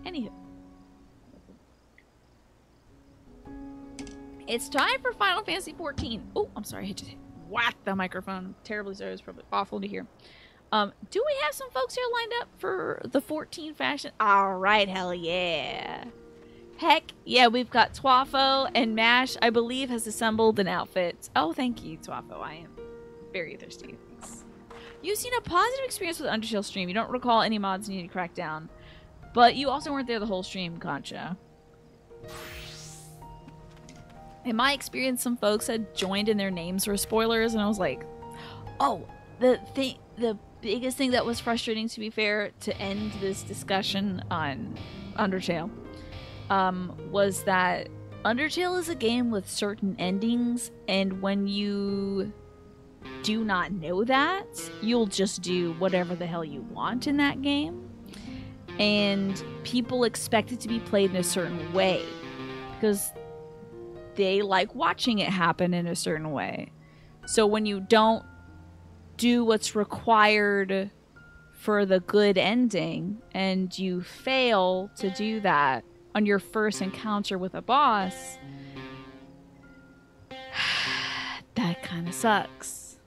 Anywho. It's time for Final Fantasy XIV. Oh, I'm sorry. I just whacked the microphone. Terribly sorry. It's probably awful to hear. Do we have some folks here lined up for the 14 fashion? All right. Hell yeah. Heck yeah. We've got Twafo and Mash, I believe, has assembled an outfit. Oh, thank you, Twafo. I am very thirsty. You've seen a positive experience with Undertale stream. You don't recall any mods needing to crack down. But you also weren't there the whole stream, Concha. In my experience, some folks had joined and their names were spoilers, and I was like, oh, the biggest thing that was frustrating, to be fair, to end this discussion on Undertale, was that Undertale is a game with certain endings, and when you do not know that, you'll just do whatever the hell you want in that game. And people expect it to be played in a certain way, because they like watching it happen in a certain way. So when you don't do what's required for the good ending, and you fail to do that on your first encounter with a boss, that kind of sucks.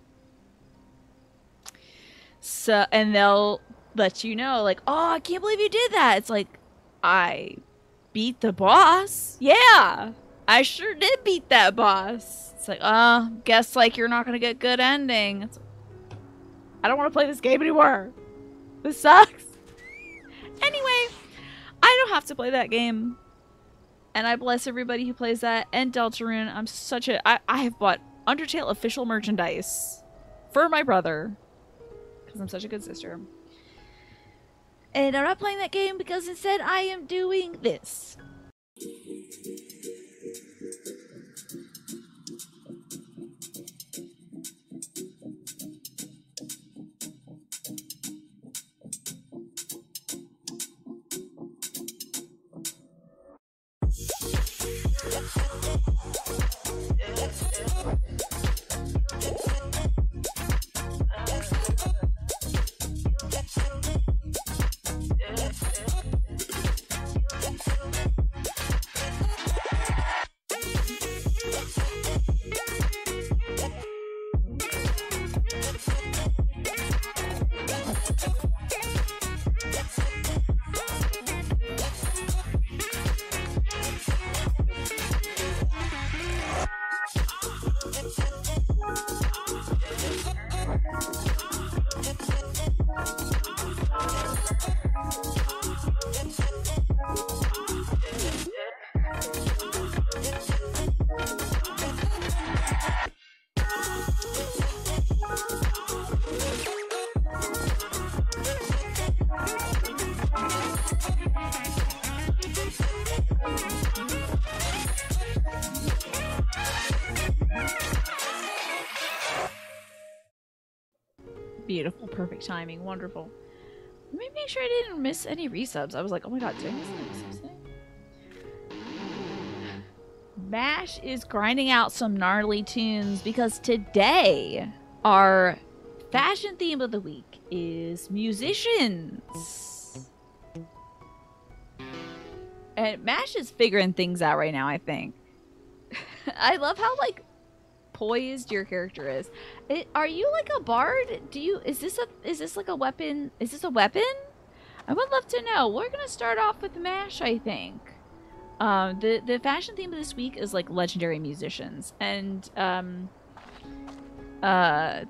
So, and they'll let you know, like, oh, I can't believe you did that. It's like, I beat the boss. Yeah, I sure did beat that boss. It's like, guess like you're not gonna get good ending. It's like, I don't want to play this game anymore. This sucks. Anyway, I don't have to play that game. And I bless everybody who plays that. And Deltarune, I'm such a... I have bought Undertale official merchandise for my brother. Because I'm such a good sister. And I'm not playing that game because instead I am doing this. Beautiful, perfect timing, wonderful. Let me make sure I didn't miss any resubs. I was like, oh my god, did I miss any resubs? Mash is grinding out some gnarly tunes because today our fashion theme of the week is musicians. And Mash is figuring things out right now, I think. I love how, like, poised your character is. Are you like a bard? Is this like a weapon? Is this a weapon? I would love to know. We're gonna start off with Mash, I think. The fashion theme of this week is like legendary musicians, and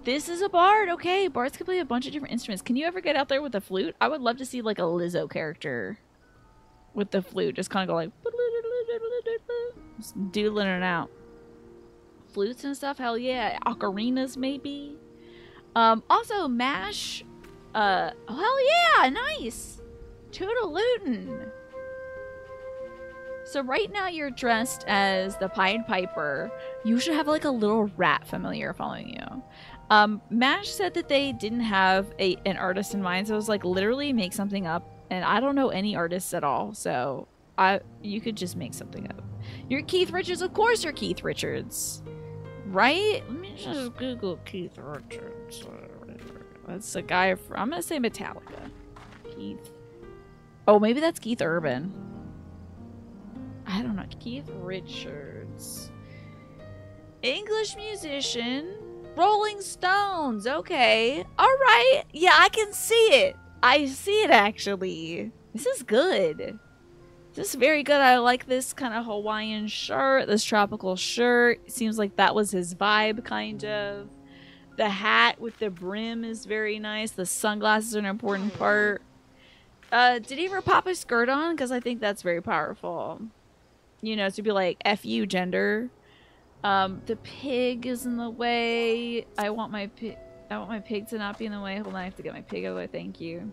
this is a bard. Okay, bards can play a bunch of different instruments. Can you ever get out there with a flute? I would love to see like a Lizzo character with the flute, just kind of go like just doodling it out. Flutes and stuff, hell yeah. Ocarinas maybe. Also Mash, oh hell yeah, nice. Toodalootin'. So right now you're dressed as the Pied Piper. You should have like a little rat familiar following you. Mash said that they didn't have an artist in mind, so it was like literally make something up, and I don't know any artists at all, so you could just make something up. You're Keith Richards, of course you're Keith Richards. Right? Let me just Google Keith Richards. That's a guy from, I'm gonna say Metallica. Keith Oh, maybe that's Keith Urban. I don't know. Keith Richards. English musician. Rolling Stones. Okay. Alright. Yeah, I can see it. I see it, actually. This is good. This is very good. I like this kind of Hawaiian shirt. This tropical shirt. It seems like that was his vibe, kind of. The hat with the brim is very nice. The sunglasses are an important part. Did he ever pop a skirt on? Because I think that's very powerful. You know, to be like, F you, gender. The pig is in the way. I want my pig to not be in the way. Hold on, I have to get my pig out of the way. Thank you.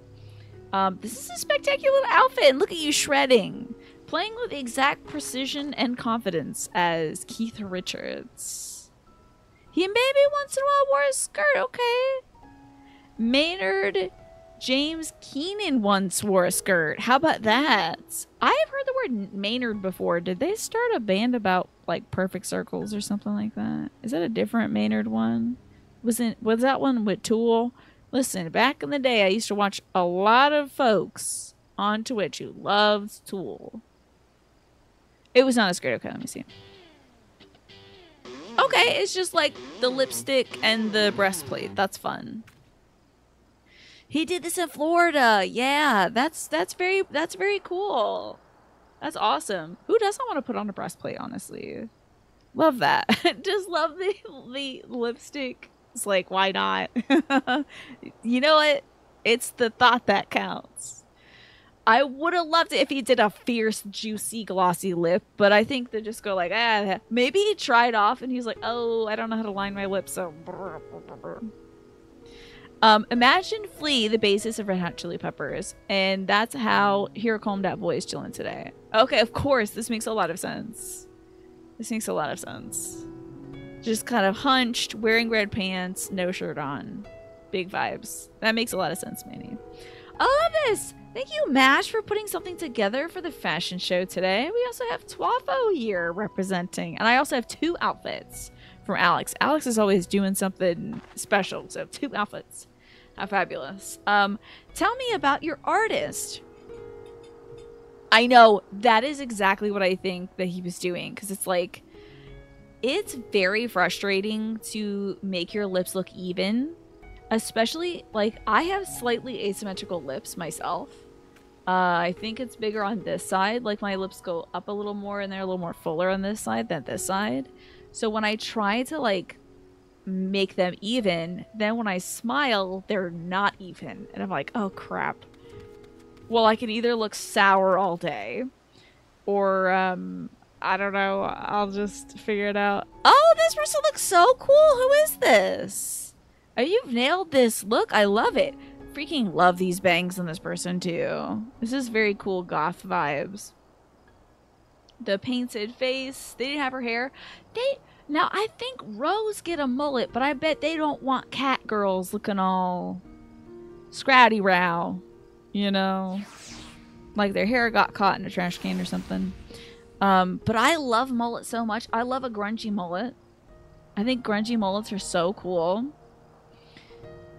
This is a spectacular outfit. And look at you shredding. Playing with exact precision and confidence as Keith Richards. He maybe once in a while wore a skirt, okay. Maynard James Keenan once wore a skirt. How about that? I have heard the word Maynard before. Did they start a band about like Perfect Circles or something like that? Is that a different Maynard one? Was that one with Tool? Listen, back in the day, I used to watch a lot of folks on Twitch who loved Tool. It was not a skirt. Okay, let me see. Okay, it's just like the lipstick and the breastplate. That's fun. He did this in Florida. Yeah, that's very cool. That's awesome. Who doesn't want to put on a breastplate, honestly? Love that. Just love the lipstick. It's like, why not? You know what? It's the thought that counts. I would have loved it if he did a fierce, juicy, glossy lip, but I think they just go like, maybe he tried off and he's like, oh, I don't know how to line my lips, so. Imagine Flea, the basis of Red Hot Chili Peppers, and that's how Here Calm Dat Boy is chilling today. Okay, of course, this makes a lot of sense. This makes a lot of sense. Just kind of hunched, wearing red pants, no shirt on. Big vibes. That makes a lot of sense, Manny. I love this! Thank you, Mash, for putting something together for the fashion show today. We also have Twafo here representing. And I also have 2 outfits from Alex. Alex is always doing something special, so 2 outfits. How fabulous. Tell me about your artist. I know, that is exactly what I think that he was doing, because it's like, it's very frustrating to make your lips look even. Especially, like, I have slightly asymmetrical lips myself. I think it's bigger on this side. Like, my lips go up a little more and they're a little more fuller on this side than this side. So when I try to, like, make them even, then when I smile, they're not even. And I'm like, oh, crap. Well, I can either look sour all day, or, I don't know, I'll just figure it out. Oh, this person looks so cool! Who is this? Oh, you've nailed this look. I love it. Freaking love these bangs on this person, too. This is very cool goth vibes. The painted face. They didn't have her hair. Now, I think Rose get a mullet, but I bet they don't want cat girls looking all scratty row. You know? Like their hair got caught in a trash can or something. But I love mullets so much. I love a grungy mullet. I think grungy mullets are so cool.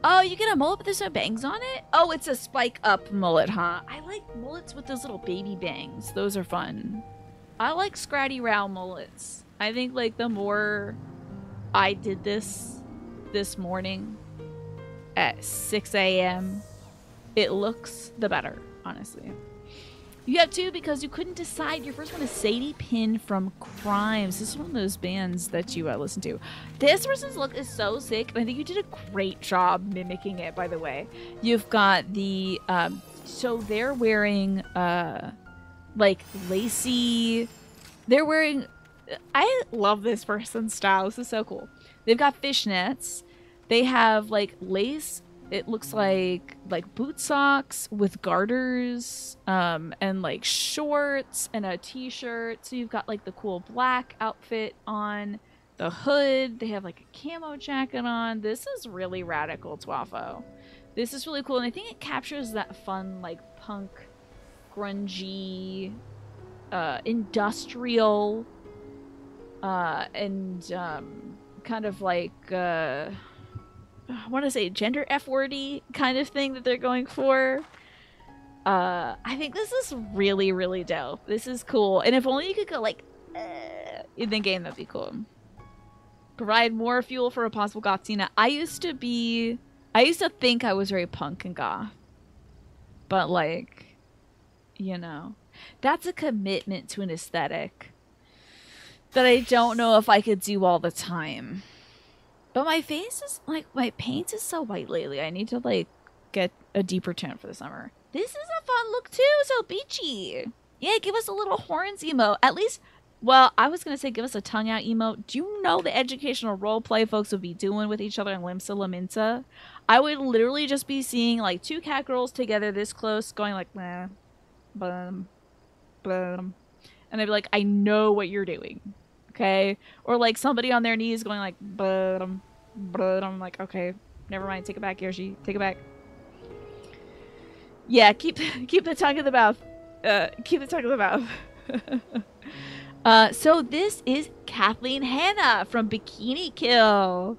Oh, you get a mullet but there's no bangs on it? Oh, it's a spike up mullet, huh? I like mullets with those little baby bangs. Those are fun. I like scratty row mullets. I think like the more I did this morning at 6 a.m., it looks the better, honestly. You have 2 because you couldn't decide. Your first one is Sadie Pin from Crimes. This is one of those bands that you listen to. This person's look is so sick, and I think you did a great job mimicking it, by the way. You've got the, so they're wearing, like, lacy, they're wearing, I love this person's style. This is so cool. They've got fishnets. They have, like, lace. It looks like boot socks with garters, and like shorts and a t-shirt. So you've got like the cool black outfit on, the hood. They have like a camo jacket on. This is really radical, Twafo. This is really cool. And I think it captures that fun, like punk, grungy, industrial, and kind of like, I want to say gender F-wordy kind of thing that they're going for. I think this is really, really dope. This is cool. And if only you could go like in the game, that'd be cool. Provide more fuel for a possible goth scene. I used to think I was very punk and goth. But like, you know, that's a commitment to an aesthetic that I don't know if I could do all the time. But my face is like, my paint is so white lately. I need to like get a deeper tone for the summer. This is a fun look too, so beachy. Yeah, give us a little horns emote. At least, well, I was going to say give us a tongue out emote. Do you know the educational role play folks would be doing with each other in Limsa Laminsa? I would literally just be seeing like two cat girls together this close going like, blah, blah, blah. And I'd be like, I know what you're doing. Okay? Or like somebody on their knees going like, blah, blah. I'm like, okay, never mind. Take it back, Yoshi. Take it back. Yeah, keep the tongue in the mouth. Keep the tongue in the mouth. So this is Kathleen Hanna from Bikini Kill.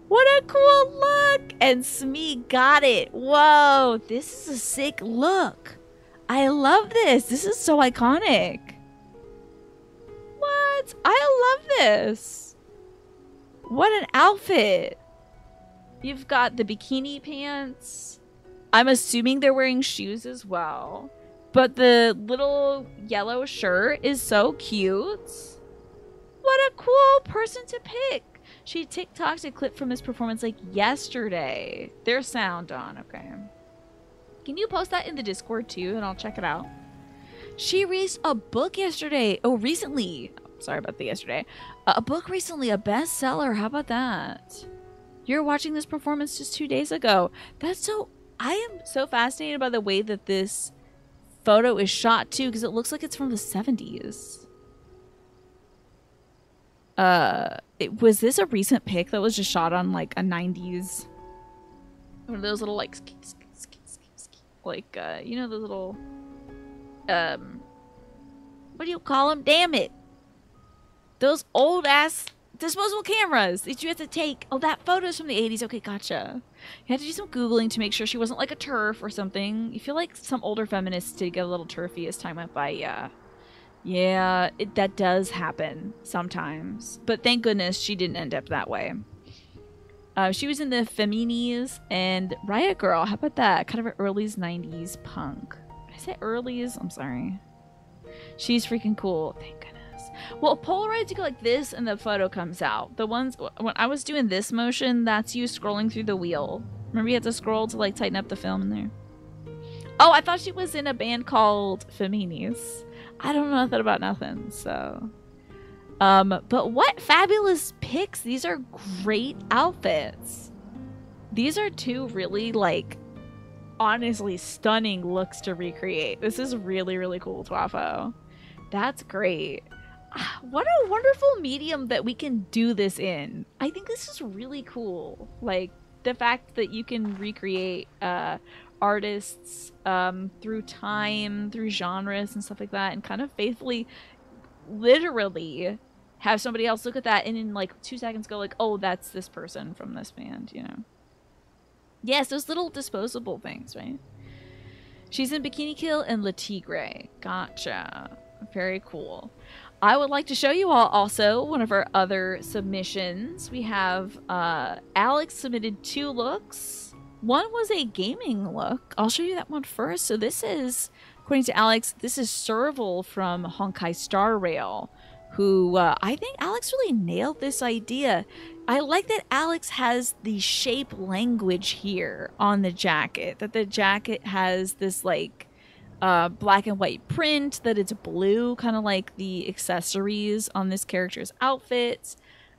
What a cool look! And Smee got it. Whoa, this is a sick look. I love this. This is so iconic. What? I love this. What an outfit. You've got the bikini pants. I'm assuming they're wearing shoes as well. But the little yellow shirt is so cute. What a cool person to pick. She TikToked a clip from his performance like yesterday. There's sound on, okay. Can you post that in the Discord too and I'll check it out? She released a book yesterday. Oh, recently. Sorry about the yesterday. A book recently, a bestseller. How about that? You're watching this performance just 2 days ago. That's so... I am so fascinated by the way that this photo is shot too, because it looks like it's from the 70s. Was this a recent pic that was just shot on like a 90s? One of those little like you know, the little what do you call them? Damn it. Those old ass disposable cameras that you have to take. Oh, that photo's from the 80s. Okay, gotcha. You had to do some Googling to make sure she wasn't like a TERF or something. You feel like some older feminists did get a little TERFy as time went by, yeah. Yeah, that does happen sometimes. But thank goodness she didn't end up that way. She was in the Feminis and Riot Girl. How about that? Kind of an early 90s punk. Did I say earlies? I'm sorry. She's freaking cool. Thank goodness. Well, Polaroids, you go like this and the photo comes out. The ones, when I was doing this motion, that's you scrolling through the wheel. Remember you had to scroll to like tighten up the film in there? Oh, I thought she was in a band called Feminis. I don't know nothing about nothing, so... but what fabulous pics. These are great outfits. These are two really, like, honestly stunning looks to recreate. This is really, really cool, Twafo. That's great. What a wonderful medium that we can do this in. I think this is really cool. Like, the fact that you can recreate artists through time, through genres and stuff like that, and kind of faithfully, literally have somebody else look at that and in like 2 seconds go like, oh, that's this person from this band, you know? Yes, those little disposable things, right? She's in Bikini Kill and Le Tigre. Gotcha. Very cool. I would like to show you all also one of our other submissions. We have Alex submitted 2 looks. One was a gaming look. I'll show you that one first. So this is, according to Alex, this is Serval from Honkai Star Rail, who I think Alex really nailed this idea. I like that Alex has the shape language here on the jacket, that the jacket has this like black and white print, that it's blue, kind of like the accessories on this character's outfit,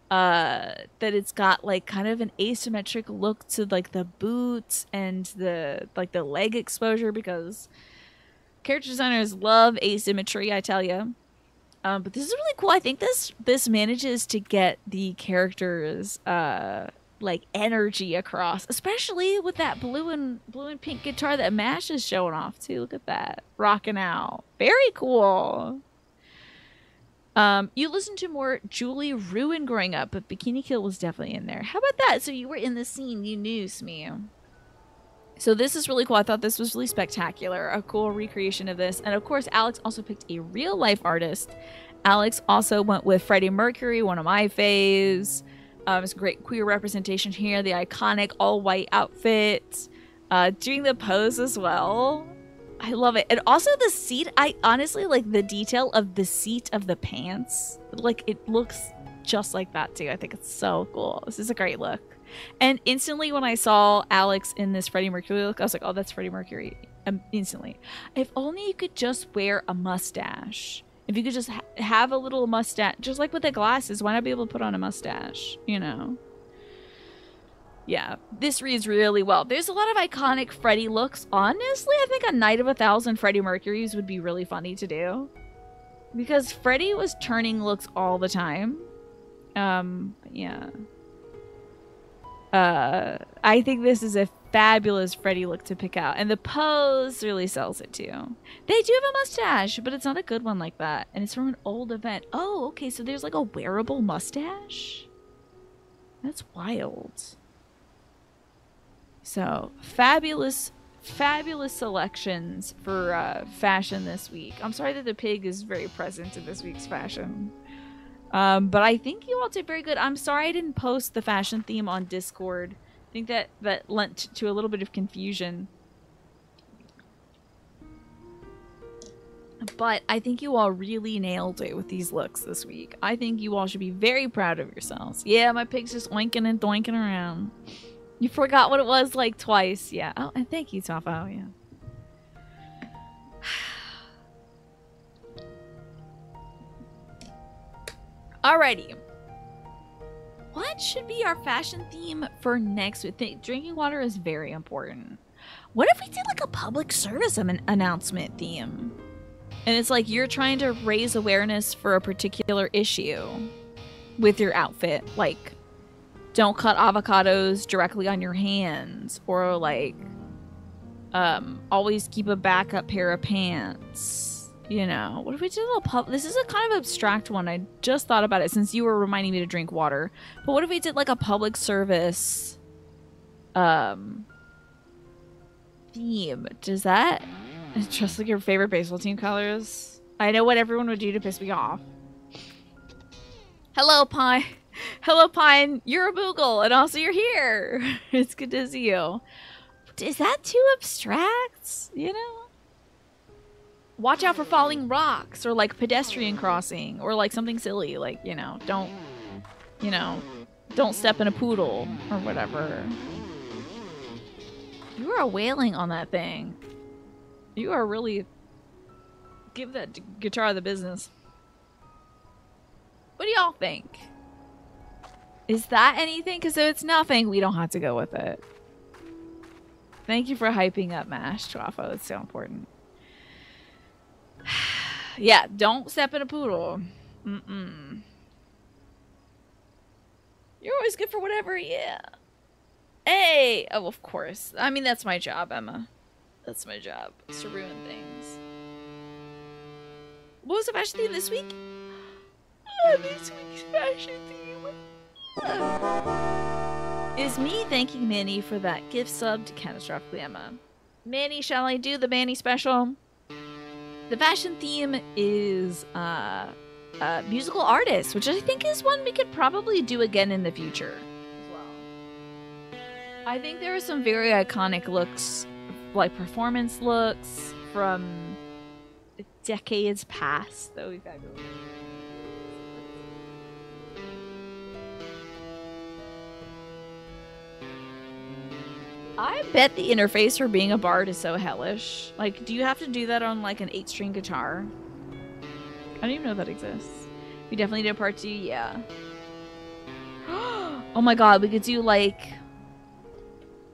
that it's got like kind of an asymmetric look to like the boots and the like the leg exposure, because character designers love asymmetry, I tell you. But this is really cool. I think this manages to get the characters like energy across, especially with that blue and pink guitar that Mash is showing off too. Look at that, rocking out. Very cool. You listened to more Julie Ruin growing up, but Bikini Kill was definitely in there. How about that? So you were in the scene. You knew, Smee. So this is really cool. I thought this was really spectacular. A cool recreation of this. And of course, Alex also picked a real life artist. Alex also went with Freddie Mercury, one of my faves. It's great queer representation here. The iconic all white outfit. Doing the pose as well. I love it. And also the seat. I honestly like the detail of the seat of the pants. Like it looks just like that too. I think it's so cool. This is a great look. And instantly when I saw Alex in this Freddie Mercury look, I was like, oh, that's Freddie Mercury. Instantly. If only you could just wear a mustache. If you could just have a little mustache, just like with the glasses, why not be able to put on a mustache? You know? Yeah, this reads really well. There's a lot of iconic Freddie looks. Honestly, I think a Night of 1,000 Freddie Mercurys would be really funny to do. Because Freddie was turning looks all the time. Yeah. I think this is a fabulous Freddie look to pick out. And the pose really sells it too. They do have a mustache, but it's not a good one like that. And it's from an old event. Oh, okay, so there's like a wearable mustache? That's wild. So, fabulous selections for fashion this week. I'm sorry that the pig is very present in this week's fashion. But I think you all did very good. I'm sorry I didn't post the fashion theme on Discord. I think that lent to a little bit of confusion. But I think you all really nailed it with these looks this week. I think you all should be very proud of yourselves. Yeah, my pig's just oinking and doinking around. You forgot what it was like twice. Yeah. Oh, and thank you, Toffo. Yeah. Alrighty. What should be our fashion theme for next week? Drinking water is very important. What if we did like a public service announcement theme? And it's like you're trying to raise awareness for a particular issue with your outfit. Like, don't cut avocados directly on your hands. Or like, always keep a backup pair of pants. You know, what if we did a little this is a kind of abstract one. I just thought about it since you were reminding me to drink water. But what if we did like a public service theme? Does that just like your favorite baseball team colors? I know what everyone would do to piss me off. Hello, Pine. Hello, Pine. You're a Moogle, and also you're here. It's good to see you. Is that too abstract? You know? Watch out for falling rocks, or like pedestrian crossing, or like something silly, like, you know, don't step in a poodle, or whatever. You are wailing on that thing. You are really... Give that guitar the business. What do y'all think? Is that anything? Because if it's nothing, we don't have to go with it. Thank you for hyping up MASH, Twafo. It's so important. Yeah, don't step in a poodle. Mm-mm. You're always good for whatever, yeah. Hey! Oh, of course. I mean, that's my job, Emma. That's my job. Is to ruin things. What was the fashion theme this week? This week's fashion theme is me thanking Manny for that gift sub to Catastrophically Emma. Manny, shall I do the Manny special? The fashion theme is musical artists, which I think is one we could probably do again in the future as well. I think there are some very iconic looks, like performance looks from decades past that we've had. I bet the interface for being a bard is so hellish. Like, do you have to do that on, like, an 8-string guitar? I don't even know that exists. We definitely did part 2, yeah. Oh my god, we could do, like...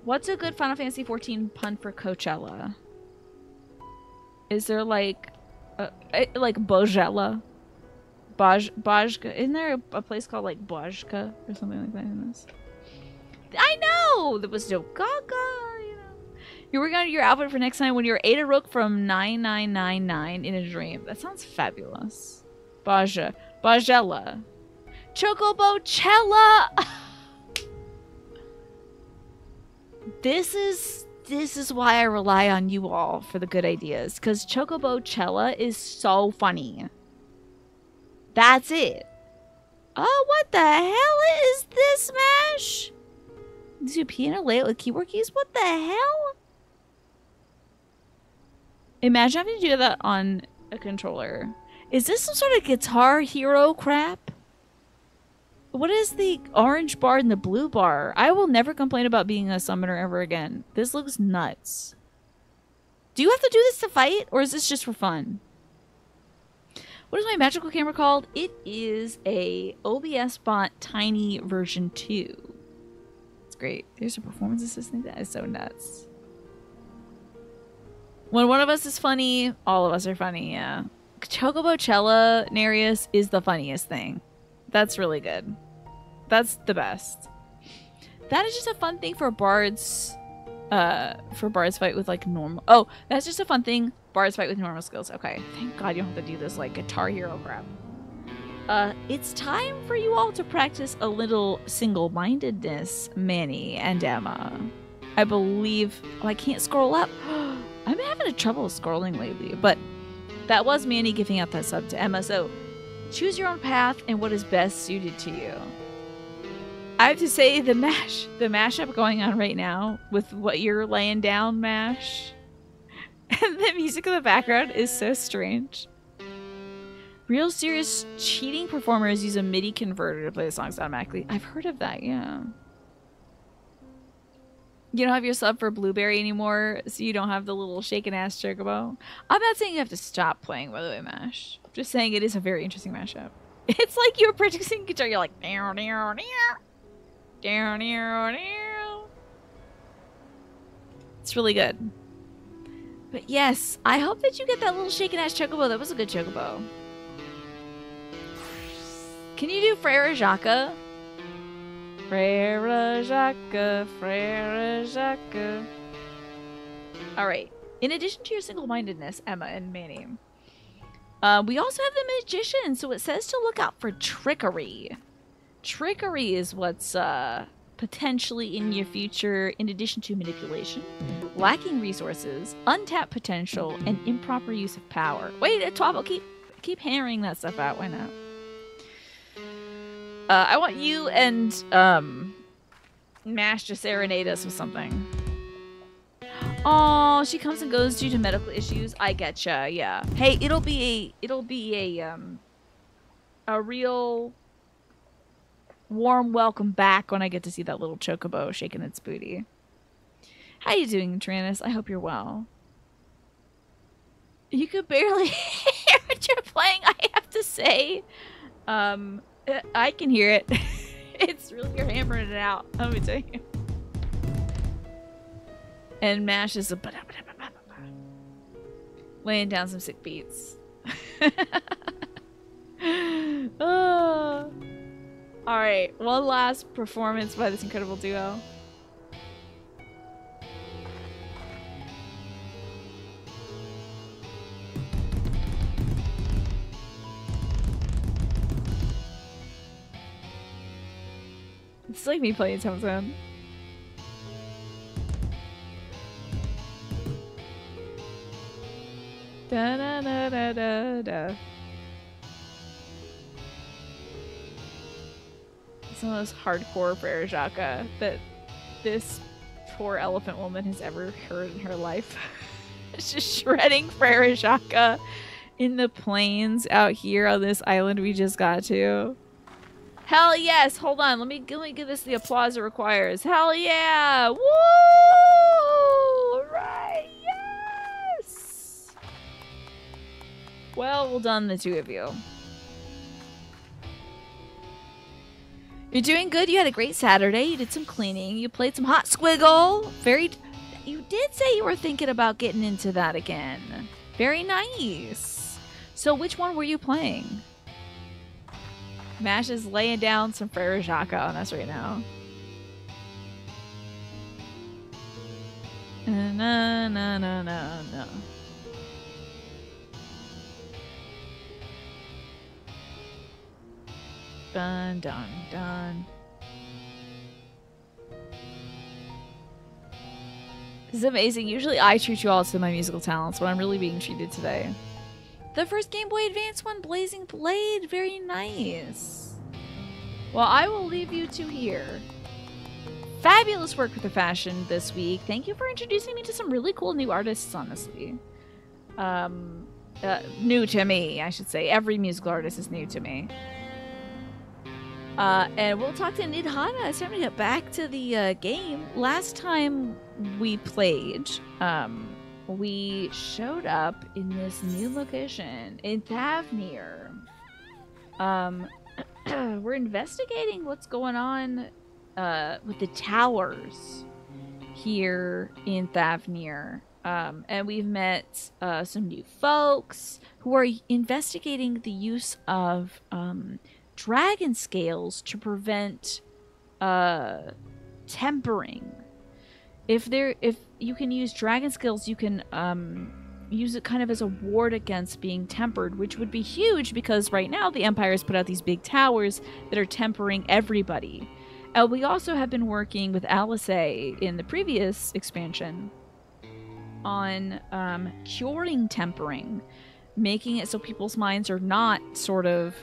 What's a good Final Fantasy XIV pun for Coachella? Is there, like... Bojella? Bajka? Isn't there a place called, like, Bajka? Or something like that in this? I know! There was no Gaga, you know. You're working on your outfit for next time when you're Ada Rook from 9999 in a dream. That sounds fabulous. Bajella. Chocobochella! This is This is why I rely on you all for the good ideas, because Chocobo Cella is so funny. That's it. Oh, what the hell is this, Mash? Did you piano lay it with keyboard keys? What the hell? Imagine having to do that on a controller. Is this some sort of Guitar Hero crap? What is the orange bar and the blue bar? I will never complain about being a summoner ever again. This looks nuts. Do you have to do this to fight, or is this just for fun? What is my magical camera called? It is a OBS Bot Tiny version 2. It's great. There's a performance assistant. That is so nuts. When one of us is funny, all of us are funny, yeah. Chocobo Cella Nereus is the funniest thing. That's really good. That's the best. That is just a fun thing for bards fight with like normal. Oh, that's just a fun thing. Bards fight with normal skills. Okay, thank God you don't have to do this like Guitar Hero crap. It's time for you all to practice a little single-mindedness, Manny and Emma. I believe. Oh, I can't scroll up. I'm having trouble scrolling lately, but that was Manny giving out that sub to Emma. So choose your own path and what is best suited to you. I have to say the mashup going on right now with what you're laying down, Mash, and the music in the background is so strange. Real serious cheating performers use a MIDI converter to play the songs automatically. I've heard of that, yeah. You don't have your sub for Blueberry anymore, so you don't have the little shaken ass chocobo. I'm not saying you have to stop playing, by the way, Mash. I'm just saying it is a very interesting mashup. It's like you're practicing guitar. You're like, down, down, down, down, down, down. It's really good. But yes, I hope that you get that little shaken ass chocobo. That was a good chocobo. Can you do Frere Jacques? Frere Jacques, Frere Jacques. Alright. In addition to your single-mindedness, Emma and Manny, we also have the Magician, so it says to look out for trickery. Trickery is what's potentially in your future, in addition to manipulation, lacking resources, untapped potential, and improper use of power. Wait, at 12, I'll keep hammering that stuff out. Why not? I want you and Mash to serenade us with something. Oh, she comes and goes due to medical issues. I getcha, yeah. Hey, it'll be a real warm welcome back when I get to see that little chocobo shaking its booty. How you doing, Tyrannus? I hope you're well. You could barely hear what you're playing, I have to say. I can hear it. It's really, you're hammering it out. Let me tell you. And Mash is laying down some sick beats. Oh. Alright, one last performance by this incredible duo. It's like me playing Tombstone. Da da da da da da. Some of those hardcore Frere Jacques that this poor elephant woman has ever heard in her life. It's just shredding Frere Jacques in the plains out here on this island we just got to. Hell yes! Hold on, let me give this the applause it requires. Hell yeah! Woo! Right! Yes! Well done, the two of you. You're doing good. You had a great Saturday. You did some cleaning. You played some hot squiggle. You did say you were thinking about getting into that again. Very nice. So which one were you playing? Mash is laying down some Frere Jacques on us right now. No, no, no, no, no. Dun, dun, dun. This is amazing. Usually I treat you all to my musical talents, but I'm really being treated today. The first Game Boy Advance one, Blazing Blade. Very nice. Well, I will leave you to here. Fabulous work with the fashion this week. Thank you for introducing me to some really cool new artists, honestly. New to me, I should say. Every musical artist is new to me. And we'll talk to Nidhana. It's time to get back to the game. Last time we played, we showed up in this new location in Thavnir. We're investigating what's going on with the towers here in Thavnir. And we've met some new folks who are investigating the use of dragon scales to prevent tempering. If you can use dragon scales, you can use it kind of as a ward against being tempered, which would be huge because right now the Empire has put out these big towers that are tempering everybody. We also have been working with Alice in the previous expansion on curing tempering, making it so people's minds are not sort of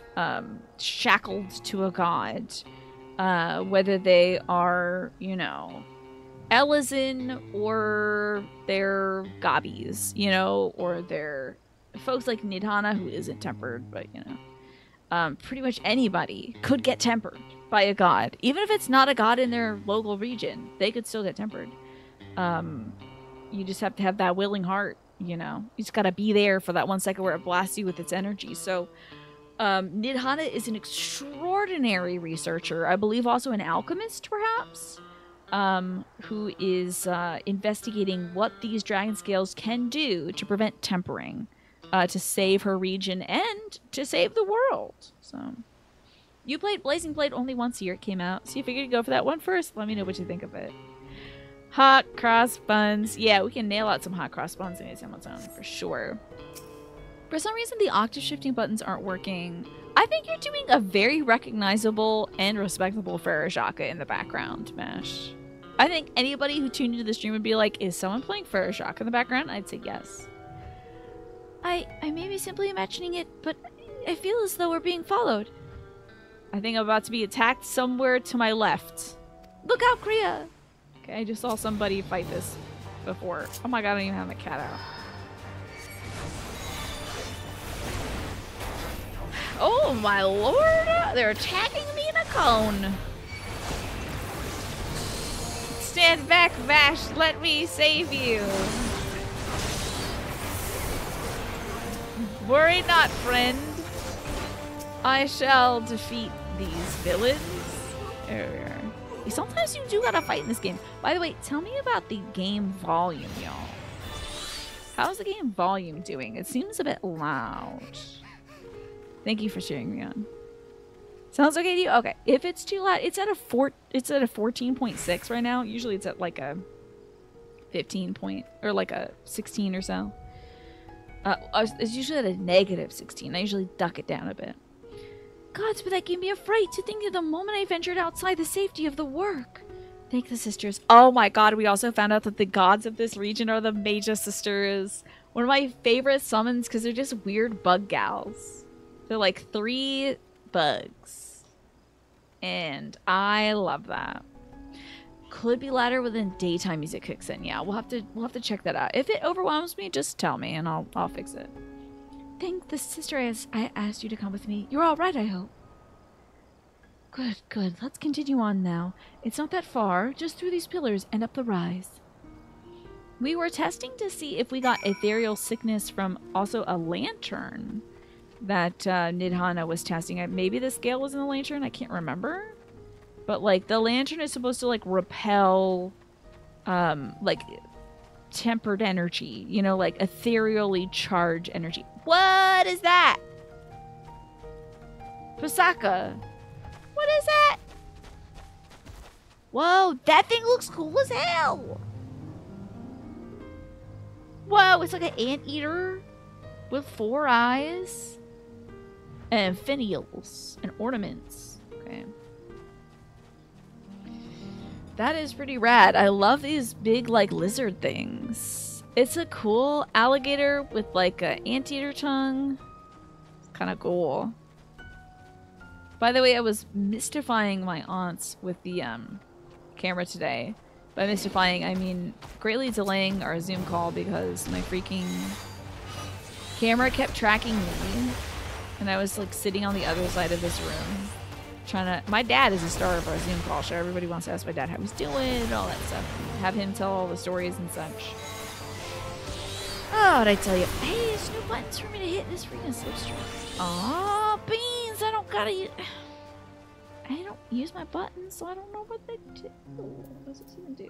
shackled to a god, whether they are, you know, Elizin or they're Gobbies, you know, or they're folks like Nidhana who isn't tempered, but, you know, pretty much anybody could get tempered by a god. Even if it's not a god in their local region, they could still get tempered. You just have to have that willing heart, you know. You just gotta be there for that 1 second where it blasts you with its energy. So, Nidhana is an extraordinary researcher. I believe also an alchemist, perhaps, who is investigating what these dragon scales can do to prevent tempering, to save her region and to save the world. So, you played Blazing Blade only once a year it came out, so you figured you'd go for that one first. Let me know what you think of it. Hot cross buns. Yeah, we can nail out some hot cross buns anytime on its own, for sure. For some reason, the octave shifting buttons aren't working. I think you're doing a very recognizable and respectable Farajaka in the background, Mash. I think anybody who tuned into the stream would be like, is someone playing Farajaka in the background? I'd say yes. I may be simply imagining it, but I feel as though we're being followed. I think I'm about to be attacked somewhere to my left. Look out, Kriya! Okay, I just saw somebody fight this before. Oh my god, I don't even have my cat out. Oh my lord! They're attacking me in a cone! Stand back, Vash! Let me save you! Worry not, friend. I shall defeat these villains. There we are. Sometimes you do gotta fight in this game. By the way, tell me about the game volume, y'all. How's the game volume doing? It seems a bit loud. Thank you for cheering me on. Sounds okay to you? Okay. If it's too loud, it's at a 14.6 right now. Usually it's at like a 15 point or like a 16 or so. It's usually at a negative 16. I usually duck it down a bit. Gods, but that gave me a fright to think of the moment I ventured outside the safety of the work. Thank the sisters. Oh my god, we also found out that the gods of this region are the Maja sisters. One of my favorite summons because they're just weird bug gals. They're like 3 bugs. And I love that. Could be louder when daytime music kicks in. Yeah, we'll have to check that out. If it overwhelms me, just tell me and I'll fix it. Thank the sister I asked you to come with me. You're all right, I hope. Good, good. Let's continue on now. It's not that far, just through these pillars and up the rise. We were testing to see if we got ethereal sickness from also a lantern that Nidhana was testing. Maybe the scale was in the lantern, I can't remember. But like the lantern is supposed to like repel like tempered energy, you know, like ethereally charged energy. What is that? Pusaka. What is that? Whoa, that thing looks cool as hell. Whoa, it's like an anteater with 4 eyes and finials and ornaments. Okay. That is pretty rad. I love these big, like, lizard things. It's a cool alligator with, like, an anteater tongue. It's kind of cool. By the way, I was mystifying my aunts with the camera today. By mystifying, I mean greatly delaying our Zoom call because my freaking camera kept tracking me. And I was, like, sitting on the other side of this room. Trying to. My dad is the star of our Zoom call, so everybody wants to ask my dad how he's doing and all that stuff. Have him tell all the stories and such. Oh, what'd I tell you? Hey, there's no buttons for me to hit this freaking slipstream. Aw, beans! I don't gotta use. I don't use my buttons, so I don't know what they do. What does this even do?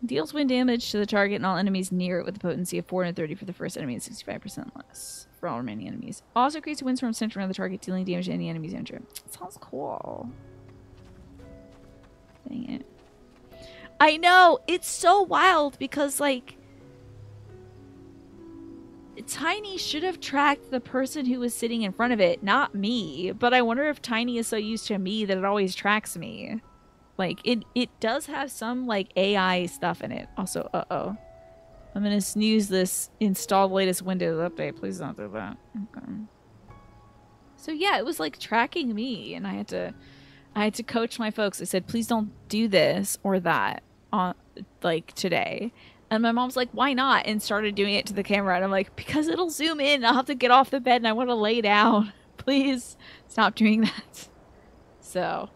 Deals wind damage to the target and all enemies near it with a potency of 430 for the first enemy and 65% less for all remaining enemies. Also creates a windstorm centered around the target, dealing damage to any enemies enter. Sounds cool. Dang it. I know! It's so wild because, like, Tiny should have tracked the person who was sitting in front of it, not me. But I wonder if Tiny is so used to me that it always tracks me. Like, it does have some, like, AI stuff in it. Also, uh-oh. I'm gonna snooze this install the latest Windows update. Please don't do that. Okay. So yeah, it was, like, tracking me, and I had to coach my folks. I said, please don't do this or that on, like, today. And my mom's like, why not? And started doing it to the camera. And I'm like, because it'll zoom in. I'll have to get off the bed and I want to lay down. Please stop doing that. So...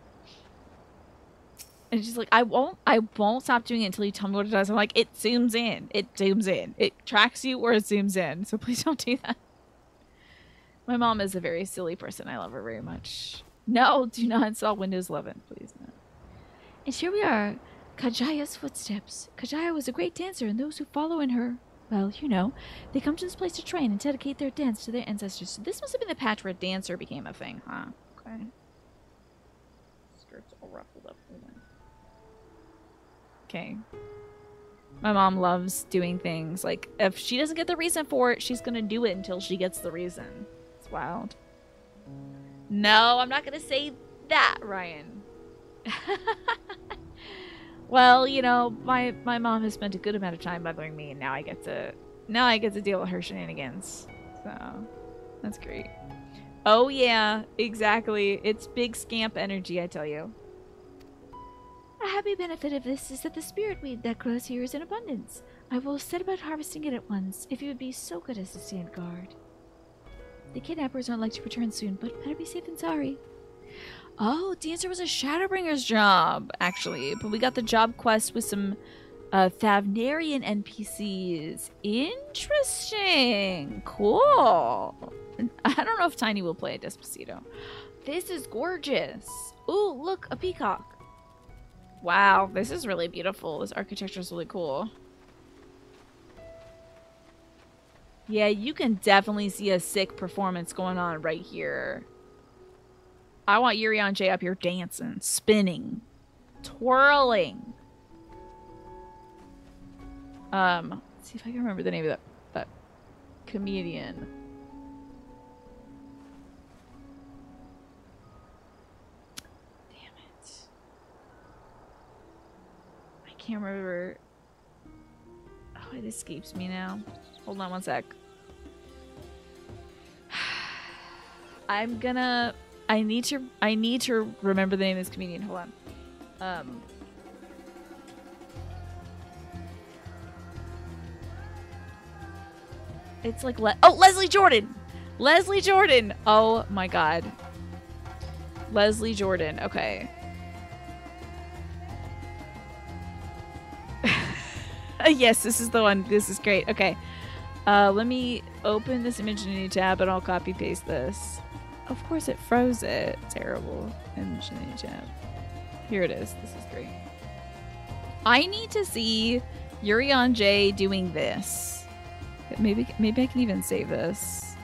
And she's like, I won't stop doing it until you tell me what it does. I'm like, it zooms in. It zooms in. It tracks you or it zooms in. So please don't do that. My mom is a very silly person. I love her very much. No, do not install Windows 11. Please, no. And here we are. Kajaya's footsteps. Kajaya was a great dancer, and those who follow in her, well, you know, they come to this place to train and dedicate their dance to their ancestors. So this must have been the patch where dancer became a thing, huh? Okay. Skirts all ruffled up. Okay. My mom loves doing things. Like, if she doesn't get the reason for it, she's gonna do it until she gets the reason. It's wild. No, I'm not gonna say that, Ryan. Well, you know, my mom has spent a good amount of time bothering me, and now I get to deal with her shenanigans. So, that's great. Oh yeah, exactly. It's big scamp energy, I tell you. A happy benefit of this is that the spirit weed that grows here is in abundance. I will set about harvesting it at once, if you would be so good as to stand guard. The kidnappers aren't like to return soon, but better be safe than sorry. Oh, Dancer was a Shadowbringer's job, actually. But we got the job quest with some Thavnarian NPCs. Interesting. Cool. I don't know if Tiny will play Despacito. This is gorgeous. Ooh, look, a peacock. Wow, this is really beautiful. This architecture is really cool. Yeah, you can definitely see a sick performance going on right here. I want Yurion J up here dancing, spinning, twirling. Let's see if I can remember the name of that comedian. Can't remember. Oh, it escapes me now. Hold on one sec. I need to remember the name of this comedian. Hold on. It's like Leslie Jordan. Leslie Jordan. Oh my god. Leslie Jordan. Okay. Yes, this is the one. This is great. Okay. Let me open this image in a new tab and I'll copy paste this. Of course it froze it. Terrible. Image in a new tab. Here it is. This is great. I need to see Yurion J doing this. Maybe I can even save this.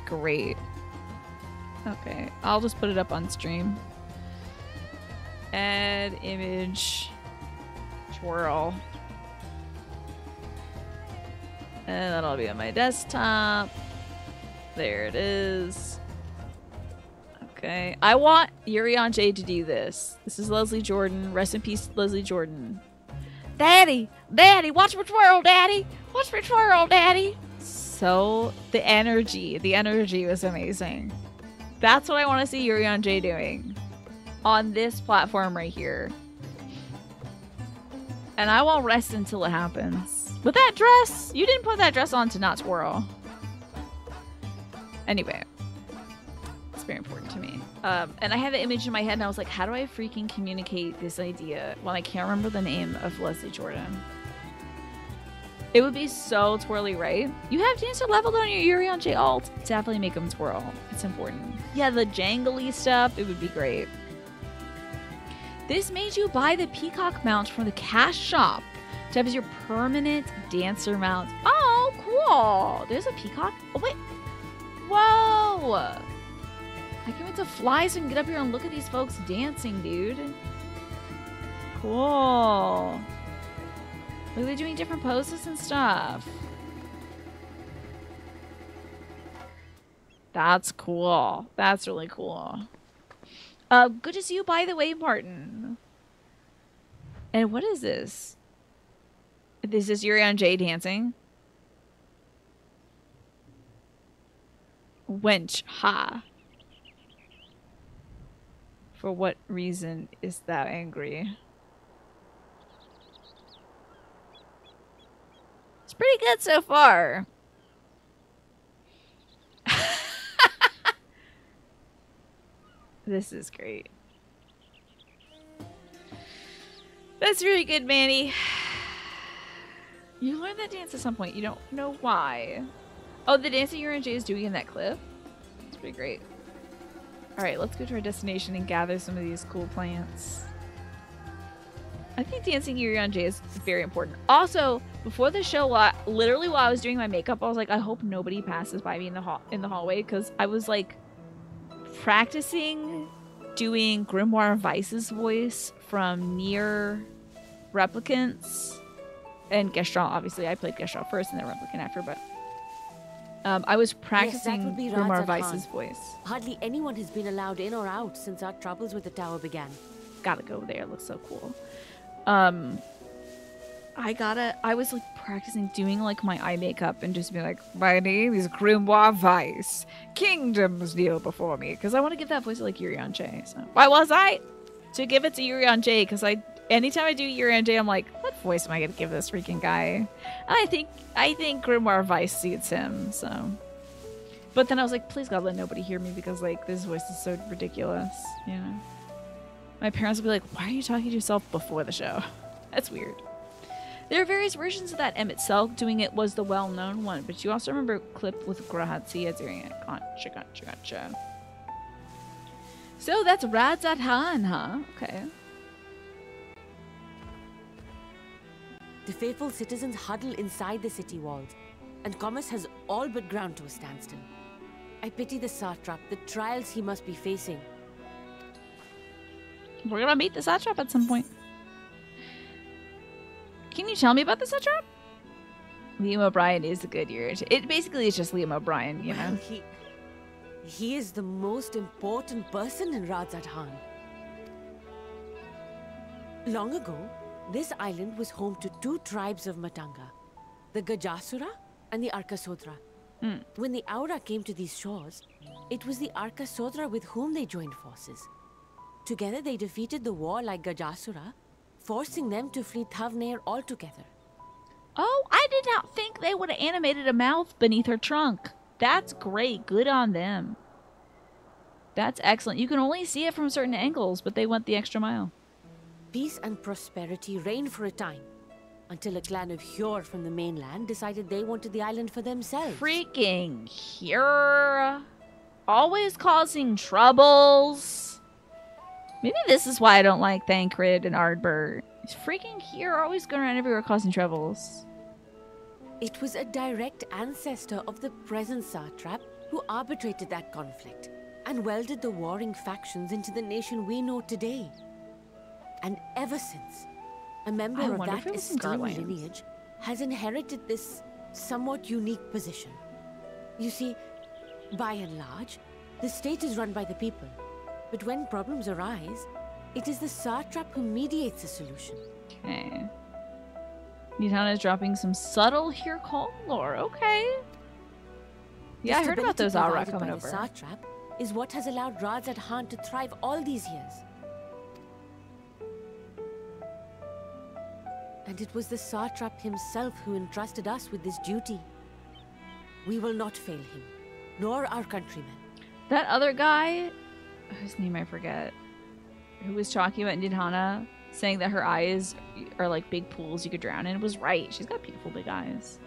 Great. Okay. I'll just put it up on stream. Add image. Twirl. And that'll be on my desktop. There it is. Okay. I want Urion J to do this. This is Leslie Jordan. Rest in peace, Leslie Jordan. Daddy! Daddy! Watch me twirl, Daddy! Watch me twirl, Daddy! So, the energy was amazing. That's what I want to see Urion J doing. On this platform right here. And I won't rest until it happens. With that dress? You didn't put that dress on to not twirl. Anyway. It's very important to me. And I had the image in my head and I was like, how do I freaking communicate this idea when I can't remember the name of Leslie Jordan? It would be so twirly, right? You have dancer leveled on your Urion J alt. Definitely make them twirl. It's important. Yeah, the jangly stuff, it would be great. This made you buy the peacock mount from the cash shop to have as your permanent dancer mount. Oh, cool. There's a peacock. Oh, wait. Whoa. I can't wait to fly so I can get up here and look at these folks dancing, dude. Cool. Look, they're doing different poses and stuff. That's cool. That's really cool. Good to see you, by the way, Martin. And what is this? This is Urion J dancing. Wench, ha. For what reason is that angry? It's pretty good so far. This is great. That's really good, Manny. You learned that dance at some point. You don't know why. Oh, the dance that Urion J is doing in that clip? It's pretty great. Alright, let's go to our destination and gather some of these cool plants. I think dancing Urion J is very important. Also, before the show, literally while I was doing my makeup, I was like, I hope nobody passes by me in the hallway, because I was like practicing doing Grimoire Vice's voice from Nier Replicants and Gestalt. Obviously, I played Gestalt first and then Replicant after, but I was practicing Grimoire Vice's voice. Hardly anyone has been allowed in or out since our troubles with the tower began. Gotta go there. It looks so cool. I was like practicing doing like my eye makeup and just being like, my name is Grimoire Vice. Kingdoms kneel before me. Because I want to give that voice to like Urion J. So why was I? To give it to Urion J, because anytime I do Urion J, I'm like, what voice am I gonna give this freaking guy? And I think Grimoire Vice suits him, so. But then I was like, please God, let nobody hear me, because like this voice is so ridiculous, you know. My parents would be like, why are you talking to yourself before the show? That's weird. There are various versions of that. Emmett Selk doing it was the well-known one, but you also remember a clip with Grahatsia doing it. Gotcha. So that's Radzat-Han, huh? Okay. The faithful citizens huddle inside the city walls, and commerce has all but ground to a standstill. I pity the Satrap, the trials he must be facing. We're gonna meet the Satrap at some point. Can you tell me about the Satrap? Liam O'Brien is a good year. It basically is just Liam O'Brien, you know? Well, he is the most important person in Radzat-Han. Long ago, this island was home to two tribes of Matanga, the Gajasura and the Arkasodra. When the Aura came to these shores, it was the Arkasodra with whom they joined forces. Together they defeated the warlike Gajasura, forcing them to flee Thavnair altogether. Oh, I did not think they would have animated a mouth beneath her trunk. That's great. Good on them. That's excellent. You can only see it from certain angles, but they went the extra mile. Peace and prosperity reigned for a time, until a clan of Hjor from the mainland decided they wanted the island for themselves. Freaking Hjor. Always causing troubles. Maybe this is why I don't like Thancred and Ardbert. These freaking Hjor are always going around everywhere causing troubles. It was a direct ancestor of the present Satrap who arbitrated that conflict and welded the warring factions into the nation we know today. And ever since, a member of that esteemed lineage has inherited this somewhat unique position. You see, by and large, the state is run by the people, But when problems arise, it is the Satrap who mediates a solution. Okay. Nidhana is dropping some subtle here call lore. Okay. Yeah, I heard about those Aura coming over. The Satrap is what has allowed Radzat Khan to thrive all these years. And it was the Satrap himself who entrusted us with this duty. We will not fail him, nor our countrymen. That other guy, whose name I forget, who was talking about Nidhana, saying that her eyes are like big pools you could drown in, was right. She's got beautiful big eyes.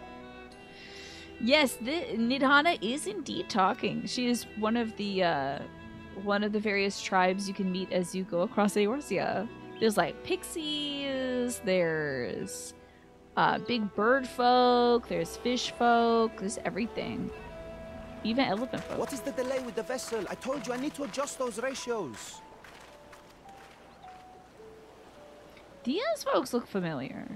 Yes, Nidhana is indeed talking. She is one of the various tribes you can meet as you go across Eorzea. There's like pixies, there's big bird folk, there's fish folk, there's everything. Even elephant folk. What is the delay with the vessel? I told you I need to adjust those ratios. These folks look familiar.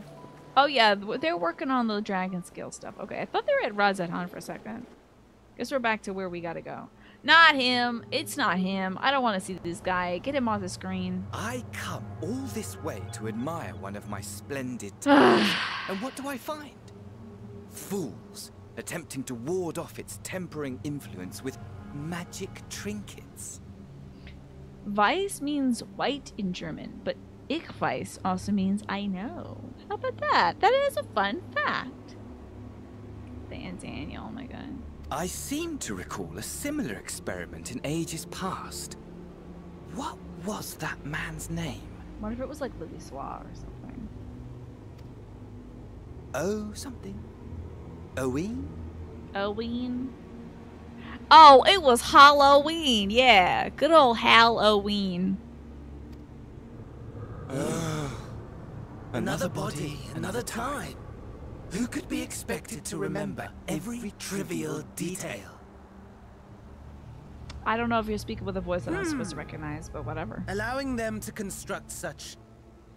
Oh yeah, they're working on the dragon scale stuff. Okay, I thought they were at Radzat Khan for a second. Guess we're back to where we gotta go. Not him. It's not him. I don't want to see this guy. Get him off the screen. I come all this way to admire one of my splendid tales. And what do I find? Fools attempting to ward off its tempering influence with magic trinkets. Weiss means white in German, but Ich weiß also means I know. How about that? That is a fun fact. Dan Daniel, oh my god. I seem to recall a similar experiment in ages past. What was that man's name? What if it was like Louis Soir or something? Oh, something. Owen? Owen? Oh, it was Halloween. Yeah, good old Halloween. Another body, another time. Who could be expected to remember every trivial detail? I don't know if you're speaking with a voice that I'm supposed to recognize, but whatever. Allowing them to construct such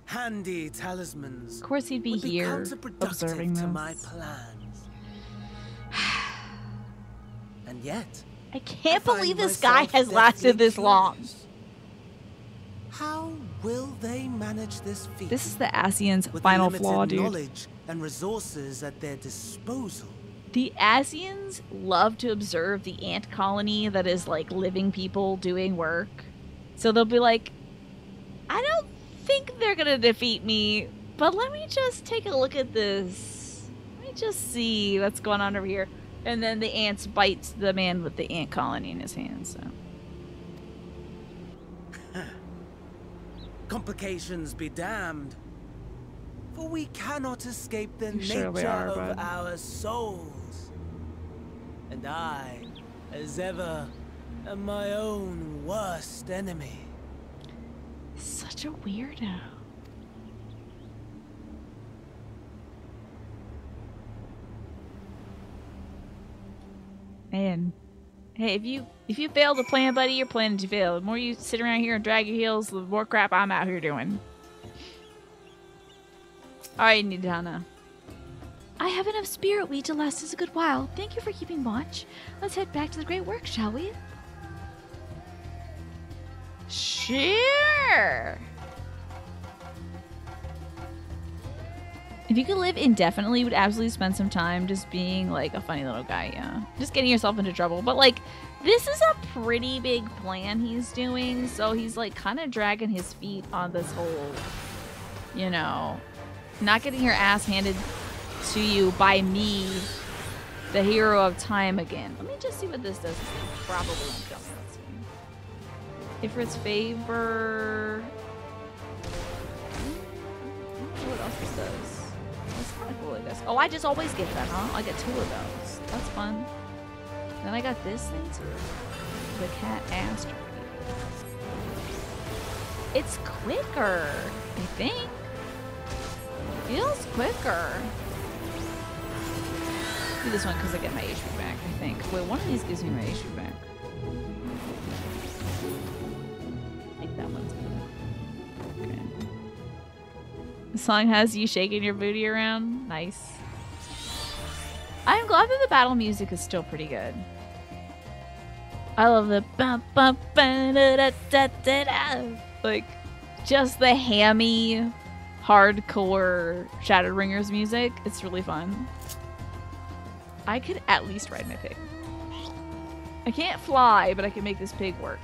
handy talismans. Of course he'd be here observing to this. my plans. And yet, I can't believe this guy has lasted this long. How will they manage this feat? This is the Asian's with final limited flaw, dude. knowledge and resources at their disposal. The Asians love to observe the ant colony that is like living people doing work. So they'll be like, I don't think they're gonna defeat me, but let me just take a look at this. Let me just see what's going on over here. And then the ants bite the man with the ant colony in his hand, so. Complications be damned. For we cannot escape the Sure we nature are, of bud. our souls. And I, as ever, am my own worst enemy. Such a weirdo. Man. Hey, if you fail to plan, buddy, you're planning to fail. The more you sit around here and drag your heels, the more crap I'm out here doing. Alright, Nidhana. I have enough spirit weed to last us a good while. Thank you for keeping watch. Let's head back to the great work, shall we? Sure! If you could live indefinitely, you would absolutely spend some time just being like a funny little guy, yeah. Just getting yourself into trouble. But like, this is a pretty big plan he's doing, so he's like kind of dragging his feet on this whole, you know, not getting your ass handed to you by me, the hero of time again. Let me just see what this does. This thing probably won't kill me. Let's see. Ifrit's favor. What else this does? That's kind of cool, I guess. Oh, I just always get that, huh? I get 2 of those. That's fun. Then I got this thing too. The cat astrophy. It's quicker, I think. Feels quicker. Do this one because I get my HP back, I think. Wait, one of these gives me my HP back. I think that one's good. Okay. The song has you shaking your booty around. Nice. I'm glad that the battle music is still pretty good. I love the bum, bum, ba, da, da, da, da, da. Like, just the hammy, hardcore Shadowbringers music. It's really fun. I could at least ride my pig. I can't fly, but I can make this pig work.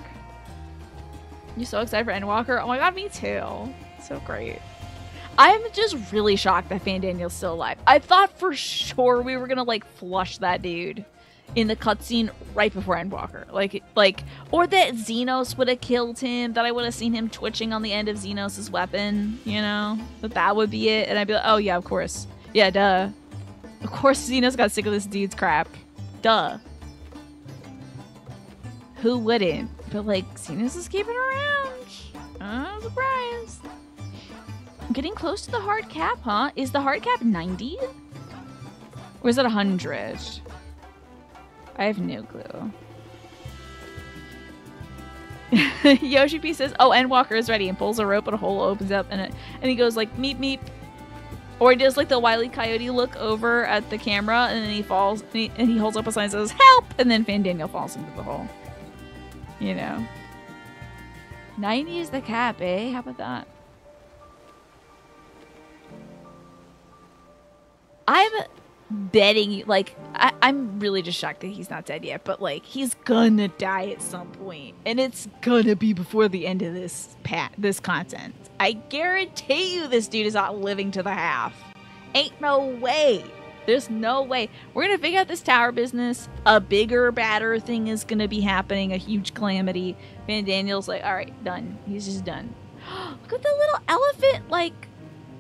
You so excited for Endwalker? Oh my god, me too. So great. I'm just really shocked that Fandaniel's still alive. I thought for sure we were gonna like flush that dude in the cutscene right before Endwalker. Like, or that Xenos would have killed him, that I would have seen him twitching on the end of Xenos' weapon, you know? That would be it, and I'd be like, oh yeah, of course. Yeah, duh. Of course Xenos got sick of this dude's crap. Duh. Who wouldn't? But like, Xenos is keeping around. I'm surprised. I'm getting close to the hard cap, huh? Is the hard cap 90? Or is it 100? I have no clue. Yoshi P says, oh, Endwalker is ready, and pulls a rope and a hole opens up and he goes like meep meep. Or he does like the Wile E. Coyote look over at the camera and then he falls and he holds up a sign and says, help! And then Fandaniel falls into the hole. You know. 90 is the cap, eh? How about that? I'm betting you, like, I'm really just shocked that he's not dead yet, but like, he's gonna die at some point, and it's gonna be before the end of this content. I guarantee you this dude is not living to the half. Ain't no way. There's no way. We're gonna figure out this tower business. A bigger, badder thing is gonna be happening, a huge calamity. Fandaniel's like, alright, done. He's just done. Look at the little elephant, like,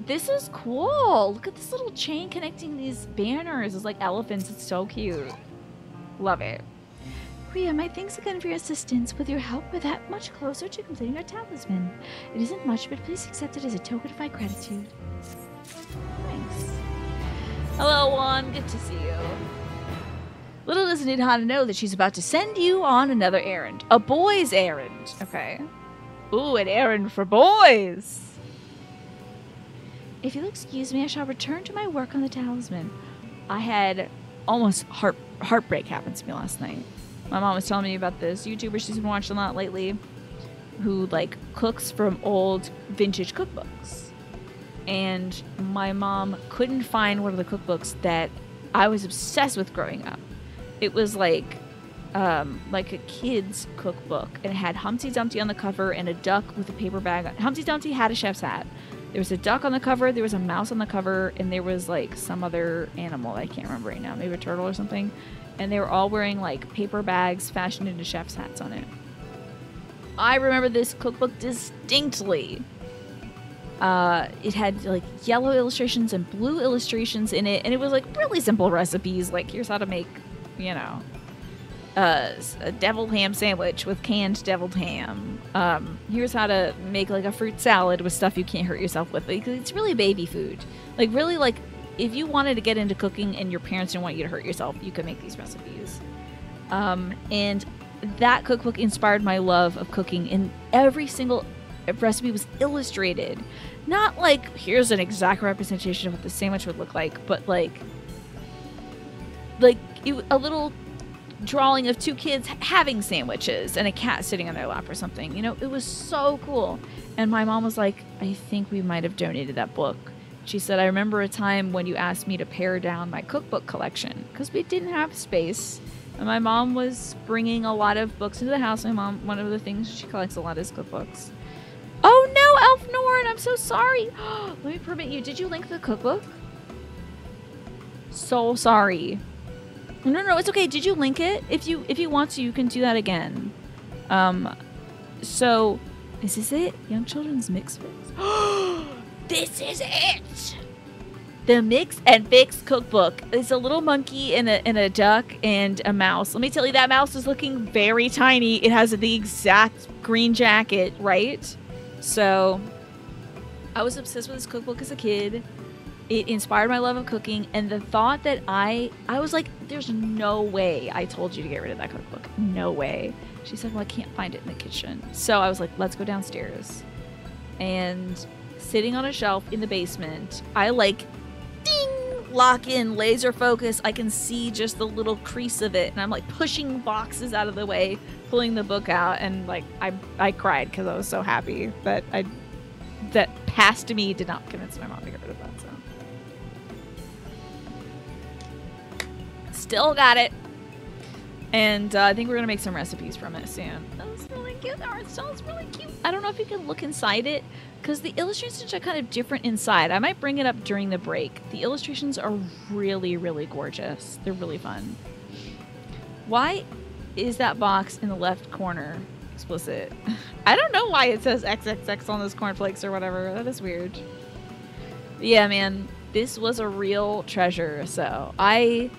this is cool. Look at this little chain connecting these banners. It's like elephants. It's so cute. Love it. Rhea, my thanks again for your assistance. With your help, we're that much closer to completing our talisman. It isn't much, but please accept it as a token of my gratitude. Thanks. Hello, Juan. Good to see you. Little does Nidhana know that she's about to send you on another errand. A boy's errand. Okay. Ooh, an errand for boys. If you'll excuse me, I shall return to my work on the talisman. I had almost heartbreak happen to me last night. My mom was telling me about this YouTuber she's been watching a lot lately who, like, cooks from old vintage cookbooks. And my mom couldn't find one of the cookbooks that I was obsessed with growing up. It was like a kid's cookbook, and it had Humpty Dumpty on the cover and a duck with a paper bag. Humpty Dumpty had a chef's hat. There was a duck on the cover, there was a mouse on the cover, and there was like some other animal I can't remember right now, maybe a turtle or something. And they were all wearing like paper bags fashioned into chef's hats on it. I remember this cookbook distinctly. It had like yellow illustrations and blue illustrations in it, and it was like really simple recipes, like here's how to make, you know, a deviled ham sandwich with canned deviled ham. Here's how to make like a fruit salad with stuff you can't hurt yourself with. Like, it's really baby food. Like, really, like, if you wanted to get into cooking and your parents didn't want you to hurt yourself, you could make these recipes. And that cookbook inspired my love of cooking, and every single recipe was illustrated. Not like, here's an exact representation of what the sandwich would look like, but like a little drawing of two kids having sandwiches and a cat sitting on their lap or something. You know, it was so cool. And my mom was like, I think we might have donated that book. She said, I remember a time when you asked me to pare down my cookbook collection because we didn't have space. And my mom was bringing a lot of books into the house. My mom, one of the things she collects a lot is cookbooks. Oh no, Elf Norn, I'm so sorry. Let me permit you. Did you link the cookbook? So sorry. No, it's okay. Did you link it? If you want to, you can do that again. So, this is it? Young Children's Mix Fix. This is it! The Mix and Fix cookbook. It's a little monkey and a duck and a mouse. Let me tell you, that mouse is looking very tiny. It has the exact green jacket, right? So, I was obsessed with this cookbook as a kid. It inspired my love of cooking, and the thought that I was like, there's no way I told you to get rid of that cookbook. No way. She said, well, I can't find it in the kitchen. So I was like, let's go downstairs. And sitting on a shelf in the basement, I like, ding, lock in, laser focus, I can see just the little crease of it, and I'm like pushing boxes out of the way, pulling the book out, and like I cried because I was so happy that past me did not convince my mom to get rid of that. So still got it, and I think we're gonna make some recipes from it soon. That was really cute. The art style is really cute. I don't know if you can look inside it, because the illustrations are kind of different inside. I might bring it up during the break. The illustrations are really, really gorgeous. They're really fun. Why is that box in the left corner explicit? I don't know why it says XXX on those cornflakes or whatever. That is weird. But yeah, man, this was a real treasure. So I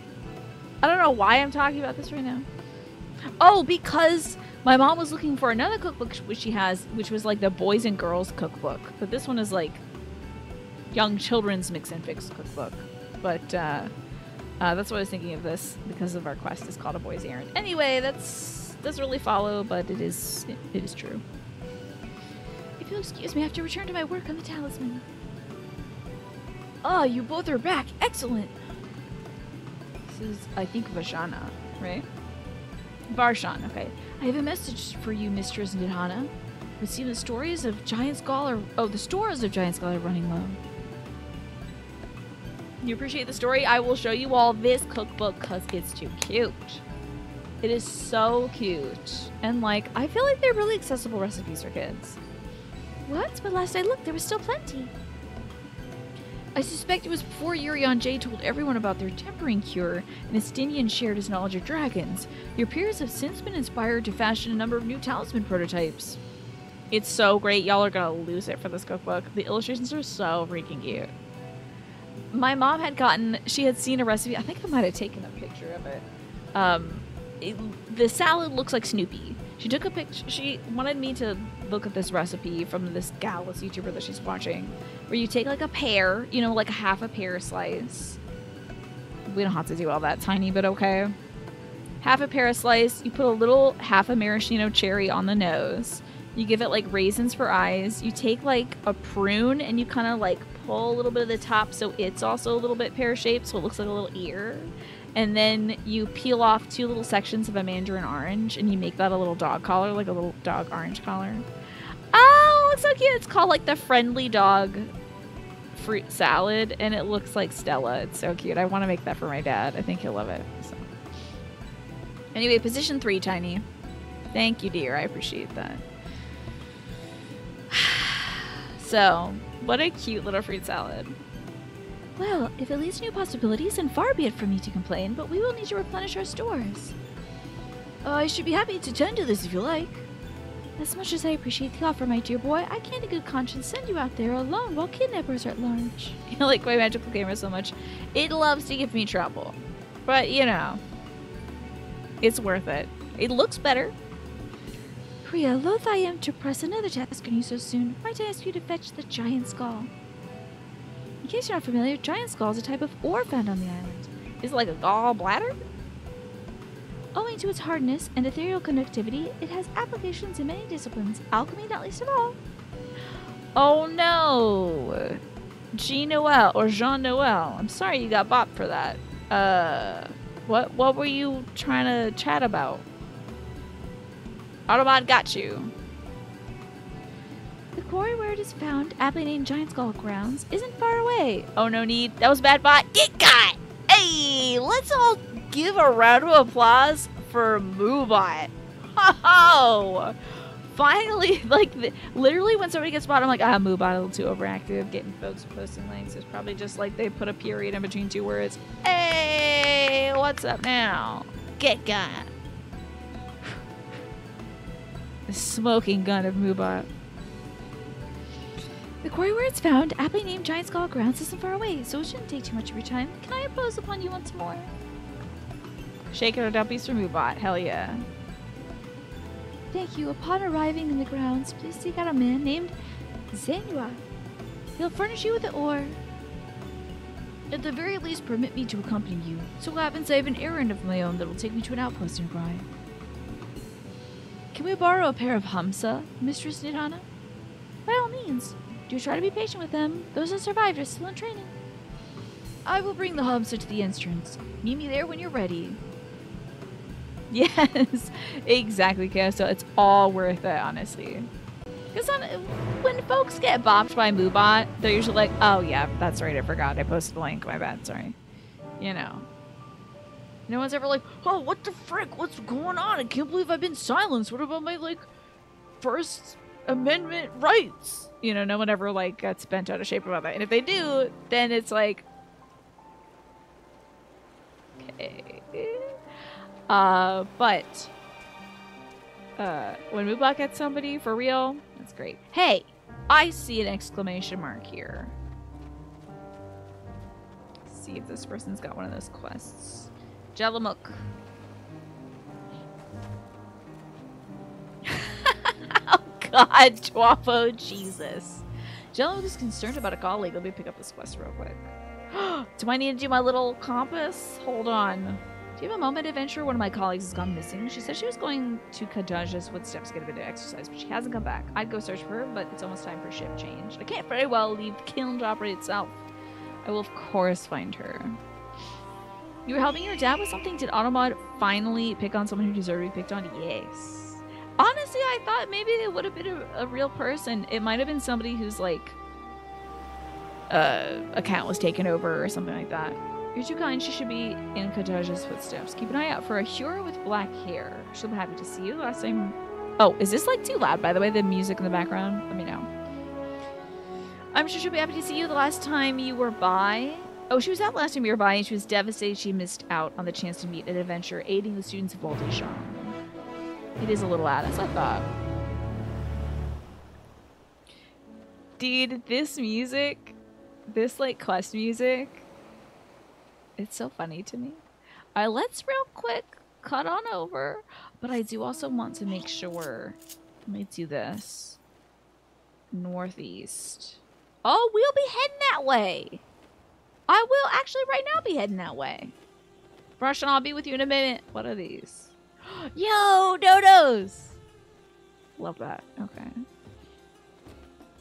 don't know why I'm talking about this right now. Oh, because my mom was looking for another cookbook which she has, which was like the boys and girls cookbook. But this one is like young children's mix and fix cookbook. But that's what I was thinking of this, because of our quest is called A Boy's Errand. Anyway, doesn't really follow, but it is true. If you'll excuse me, I have to return to my work on the talisman. Oh, you both are back. Excellent. This is, I think, Vashana, right? Varshan, okay. I have a message for you, Mistress Nidhana. It seems the stories of Giant Skull are... the stores of Giant Skull are running low. You appreciate the story? I will show you all this cookbook because it's too cute. It is so cute. And, like, I feel like they're really accessible recipes for kids. What? But last I looked, there was still plenty. I suspect it was before Yurion J told everyone about their tempering cure, and Estinian shared his knowledge of dragons. Your peers have since been inspired to fashion a number of new talisman prototypes. It's so great. Y'all are gonna lose it for this cookbook. The illustrations are so freaking cute. My mom she had seen a recipe. I think I might have taken a picture of it. The salad looks like Snoopy. She took a picture. She wanted me to look at this recipe from this gal, this YouTuber that she's watching, where you take like a pear, you know, like a half a pear slice. We don't have to do all that tiny, but okay. Half a pear slice. You put a little half a maraschino cherry on the nose. You give it like raisins for eyes. You take like a prune and you kind of like pull a little bit of the top so it's also a little bit pear shaped, so it looks like a little ear. And then you peel off 2 little sections of a mandarin orange and you make that a little dog collar, like a little dog orange collar. Oh, it's so cute. It's called like the Friendly Dog Fruit Salad, and it looks like Stella. It's so cute. I want to make that for my dad. I think he'll love it. So. Anyway, position 3, Tiny. Thank you, dear. I appreciate that. So, what a cute little fruit salad. Well, if it leads to new possibilities, then far be it from me to complain, but we will need to replenish our stores. I should be happy to tend to this if you like. As much as I appreciate the offer, my dear boy, I can't in good conscience send you out there alone while kidnappers are at large. I like my magical camera so much. It loves to give me trouble. But, you know, it's worth it. It looks better. Priya, loath I am to press another task on you so soon. Might I ask you to fetch the giant skull? In case you're not familiar, giant skull is a type of ore found on the island. Is it like a gallbladder? Owing to its hardness and ethereal conductivity, it has applications in many disciplines, alchemy not least of all. Oh no! Jean Noel, or Jean Noel. I'm sorry you got bopped for that. What were you trying to chat about? Autobot got you. The quarry where it is found, aptly named Giant Skull Grounds, isn't far away. Oh, no need. That was bad bot. Get got! Hey, let's all give a round of applause for Moobot. Oh! Finally, like, literally when somebody gets bought, I'm like, Moobot a little too overactive, getting folks posting links. It's probably just like they put a period in between 2 words. Hey, what's up now? Get got. The smoking gun of Moobot. The quarry where it's found, aptly named Giant Skull Grounds, isn't far away, so it shouldn't take too much of your time. Can I impose upon you once more? Shaking our dumpies for Moobot. Hell yeah. Thank you. Upon arriving in the grounds, please seek out a man named Zenua. He'll furnish you with the ore. At the very least, permit me to accompany you. So what happens, I have an errand of my own that will take me to an outpost nearby. Can we borrow a pair of Hamsa, Mistress Nidhana? By all means. Do try to be patient with them. Those that survived are still in training. I will bring the hamster to the entrance. Meet me there when you're ready. Yes, exactly, Casto. It's all worth it, honestly. Because when folks get bopped by Moobot, they're usually like, oh yeah, that's right, I forgot. I posted a link, my bad, sorry. You know. No one's ever like, oh, what the frick? What's going on? I can't believe I've been silenced. What about my, like, First Amendment rights? You know, no one ever, like, gets bent out of shape about that. And if they do, then it's like, okay. But when Moobot gets somebody for real, that's great. Hey, I see an exclamation mark here. Let's see if this person's got one of those quests. Jellamuk. Oh God, Dwapo, Jesus. Jellamuk is concerned about a colleague. Let me pick up this quest real quick. Do I need to do my little compass? Hold on. Do you have a moment, adventurer? One of my colleagues has gone missing. She said she was going to Kadaja's footsteps to get a bit of exercise, but she hasn't come back. I'd go search for her, but it's almost time for ship change. I can't very well leave the kiln to operate itself. I will, of course, find her. You were helping your dad with something? Did Automod finally pick on someone who deserved to be picked on? Yes. Honestly, I thought maybe it would have been a real person. It might have been somebody whose, like, account was taken over or something like that. You're too kind. She should be in Kadaja's footsteps. Keep an eye out for a Hura with black hair. She'll be happy to see you. Last time... Oh, is this, like, too loud, by the way? The music in the background? Let me know. I'm sure she'll be happy to see you. The last time you were by... Oh, she was out last time you were by, and she was devastated she missed out on the chance to meet an adventurer aiding the students of Voltigeur. It is a little loud, as I thought. Dude, this music, this, like, quest music, it's so funny to me. Alright, let's real quick cut on over, but I do also want to make sure. Let me do this. Northeast. Oh, we'll be heading that way. I will actually right now be heading that way. Brush, and I'll be with you in a minute. What are these? Yo, dodos! Love that. Okay.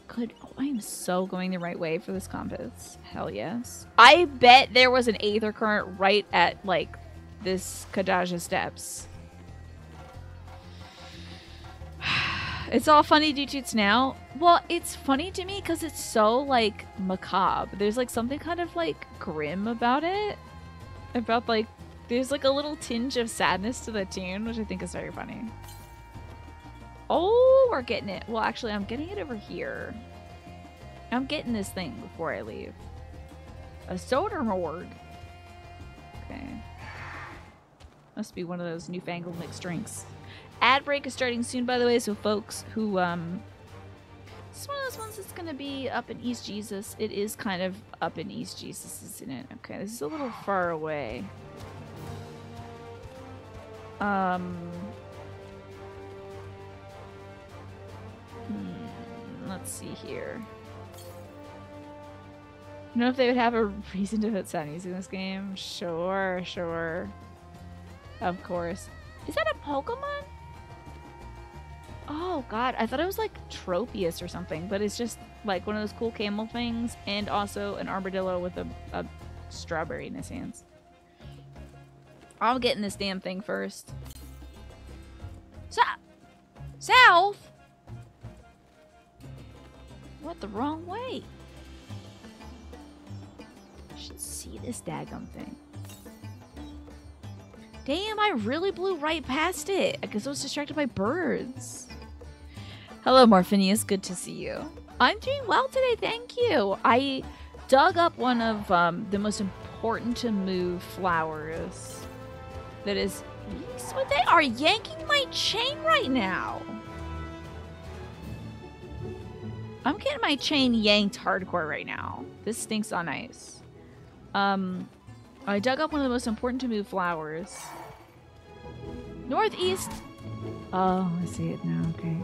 Good. Oh, I am so going the right way for this compass. Hell yes. I bet there was an aether current right at, like, this Kadaja steps. It's all funny doo-toots now. Well, it's funny to me because it's so, like, macabre. There's, like, something kind of, like, grim about it. About, like, there's, like, a little tinge of sadness to the tune, which I think is very funny. Oh, we're getting it. Well, actually, I'm getting it over here. I'm getting this thing before I leave. A soda morgue. Okay. Must be one of those newfangled mixed drinks. Ad break is starting soon, by the way, so folks who, it's one of those ones that's gonna be up in East Jesus. It is kind of up in East Jesus, isn't it? Okay, this is a little far away. Let's see here. You know if they would have a reason to put sad music in this game? Sure, sure. Of course. Is that a Pokemon? Oh god, I thought it was like Tropius or something, but it's just like one of those cool camel things and also an armadillo with a strawberry in his hands. I'm getting this damn thing first. South? What, the wrong way? I should see this daggum thing. Damn, I really blew right past it. I guess I was distracted by birds. Hello, Morphinius. Good to see you. I'm doing well today, thank you. I dug up one of the most important to move flowers. That is... What, they are yanking my chain right now. I'm getting my chain yanked hardcore right now. This stinks on ice. I dug up one of the most important to move flowers. Northeast. Oh, I see it now. Okay.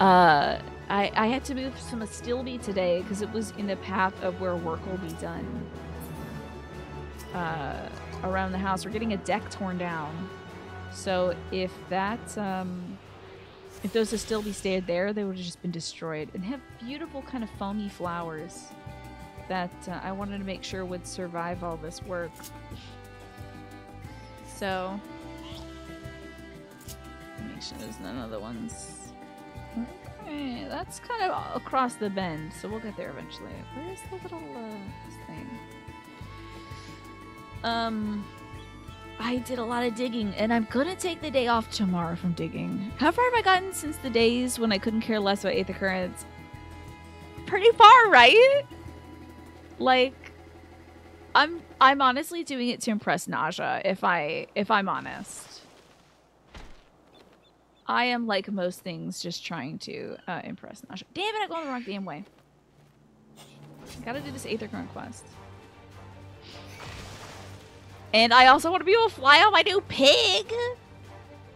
I had to move some Astilbe today because it was in the path of where work will be done. Around the house, we're getting a deck torn down. So if that, if those Astilbe stayed there, they would have just been destroyed. And have beautiful kind of foamy flowers. that I wanted to make sure would survive all this work. So, make sure there's none other ones. Okay, that's kind of across the bend, so we'll get there eventually. Where's the little thing? I did a lot of digging, and I'm gonna take the day off tomorrow from digging. How far have I gotten since the days when I couldn't care less about Aether Currents? Pretty far, right? Like, I'm honestly doing it to impress Naja, if I'm honest. I am, like most things, just trying to impress Naja. Damn it, I'm going the wrong damn way. Gotta do this Aether Current quest. And I also want to be able to fly on my new pig!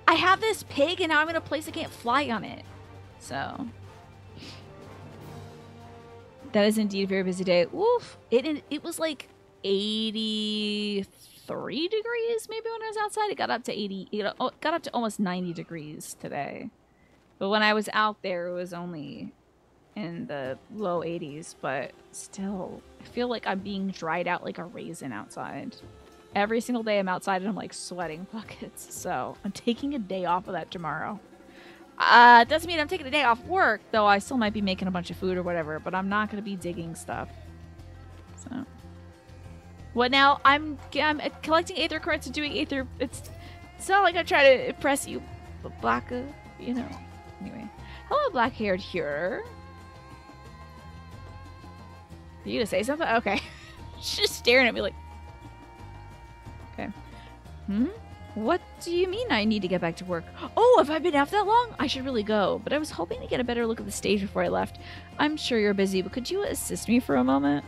I have this pig and now I'm in a place I can't fly on it. So... that is indeed a very busy day. Oof! It was like 83 degrees maybe when I was outside. It got up to 80. It got up to almost 90 degrees today. But when I was out there, it was only in the low 80s. But still, I feel like I'm being dried out like a raisin outside. Every single day I'm outside and I'm like sweating buckets. So I'm taking a day off of that tomorrow. Doesn't mean I'm taking a day off work, though I still might be making a bunch of food or whatever, but I'm not going to be digging stuff. So. What now? I'm collecting Aether Currents and doing Aether... It's not like I'm trying to impress you, but Black, you know. Anyway. Hello, black-haired here. Are you gonna say something? Okay. She's just staring at me like... Okay. What do you mean I need to get back to work? Oh, have I been out that long? I should really go, but I was hoping to get a better look at the stage before I left. I'm sure you're busy, but could you assist me for a moment?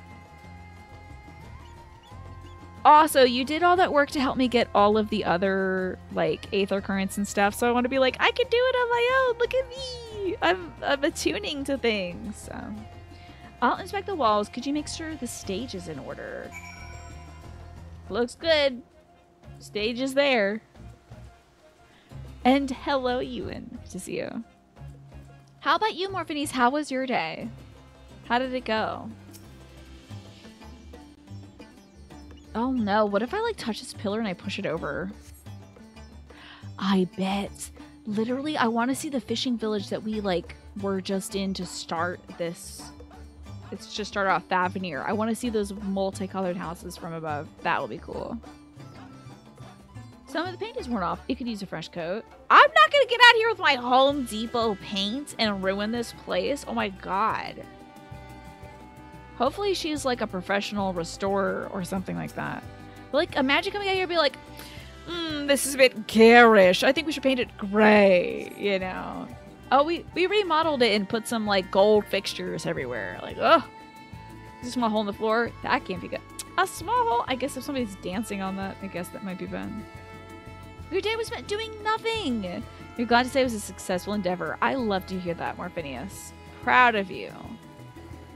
Also, you did all that work to help me get all of the other, like, Aether Currents and stuff, so I want to be like, I can do it on my own! Look at me! I'm attuning to things. So. I'll inspect the walls. Could you make sure the stage is in order? Looks good. Stage is there. And hello, Ewan. To see you. How about you, Morphinis? How was your day? How did it go? Oh no, what if I like touch this pillar and I push it over? I bet. Literally, I want to see the fishing village that we like were just in to start this. It's just start off Thavnir. I want to see those multicolored houses from above. That will be cool. Some of the paint is worn off. You could use a fresh coat. I'm not going to get out here with my Home Depot paint and ruin this place. Oh my god. Hopefully she's like a professional restorer or something like that. But like, imagine coming out here and be like, this is a bit garish. I think we should paint it gray, you know? Oh, we remodeled it and put some like gold fixtures everywhere. Like, oh, is a small hole in the floor? That can't be good. A small hole? I guess if somebody's dancing on that, I guess that might be bad. Your day was spent doing nothing. You're glad to say it was a successful endeavor. I love to hear that, Morphinius. Proud of you.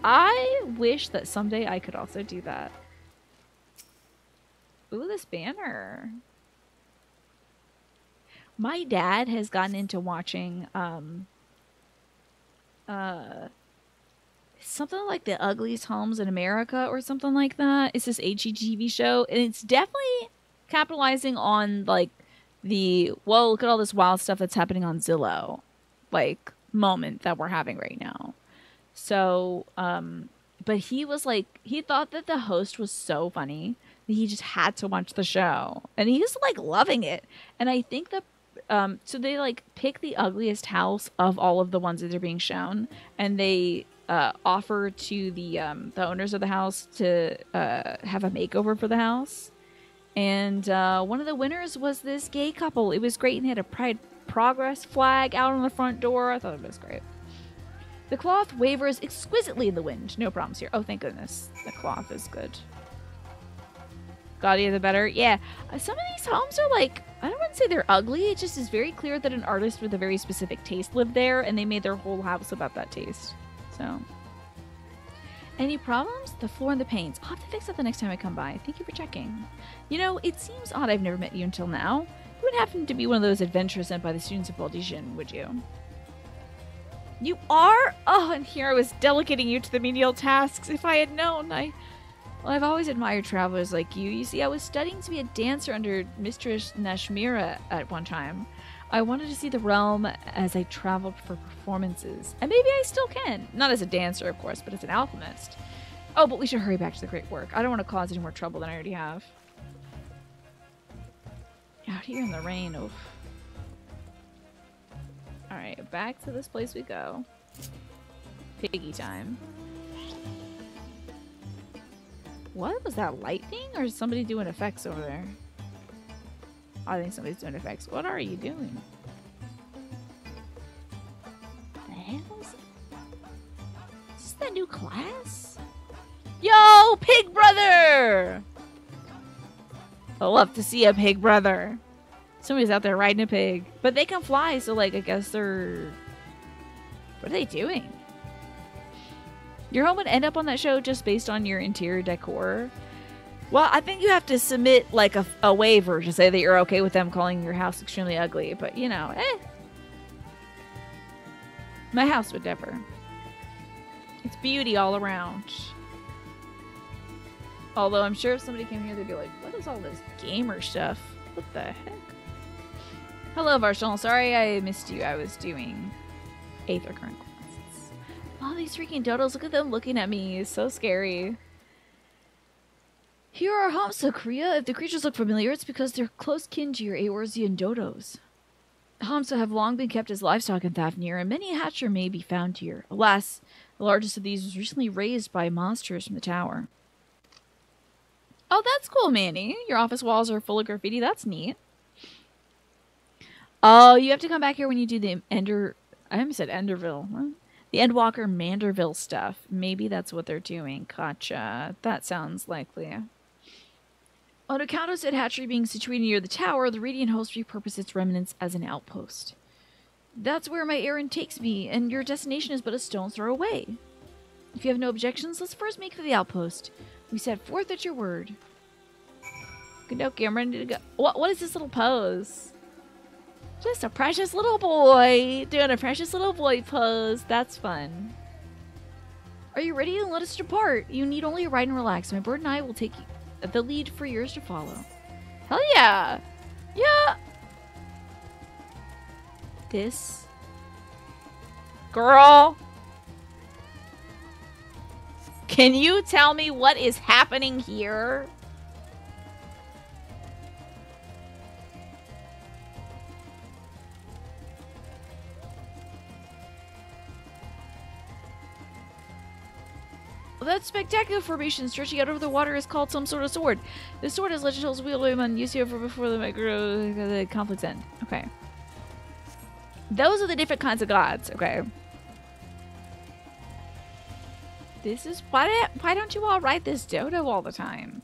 I wish that someday I could also do that. Ooh, this banner. My dad has gotten into watching something like The Ugliest Homes in America or something like that. It's this HGTV show, and it's definitely capitalizing on like the, well, look at all this wild stuff that's happening on Zillow, like, moment that we're having right now. So, but he was like, he thought that the host was so funny that he just had to watch the show, and he's like loving it. And I think that, so they like pick the ugliest house of all of the ones that are being shown, and they offer to the owners of the house to have a makeover for the house. And one of the winners was this gay couple. It was great, and they had a Pride Progress flag out on the front door. I thought it was great. The cloth wavers exquisitely in the wind. No problems here. Oh, thank goodness. The cloth is good. Gaudier the better. Yeah. Some of these homes are like, I don't want to say they're ugly. It just is very clear that an artist with a very specific taste lived there, and they made their whole house about that taste. So. Any problems? The floor and the paints. I'll have to fix that the next time I come by. Thank you for checking. You know, it seems odd I've never met you until now. You wouldn't happen to be one of those adventurers sent by the students of Baldician, would you? You are? Oh, and here I was delegating you to the menial tasks. If I had known, Well, I've always admired travelers like you. You see, I was studying to be a dancer under Mistress Nashmira at one time. I wanted to see the realm as I traveled for performances. And maybe I still can. Not as a dancer, of course, but as an alchemist. Oh, but we should hurry back to the great work. I don't want to cause any more trouble than I already have. Out here in the rain, oof. Alright, back to this place we go. Piggy time. What? Was that lightning? Or is somebody doing effects over there? I think somebody's doing effects. What are you doing? The hell is it? Is this that new class? Yo, pig brother! I love to see a pig brother. Somebody's out there riding a pig. But they can fly, so like I guess they're... What are they doing? Your home would end up on that show just based on your interior decor. Well, I think you have to submit like a waiver to say that you're okay with them calling your house extremely ugly. But you know, my house would never. It's beauty all around. Although I'm sure if somebody came here, they'd be like, what is all this gamer stuff? What the heck? Hello, Varshal. Sorry I missed you. I was doing 8th recurrent classes. Oh, these freaking dodos. Look at them looking at me. It's so scary. Here are Hamsa, Kriya. If the creatures look familiar, it's because they're close kin to your Eorzean dodos. Hamsa have long been kept as livestock in Thafnir, and many a hatcher may be found here. Alas, the largest of these was recently raised by monsters from the tower. Oh, that's cool, Manny. Your office walls are full of graffiti. That's neat. Oh, you have to come back here when you do the I almost said Enderville. Huh? The Endwalker Manderville stuff. Maybe that's what they're doing. Gotcha. That sounds likely. On account of said hatchery being situated near the tower, the Radiant Host repurposed its remnants as an outpost. That's where my errand takes me, and your destination is but a stone's throw away. If you have no objections, let's first make for the outpost. We set forth at your word. Good, I'm ready to go. What is this little pose? Just a precious little boy doing a precious little boy pose. That's fun. Are you ready? Let us depart. You need only ride and relax. My bird and I will take the lead for yours to follow. Hell yeah! Yeah! This girl. Can you tell me what is happening here? That spectacular formation stretching out over the water is called some sort of sword. This sword has legend tells wielded by used here before the conflict's end. Okay. Those are the different kinds of gods, okay. This is why don't you all ride this dodo all the time?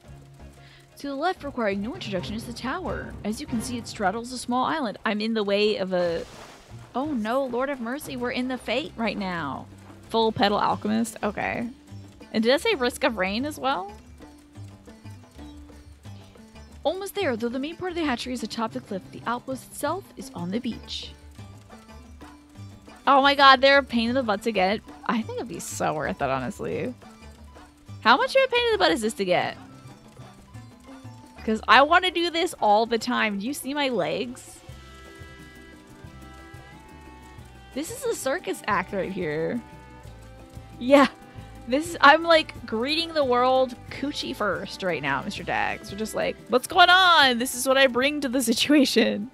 To the left, requiring no introduction, is the tower. As you can see, it straddles a small island. I'm in the way of a... Oh no, Lord of Mercy, we're in the fate right now. Full pedal alchemist? Okay. And did I say risk of rain as well? Almost there, though the main part of the hatchery is atop the cliff. The outpost itself is on the beach. Oh my god, they're a pain in the butt to get. I think it'd be so worth it, honestly. How much of a pain in the butt is this to get? Because I want to do this all the time. Do you see my legs? This is a circus act right here. Yeah. I'm like greeting the world coochie first right now, Mr. Dags. We're just like, what's going on? This is what I bring to the situation.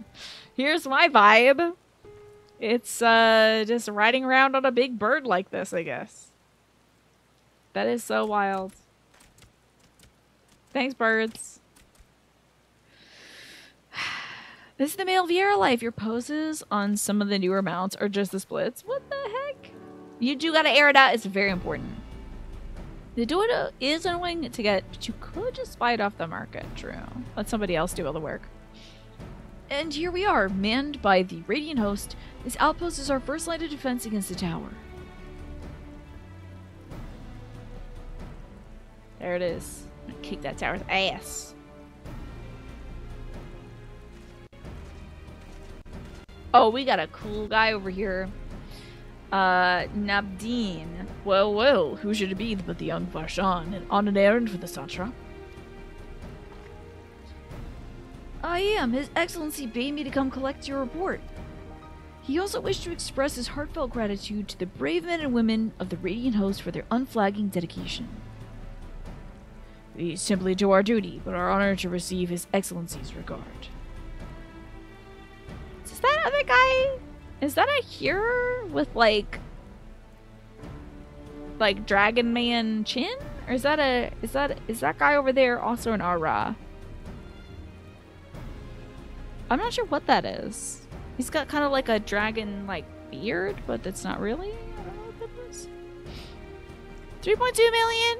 Here's my vibe. It's just riding around on a big bird like this, I guess. That is so wild. Thanks, birds. This is the male Vieira life. Your poses on some of the newer mounts are just the splits. What the heck? You do gotta air it out. It's very important. The dodo is annoying to get, but you could just buy it off the market. True. Let somebody else do all the work. And here we are, manned by the Radiant Host. This outpost is our first line of defense against the tower. There it is. I'm gonna kick that tower's ass. Oh, we got a cool guy over here. Nabdeen. Well, well, who should it be but the young Varshan, and on an errand for the Satrap? I am. His Excellency bade me to come collect your report. He also wished to express his heartfelt gratitude to the brave men and women of the Radiant Host for their unflagging dedication. We simply do our duty, but are honored to receive His Excellency's regard. Is that other guy? Is that a hearer with like Dragon Man chin? Or is that guy over there also an Ara? I'm not sure what that is. He's got kind of like a dragon like beard, but that's not really. I don't know what that is. 3.2 million.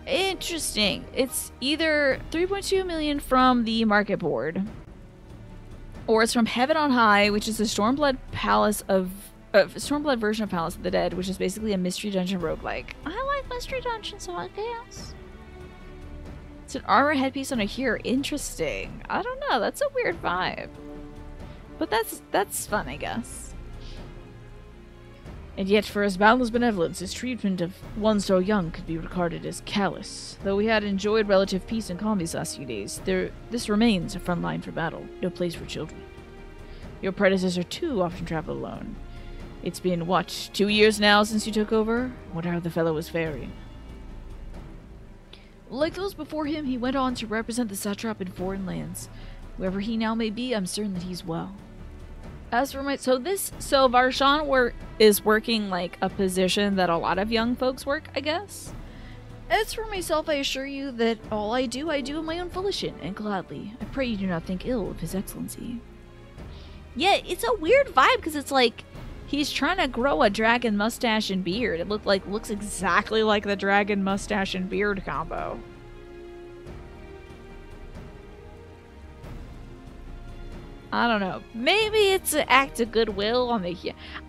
Interesting. It's either 3.2 million from the market board, or it's from Heaven on High, which is the Stormblood Palace of Stormblood version of Palace of the Dead, which is basically a mystery dungeon roguelike. I like mystery dungeons, so I guess. It's an armor headpiece on a hearer. Interesting. I don't know. That's a weird vibe, but that's fun, I guess. And yet, for his boundless benevolence, his treatment of one so young could be regarded as callous. Though we had enjoyed relative peace and calm these last few days, this remains a front line for battle, no place for children. Your predecessor, too, often traveled alone. It's been, what, 2 years now since you took over? Wonder how the fellow was faring. Like those before him, he went on to represent the Satrap in foreign lands. Wherever he now may be, I'm certain that he's well. As for my... So Varshan is working like a position that a lot of young folks work, I guess. As for myself, I assure you that all I do in my own volition, and gladly. I pray you do not think ill of His Excellency. Yeah, it's a weird vibe, because it's like, he's trying to grow a dragon mustache and beard. It looks exactly like the dragon mustache and beard combo. I don't know. Maybe it's an act of goodwill on the...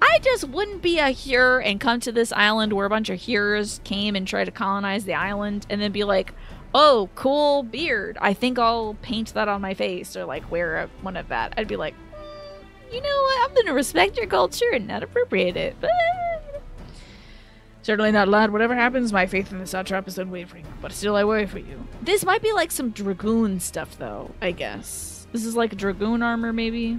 I just wouldn't be a hearer and come to this island where a bunch of hearers came and tried to colonize the island and then be like, oh, cool beard. I think I'll paint that on my face or like wear one of that. I'd be like, you know what? I'm going to respect your culture and not appropriate it. But certainly not allowed. Whatever happens, my faith in the Satrap is unwavering. But still, I worry for you. This might be like some dragoon stuff, though, I guess. This is like dragoon armor, maybe?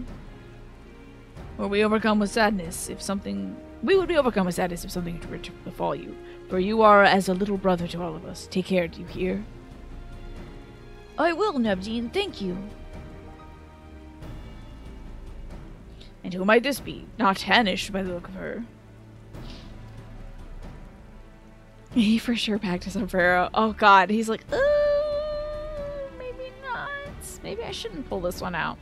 Or we overcome with sadness if something... We would be overcome with sadness if something were to befall you. For you are as a little brother to all of us. Take care, do you hear? I will, Nabdeen. Thank you. And who might this be? Not Hanish by the look of her. He for sure packed a sombrero. Oh god, he's like, maybe not. Maybe I shouldn't pull this one out.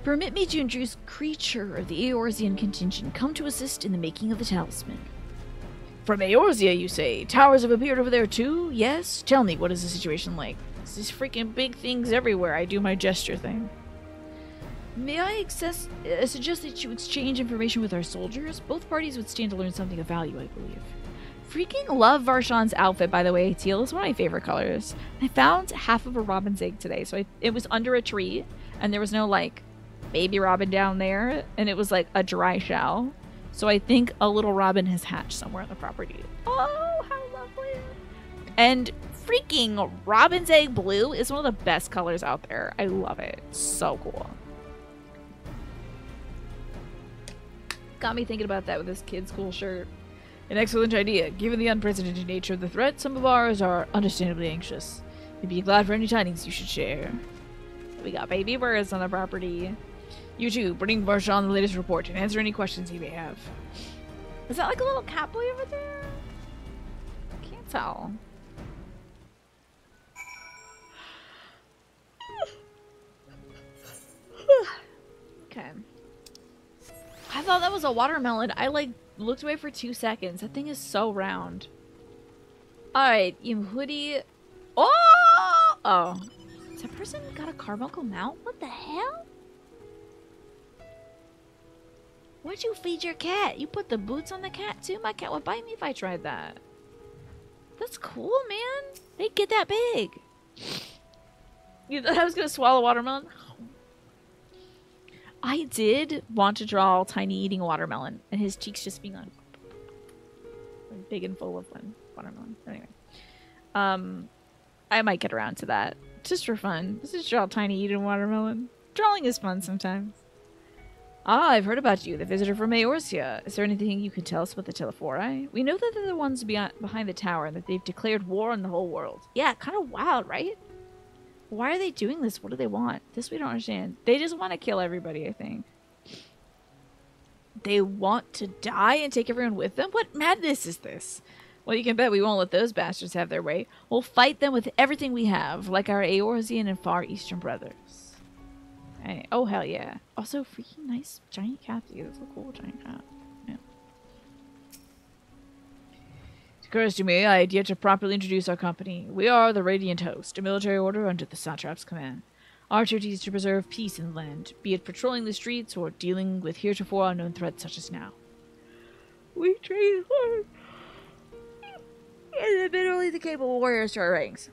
Permit me to introduce creature of the Eorzean contingent, come to assist in the making of the talisman. From Eorzea, you say? Towers have appeared over there too? Yes? Tell me, what is the situation like? It's these freaking big things everywhere. I do my gesture thing. May I suggest that you exchange information with our soldiers? Both parties would stand to learn something of value, I believe. Freaking love Varshan's outfit, by the way. Teal is one of my favorite colors. I found half of a robin's egg today, so it was under a tree, and there was no, like, baby robin down there, and it was, like, a dry shell. So I think a little robin has hatched somewhere on the property. Oh, how lovely. And freaking robin's egg blue is one of the best colors out there. I love it. So cool. Got me thinking about that with this kid's cool shirt. An excellent idea. Given the unprecedented nature of the threat, some of ours are understandably anxious. We'd be glad for any tidings you should share. We got baby birds on the property. You too, bring Varshan the latest report and answer any questions he may have. Is that like a little cat boy over there? Can't tell. Okay. I thought that was a watermelon. I like looked away for 2 seconds. That thing is so round. Alright, Imhudi. Oh! Oh. Has that person got a carbuncle mount? What the hell? What'd you feed your cat? You put the boots on the cat too? My cat would bite me if I tried that. That's cool, man. They get that big. You thought I was gonna swallow watermelon? I did want to draw Tiny eating a watermelon and his cheeks just being on big and full of one watermelon. Anyway, I might get around to that just for fun. Just draw Tiny eating watermelon. Drawing is fun sometimes. Ah, I've heard about you, the visitor from Eorzea. Is there anything you can tell us about the Telephori? We know that they're the ones behind the tower and that they've declared war on the whole world. Yeah, kind of wild, right? Why are they doing this? What do they want? This we don't understand. They just want to kill everybody, I think. They want to die and take everyone with them? What madness is this? Well, you can bet we won't let those bastards have their way. We'll fight them with everything we have, like our Eorzean and Far Eastern brothers. Hey, oh, hell yeah. Also, freaking nice giant cat. That's a cool giant cat. Yeah. It occurs to me I had yet to properly introduce our company. We are the Radiant Host, a military order under the Satrap's command. Our duty is to preserve peace in the land, be it patrolling the streets or dealing with heretofore unknown threats such as now. We train hard and admit only the capable warriors to our ranks.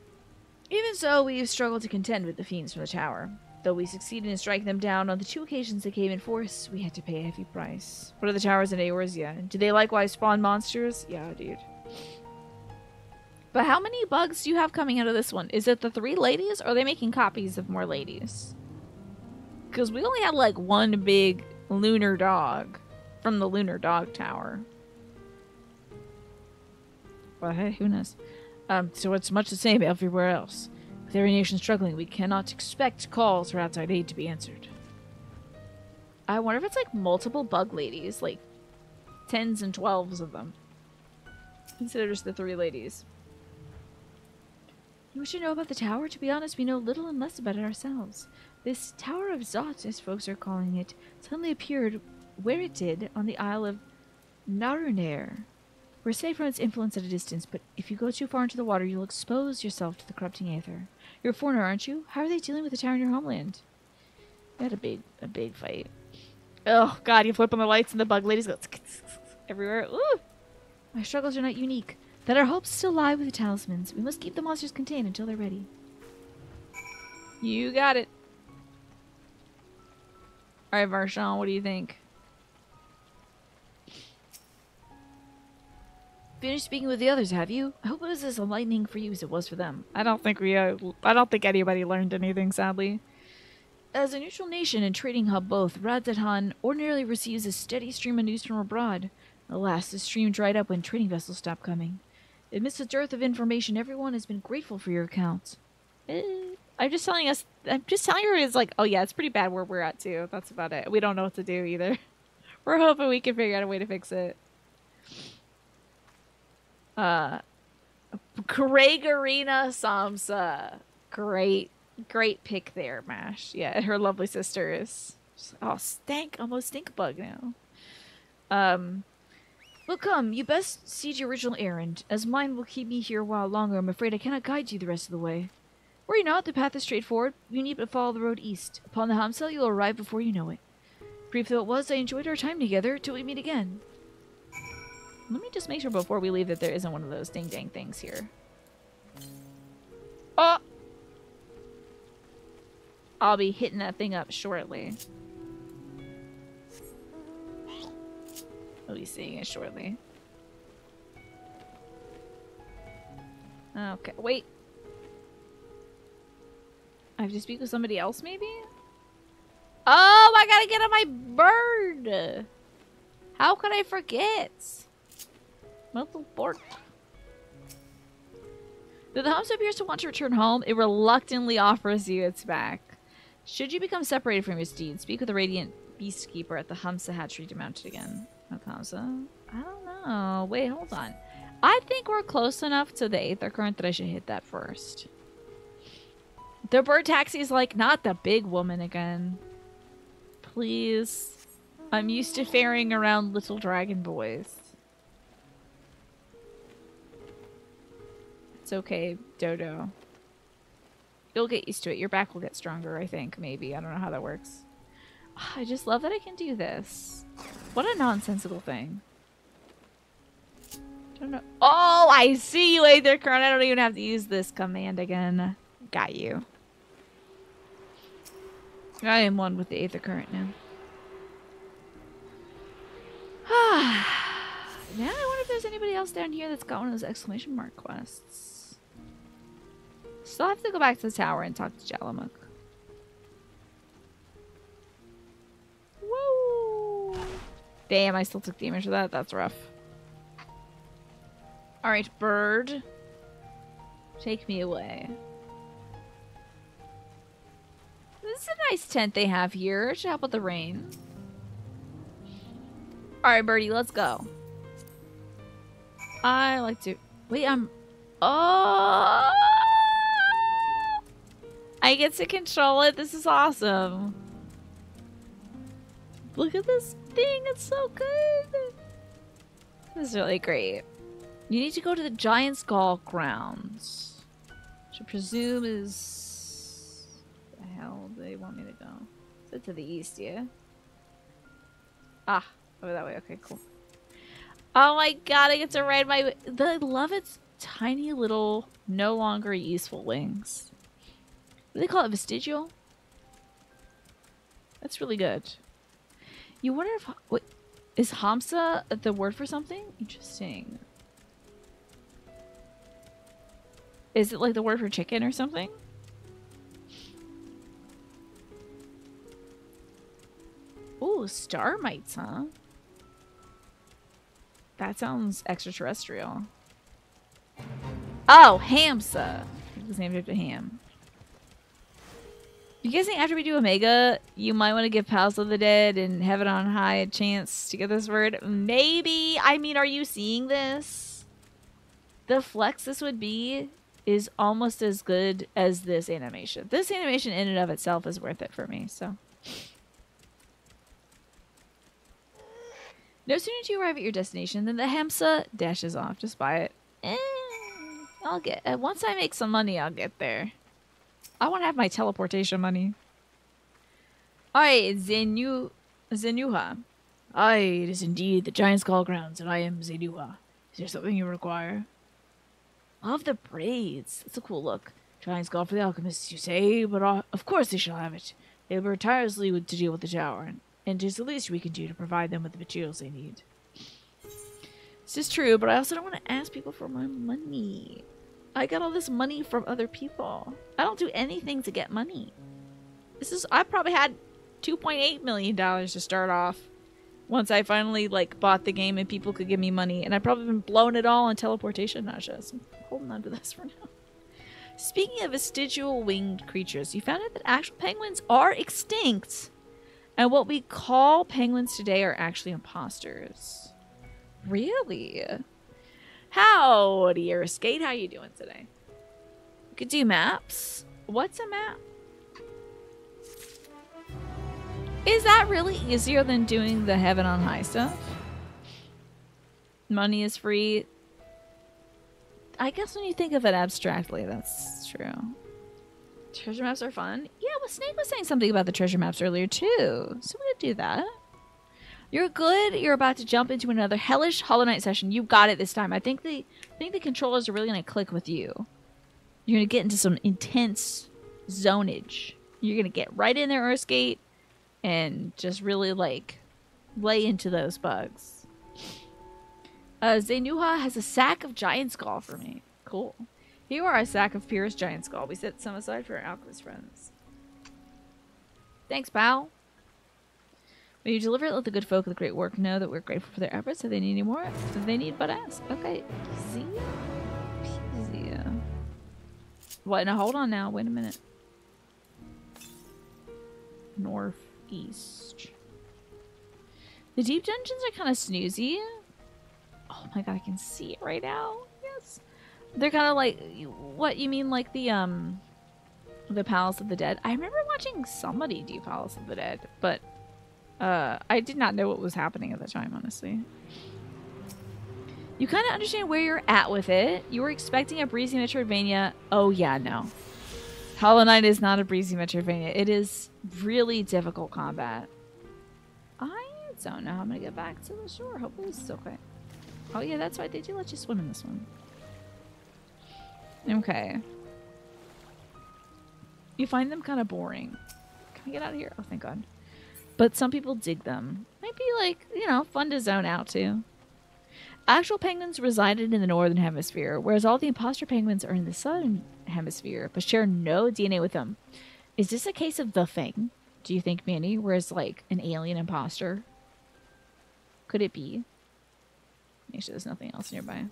Even so, we have struggled to contend with the fiends from the tower. Though we succeeded in striking them down on the 2 occasions they came in force, we had to pay a heavy price. What are the towers in Eorzea? Do they likewise spawn monsters? Yeah, dude. But how many bugs do you have coming out of this one? Is it the 3 ladies, or are they making copies of more ladies? Because we only had, like, one big lunar dog from the lunar dog tower. Well, hey, who knows? So it's much the same everywhere else. With every nation struggling, we cannot expect calls for outside aid to be answered. I wonder if it's, like, multiple bug ladies. Like, 10s and 12s of them. Consider just the 3 ladies. You should know about the tower. To be honest, we know little and less about it ourselves. This Tower of Zot, as folks are calling it, suddenly appeared where it did on the Isle of Narunair. We're safe from its influence at a distance, but if you go too far into the water, you'll expose yourself to the corrupting aether. You're a foreigner, aren't you? How are they dealing with the tower in your homeland? We had a big fight. Oh, God, you flip on the lights and the bug ladies go everywhere. Ooh! My struggles are not unique. That our hopes still lie with the talismans. We must keep the monsters contained until they're ready. You got it. Alright, Marchand, what do you think? Finished speaking with the others, have you? I hope it was as enlightening for you as it was for them. I don't think anybody learned anything, sadly. As a neutral nation and trading hub both, Radzat ordinarily receives a steady stream of news from abroad. Alas, the stream dried up when trading vessels stopped coming. Amidst a dearth of information, everyone has been grateful for your accounts. I'm just telling her it's like, oh yeah, it's pretty bad where we're at too. That's about it. We don't know what to do either. We're hoping we can figure out a way to fix it. Gregorina Samsa. Great pick there, Mash. Yeah, her lovely sister is almost stink bug now. Well, come, you best seed your original errand, as mine will keep me here a while longer. I'm afraid I cannot guide you the rest of the way. Worry not, the path is straightforward. You need but follow the road east. Upon the Hamsel, you'll arrive before you know it. Brief though it was, I enjoyed our time together, till we meet again. Let me just make sure before we leave that there isn't one of those ding-dang things here. Oh! I'll be hitting that thing up shortly. We'll be seeing it shortly. Okay, wait. I have to speak with somebody else, maybe? Oh, I gotta get on my bird! How could I forget? Mental board. Though the Hamsa appears to want to return home, it reluctantly offers you its back. Should you become separated from your steed, speak with the Radiant Beastkeeper at the Hamsa hatchery to mount it again. Hamsa? I don't know. Wait, hold on. I think we're close enough to the Aether Current that I should hit that first. The bird taxi is like, not the big woman again. Please. I'm used to ferrying around little dragon boys. It's okay, Dodo. You'll get used to it. Your back will get stronger, I think. Maybe. I don't know how that works. I just love that I can do this. What a nonsensical thing. Don't know. Oh, I see you, Aether Current. I don't even have to use this command again. Got you. I am one with the Aether Current now. anybody else down here that's got one of those exclamation mark quests? Still have to go back to the tower and talk to Jalamuk. Woo! Damn, I still took damage for that. That's rough. Alright, bird. Take me away. This is a nice tent they have here. It should help with the rain. Alright, birdie, let's go. I like to... Wait, Oh! I get to control it. This is awesome. Look at this thing. It's so good. This is really great. You need to go to the Giant Skull grounds. Which I presume is... the hell do they want me to go? Is it to the east, yeah? Ah, over that way. Okay, cool. Oh my god, I get to ride my... I love its tiny little, no longer useful wings. What do they call it? Vestigial? That's really good. You wonder if... Wait, is Hamsa the word for something? Interesting. Is it like the word for chicken or something? Ooh, star mites, huh? That sounds extraterrestrial. Oh, Hamsa. It was named after ham. You guys think after we do Omega, you might want to give Pals of the Dead and Heaven on High a chance to get this word? Maybe. I mean, are you seeing this? The flex this would be is almost as good as this animation. This animation in and of itself is worth it for me, so. No sooner do you arrive at your destination than the Hamsa dashes off. Just buy it. I'll get... once I make some money, I'll get there. I want to have my teleportation money. Aye, Zenuha. Aye, it is indeed the Giant Skull grounds, and I am Zenuha. Is there something you require? Love the braids. That's a cool look. Giant Skull for the alchemists, you say? But of course they shall have it. They labor tirelessly to deal with the tower, and it is the least we can do to provide them with the materials they need. This is true, but I also don't want to ask people for my money. I got all this money from other people. I don't do anything to get money. I probably had $2.8 million to start off. Once I finally bought the game and people could give me money, and I've probably been blowing it all on teleportation nausea. So I'm holding on to this for now. Speaking of vestigial winged creatures, you found out that actual penguins are extinct, and what we call penguins today are actually imposters. Really? Howdy, Skate. How you doing today? We could do maps. What's a map? Is that really easier than doing the Heaven on High stuff? Money is free. I guess when you think of it abstractly, that's true. Treasure maps are fun. Yeah, well, Snake was saying something about the treasure maps earlier too. So we're gonna do that. You're good. You're about to jump into another hellish Hollow Knight session. You got it this time. I think the controllers are really gonna click with you. You're gonna get into some intense zonage. You're gonna get right in there, Earthgate, and just really lay into those bugs. Zenuha has a sack of Giant Skull for me. Cool. Here are a sack of purest Giant Skull. We set some aside for our alchemist friends. Thanks, pal. When you deliver it, let the good folk of the great work know that we're grateful for their efforts. If they need any more, if they need but ask. Okay. Easy. What? No, hold on now. Wait a minute. Northeast. The deep dungeons are kind of snoozy. Oh my god, I can see it right now. Yes. They're kind of like... What, you mean like the Palace of the Dead? I remember watching somebody do Palace of the Dead, but... I did not know what was happening at the time, honestly. You kind of understand where you're at with it. You were expecting a breezy Metroidvania. Oh, yeah, no. Hollow Knight is not a breezy Metroidvania. It is really difficult combat. I don't know how I'm going to get back to the shore. Hopefully this is okay. Oh, yeah, that's right. They do let you swim in this one. Okay. You find them kind of boring. Can I get out of here? Oh, thank God. But some people dig them. Might be fun to zone out to. Actual penguins resided in the northern hemisphere, whereas all the imposter penguins are in the southern hemisphere, but share no DNA with them. Is this a case of the thing, do you think, Manny? Whereas, like, an alien imposter? Could it be? Make sure there's nothing else nearby.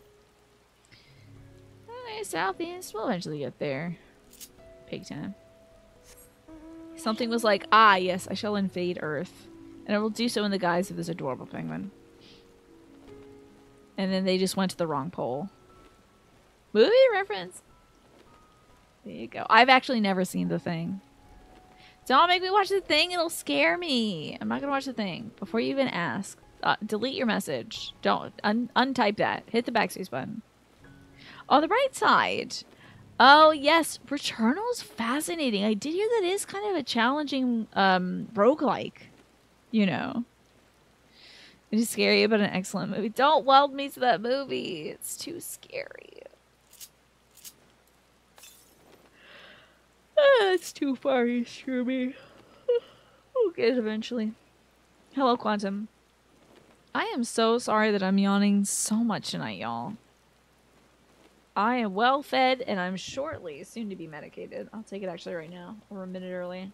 Okay, southeast. We'll eventually get there. Pig time. Something was like, ah, yes, I shall invade Earth. And I will do so in the guise of this adorable penguin. And then they just went to the wrong pole. Movie reference. There you go. I've actually never seen The Thing. Don't make me watch The Thing. It'll scare me. I'm not going to watch The Thing. Before you even ask, delete your message. Don't. Untype that. Hit the backspace button. On the right side. Oh, yes. Returnal is fascinating. I did hear that it is kind of a challenging roguelike. You know. It is scary, but an excellent movie. Don't weld me to that movie. It's too scary. It's too far east for me. We'll get it eventually. Hello, Quantum. I am so sorry that I'm yawning so much tonight, y'all. I am well fed, and I'm shortly soon to be medicated. I'll take it actually right now, or a minute early.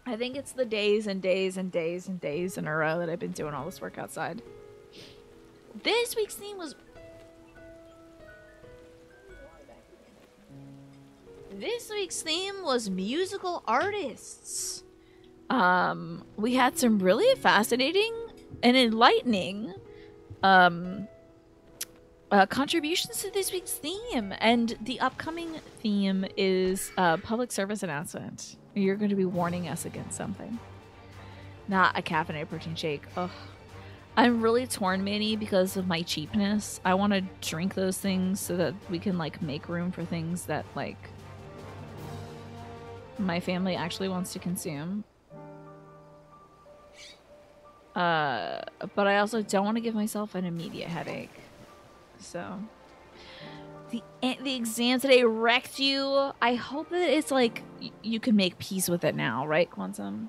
I think it's the days and days and days and days in a row that I've been doing all this work outside. This week's theme was... musical artists. We had some really fascinating and enlightening contributions to this week's theme. And the upcoming theme is a public service announcement. You're going to be warning us against something. Not a caffeinated protein shake. Ugh. I'm really torn, Manny, because of my cheapness. I want to drink those things so that we can, like, make room for things that, like, my family actually wants to consume. But I also don't want to give myself an immediate headache. So... The exam today wrecked you. I hope that it's like you can make peace with it now, right, Quantum?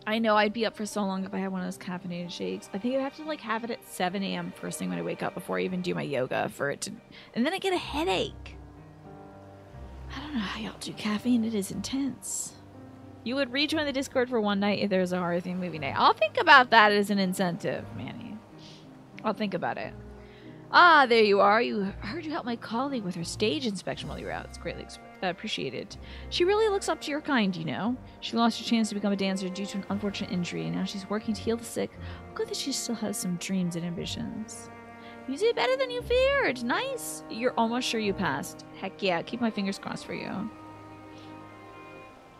I know I'd be up for so long if I had one of those caffeinated shakes. I think I'd have to like have it at 7 a.m. first thing when I wake up before I even do my yoga for it to... And then I get a headache. I don't know how y'all do caffeine. It is intense. You would rejoin the Discord for one night if there's a horror themed movie night. I'll think about that as an incentive, Manny. I'll think about it. Ah, there you are. I heard you helped my colleague with her stage inspection while you were out. It's greatly appreciated. She really looks up to your kind, you know. She lost her chance to become a dancer due to an unfortunate injury, and now she's working to heal the sick. Good that she still has some dreams and ambitions. You did better than you feared. Nice. You're almost sure you passed. Heck yeah. Keep my fingers crossed for you.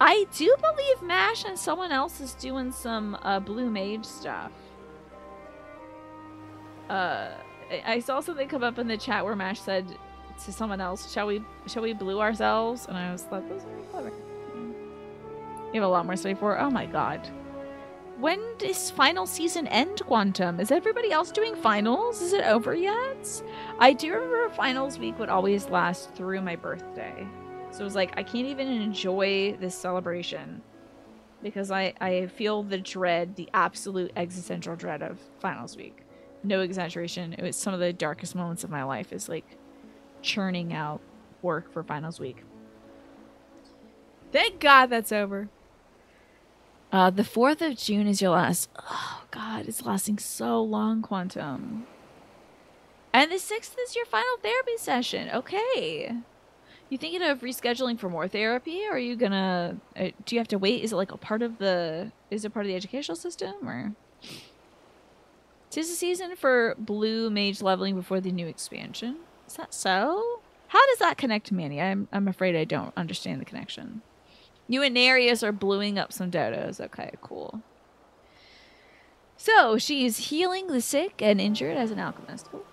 I do believe MASH and someone else is doing some Blue Mage stuff. I saw something come up in the chat where Mash said to someone else, shall we blue ourselves? And I was like, that's very clever. You have a lot more to study for. Oh my god. When does final season end, Quantum? Is everybody else doing finals? Is it over yet? I do remember finals week would always last through my birthday. So it was like, I can't even enjoy this celebration because I feel the dread, the absolute existential dread of finals week. No exaggeration. It was some of the darkest moments of my life is like churning out work for finals week. Thank God that's over. The 4th of June is your last. Oh God, it's lasting so long, Quantum. And the 6th is your final therapy session. Okay. You thinking of rescheduling for more therapy? Or are you gonna, do you have to wait? Is it like a part of the, is it part of the educational system or? 'Tis the season for blue mage leveling before the new expansion. Is that so? How does that connect to Manny? I'm afraid I don't understand the connection. You and Nereus are bluing up some dodos. Okay, cool. So, she's healing the sick and injured as an alchemist. Ooh.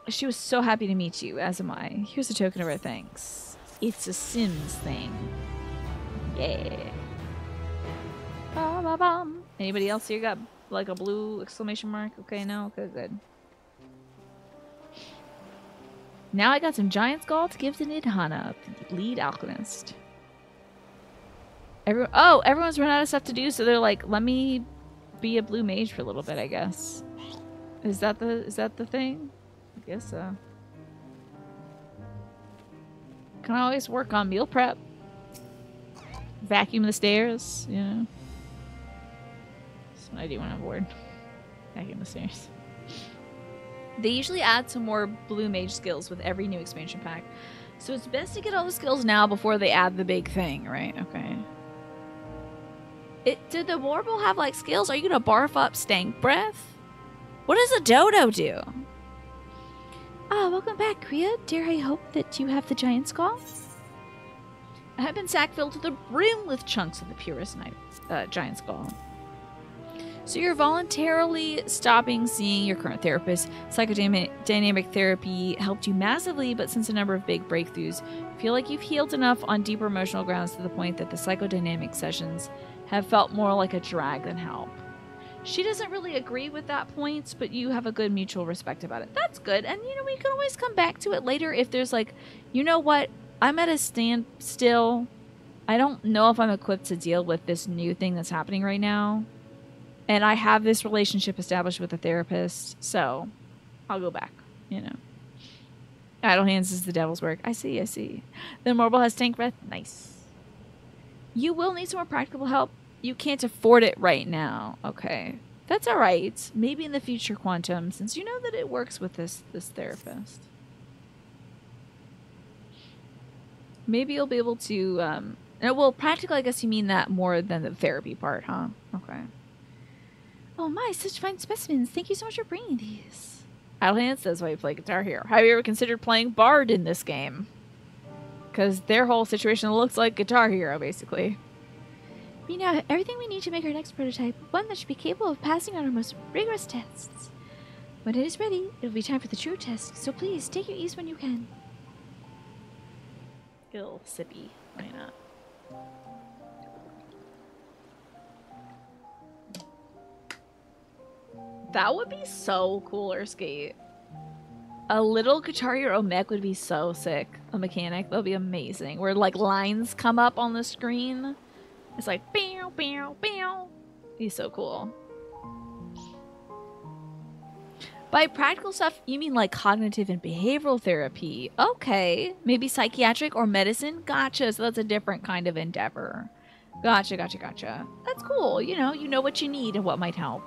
She was so happy to meet you, as am I. Here's a token of her thanks. It's a Sims thing. Yeah. Ba-ba-bum. Anybody else here got like a blue exclamation mark? Okay, no? Okay, good. Now I got some giant skull to give to Nidhana, the lead alchemist. Everyone's run out of stuff to do, so they're like, let me be a blue mage for a little bit, I guess. Is that the thing? I guess so. Can always work on meal prep. Vacuum the stairs, you know. That's what I do when I'm bored. Vacuum the stairs. They usually add some more blue mage skills with every new expansion pack. So it's best to get all the skills now before they add the big thing, right? Okay. Did the warble have like skills? Are you gonna barf up stank breath? What does a dodo do? Ah, welcome back, Kriya. Dare I hope that you have the giant skull? I have been sack filled to the brim with chunks of the purest giant skull. So you're voluntarily stopping seeing your current therapist. Psychodynamic therapy helped you massively, but since a number of big breakthroughs, feel like you've healed enough on deeper emotional grounds to the point that the psychodynamic sessions have felt more like a drag than help. She doesn't really agree with that point, but you have a good mutual respect about it. That's good. And, you know, we can always come back to it later if there's like, you know what? I'm at a standstill. I don't know if I'm equipped to deal with this new thing that's happening right now. And I have this relationship established with a therapist, so I'll go back, you know. Idle hands is the devil's work. I see. The marble has tank breath. Nice. You will need some more practical help. You can't afford it right now. Okay. That's all right. Maybe in the future, Quantum, since you know that it works with this therapist. Maybe you'll be able to, well, practically, I guess you mean that more than the therapy part, huh? Okay. Oh my, such fine specimens. Thank you so much for bringing these. Idlehands, that's why you play Guitar Hero. Have you ever considered playing Bard in this game? Because their whole situation looks like Guitar Hero, basically. We now have everything we need to make our next prototype, one that should be capable of passing on our most rigorous tests. When it is ready, it will be time for the true test, so please take your ease when you can. Ill sippy. Why not? That would be so cool, Skate. A little Guitar Hero mech would be so sick. A mechanic, that would be amazing. Where like lines come up on the screen. It's like pew pew pew. He's so cool. By practical stuff, you mean like cognitive and behavioral therapy. Okay. Maybe psychiatric or medicine? Gotcha. So that's a different kind of endeavor. Gotcha. That's cool. You know what you need and what might help.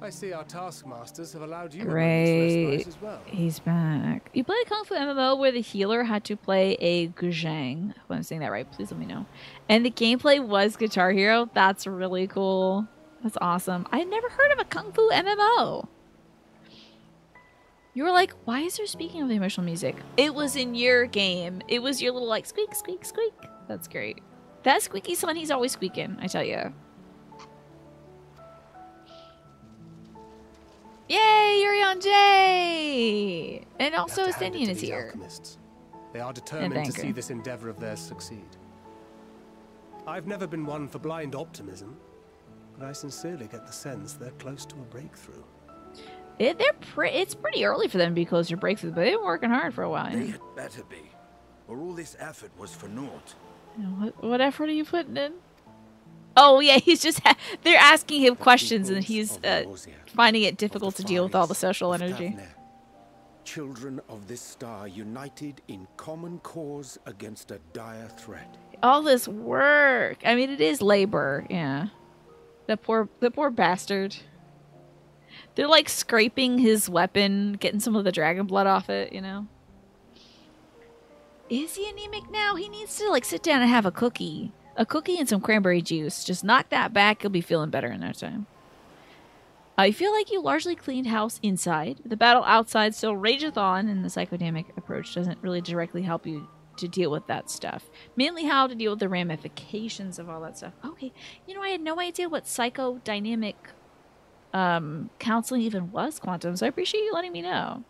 I see our taskmasters have allowed you Great. as well. He's back. You played a Kung Fu MMO where the healer had to play a Guzheng. If I'm saying that right, please let me know. And the gameplay was Guitar Hero. That's really cool. That's awesome. I had never heard of a Kung Fu MMO. You were like, why is there speaking of the emotional music? It was in your game. It was your little like squeak, squeak, squeak. That's great. That squeaky son, he's always squeaking, I tell you. Yay, Yuri J! And also Estinian is here. Alchemists. They are determined to see this endeavor of theirs succeed. I've never been one for blind optimism, but I sincerely get the sense they're close to a breakthrough. It's pretty early for them to be close to a breakthrough, but they've been working hard for a while. They had better be, or all this effort was for naught. What effort are you putting in? Oh yeah, he's just they're asking him questions and he's finding it difficult to deal with all the social energy. Children of this star united in common cause against a dire threat. All this work. I mean, it is labor, yeah. The poor bastard. They're like scraping his weapon, getting some of the dragon blood off it, you know. Is he anemic now? He needs to like sit down and have a cookie. A cookie and some cranberry juice. Just knock that back. You'll be feeling better in no time. I feel like you largely cleaned house inside. The battle outside still rageth on, and the psychodynamic approach doesn't really directly help you to deal with that stuff. Mainly how to deal with the ramifications of all that stuff. Okay. You know, I had no idea what psychodynamic counseling even was, Quantum, so I appreciate you letting me know.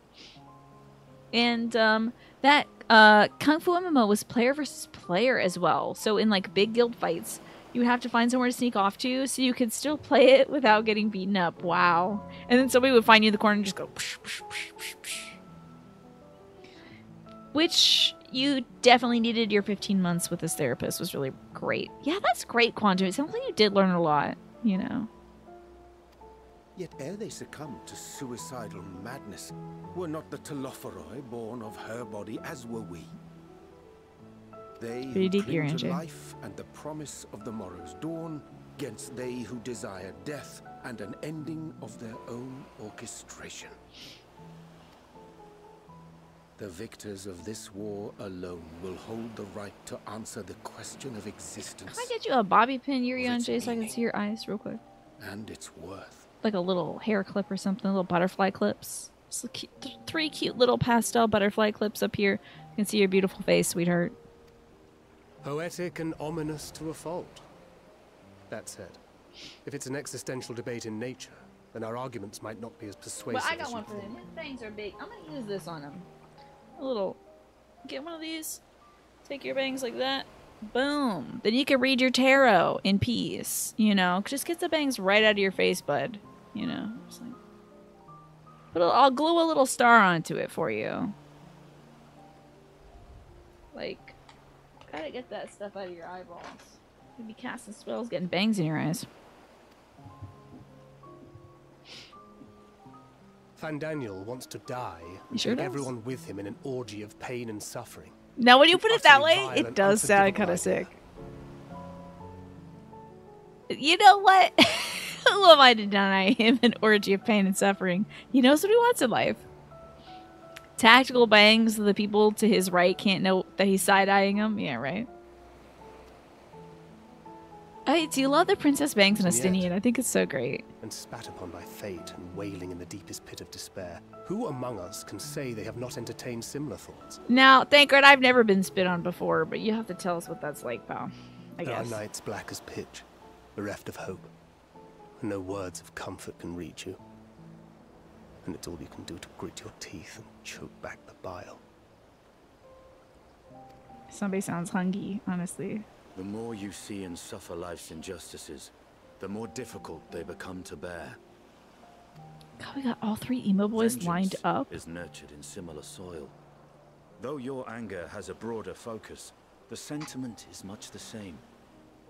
And that Kung Fu MMO was player versus player as well. So in like big guild fights, you would have to find somewhere to sneak off to so you could still play it without getting beaten up. Wow. And then somebody would find you in the corner and just go psh, psh, psh, psh, psh. Which you definitely needed. Your 15 months with this therapist was really great. Yeah, that's great, Quantum. It sounds like you did learn a lot, you know. Yet ere they succumbed to suicidal madness, were not the Telophoroi born of her body as were we? They who cling to life and the promise of the morrow's dawn, against they who desire death and an ending of their own orchestration. The victors of this war alone will hold the right to answer the question of existence. Can I get you a bobby pin, Yuri, on Jay, so I can see your eyes real quick? And its worth. Like a little hair clip or something, little butterfly clips. So three cute little pastel butterfly clips up here. You can see your beautiful face, sweetheart. Poetic and ominous to a fault. That said, if it's an existential debate in nature, then our arguments might not be as persuasive. Well, I got one for him. His bangs are big. I'm gonna use this on him. A little. Get one of these. Take your bangs like that. Boom. Then you can read your tarot in peace. You know, just get the bangs right out of your face, bud. You know, just like. But I'll glue a little star onto it for you. Like, gotta get that stuff out of your eyeballs. You'd be casting spells, getting bangs in your eyes. Fandaniel wants to die and sure take everyone with him in an orgy of pain and suffering. Now, when you put it that way, it does sound kind of sick. You know what? Who am I to deny him an orgy of pain and suffering? He knows what he wants in life. Tactical bangs so the people to his right can't know that he's side-eyeing them. Yeah, right. Hey, do you love the Princess Bangs and Estinian? I think it's so great. And spat upon by fate and wailing in the deepest pit of despair. Who among us can say they have not entertained similar thoughts? Now, thank God I've never been spit on before, but you have to tell us what that's like, pal. I guess. Our nights black as pitch, bereft of hope. And no words of comfort can reach you. And it's all you can do to grit your teeth and choke back the bile. Somebody sounds hungry, honestly. The more you see and suffer life's injustices, the more difficult they become to bear. God, we got all three emo boys lined up. Is nurtured in similar soil. Though your anger has a broader focus, the sentiment is much the same.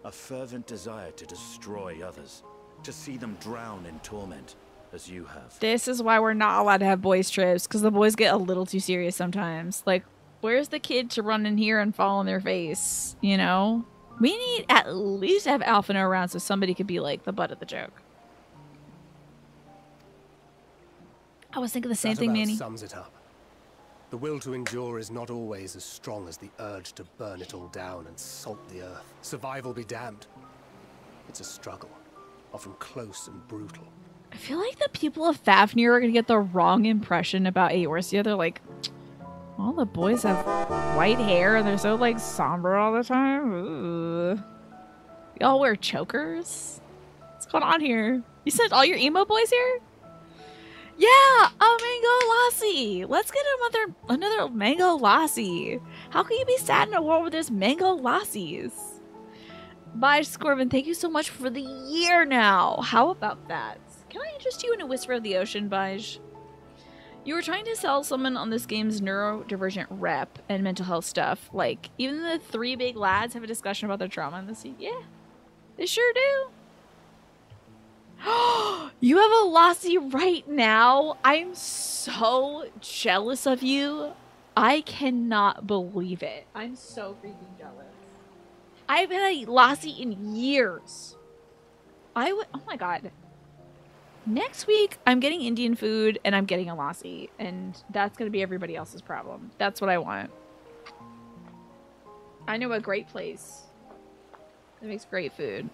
A fervent desire to destroy others, to see them drown in torment, as you have. This is why we're not allowed to have boys trips, because the boys get a little too serious sometimes. Like, where's the kid to run in here and fall on their face, you know? We need at least to have Alphina around so somebody could be like the butt of the joke. I was thinking the same thing, Manny. That sums it up. The will to endure is not always as strong as the urge to burn it all down and salt the earth. Survival be damned. It's a struggle, often close and brutal. I feel like the people of Fafnir are going to get the wrong impression about Eorzea. They're like, all the boys have white hair and they're so like somber all the time. Ooh. Y'all wear chokers? What's going on here? You sent all your emo boys here? Yeah, a mango lassi. Let's get another mango lassi. How can you be sad in a world where there's mango lassies? Bye, Scorvin. Thank you so much for the year now. How about that? Can I interest you in a Whisper of the Ocean, Baj? You were trying to sell someone on this game's neurodivergent rep and mental health stuff. Like, even the three big lads have a discussion about their trauma in the sea. Yeah, they sure do. You have a lassie right now? I'm so jealous of you. I cannot believe it. I'm so freaking jealous. I haven't had a lassie in years. Oh my god. Next week, I'm getting Indian food and I'm getting a lassi. And that's going to be everybody else's problem. That's what I want. I know a great place that makes great food.